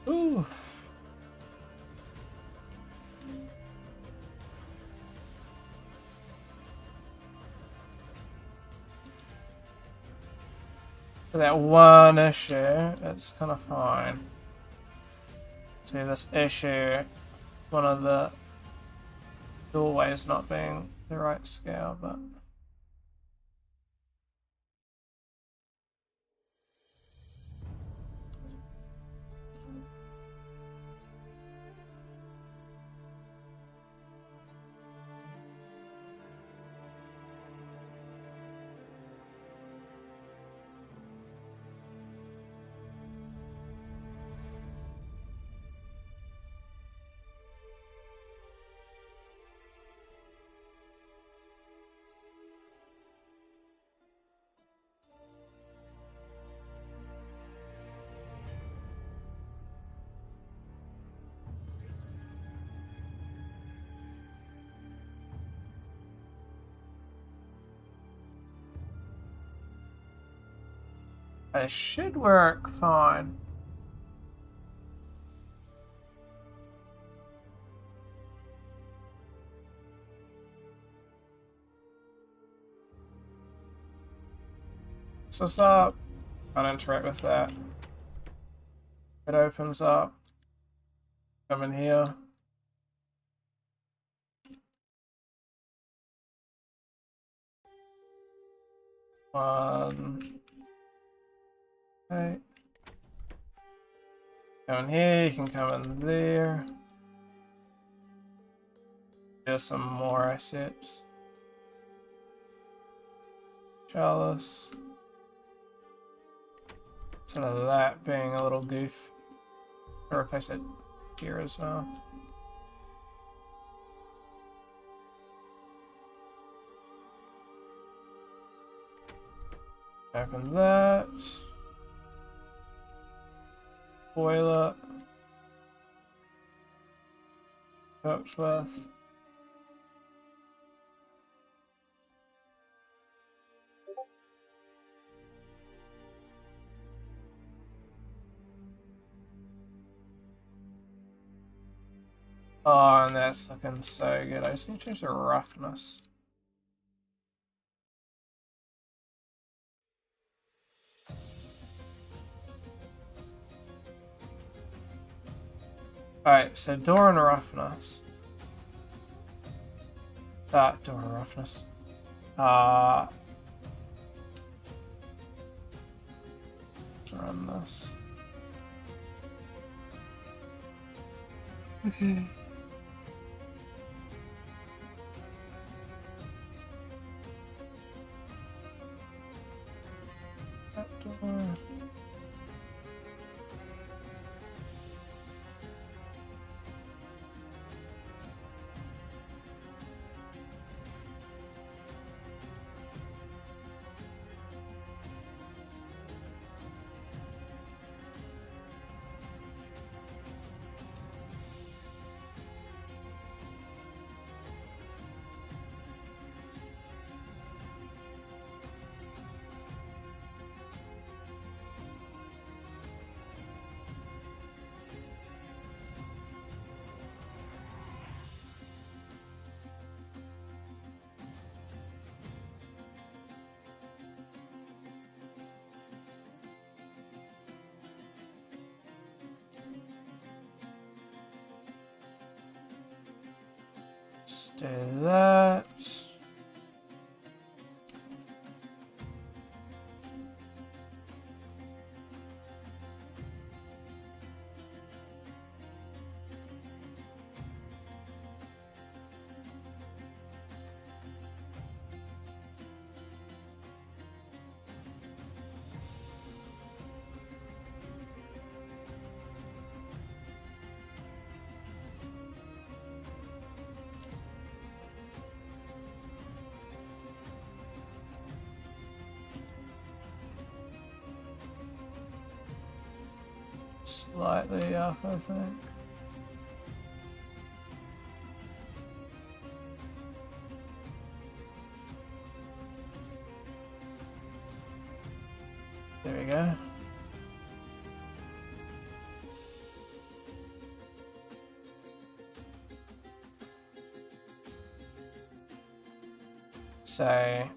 Ooh. For that one issue, it's kind of fine. So this issue, one of the doorways not being the right scale, but... It should work fine. So up, I'll interact with that. It opens up. Come in here. One. Okay. Come in here, you can come in there. There's some more assets. Chalice. Instead of that being a little goof. I'll replace it here as well. Open that. Boil it. Birchworth. Oh, and that's looking so good. I just need to change the roughness. Alright, so door and roughness. Door and roughness. Run this. Okay. That door. Do that. Slightly off, I think. There we go. So, I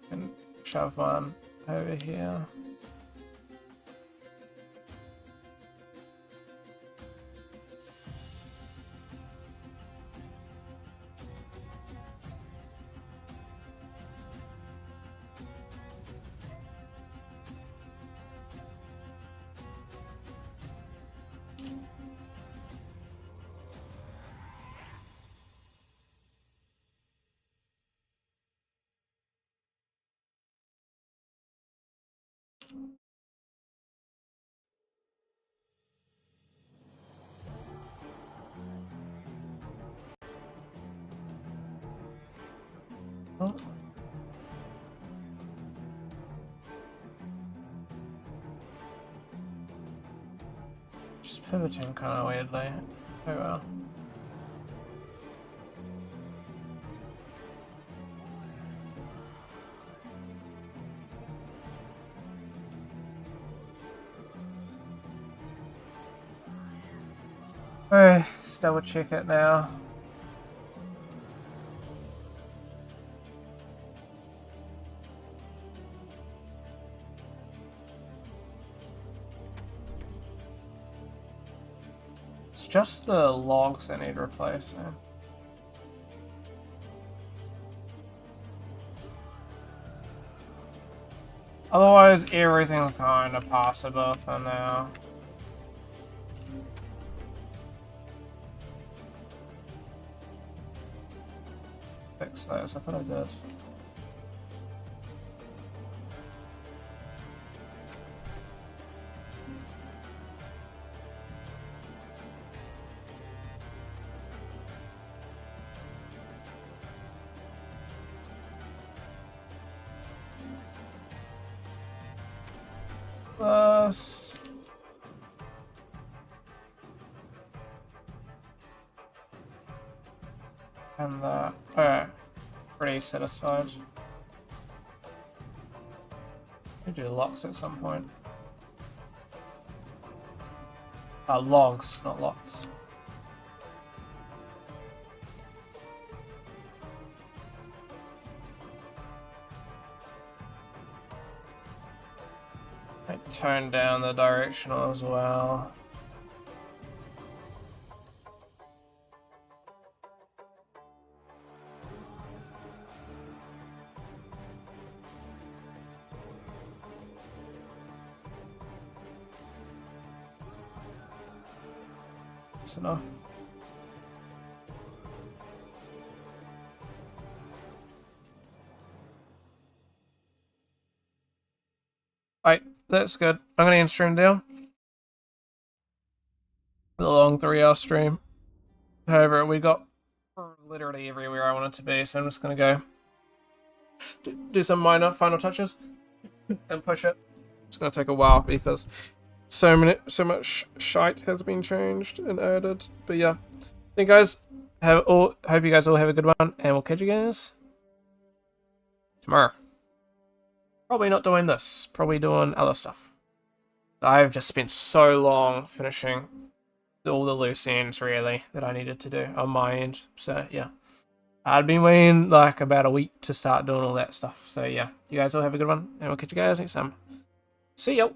can shove one over here. Oh. Just pivoting kind of weirdly. Oh well. Alright, let's double check it now. It's just the logs I need replacing. Otherwise, everything's kind of possible for now. Fix those, I thought I did. this. And oh, pretty satisfied. We do locks at some point. Logs, not locks. I turn down the directional as well. That's enough. Right, that's good. I'm gonna end stream down. A long 3-hour stream. However, we got literally everywhere I wanted to be, so I'm just gonna go do some minor final touches and push it. It's gonna take a while because so much shite has been changed and added. But yeah, thank you guys. Hope you guys all have a good one, and we'll catch you guys tomorrow. Probably not doing this. Probably doing other stuff. I've just spent so long finishing all the loose ends, really, that I needed to do on my end. So yeah, I'd been waiting like about a week to start doing all that stuff. So yeah, you guys all have a good one, and we'll catch you guys next time. See ya.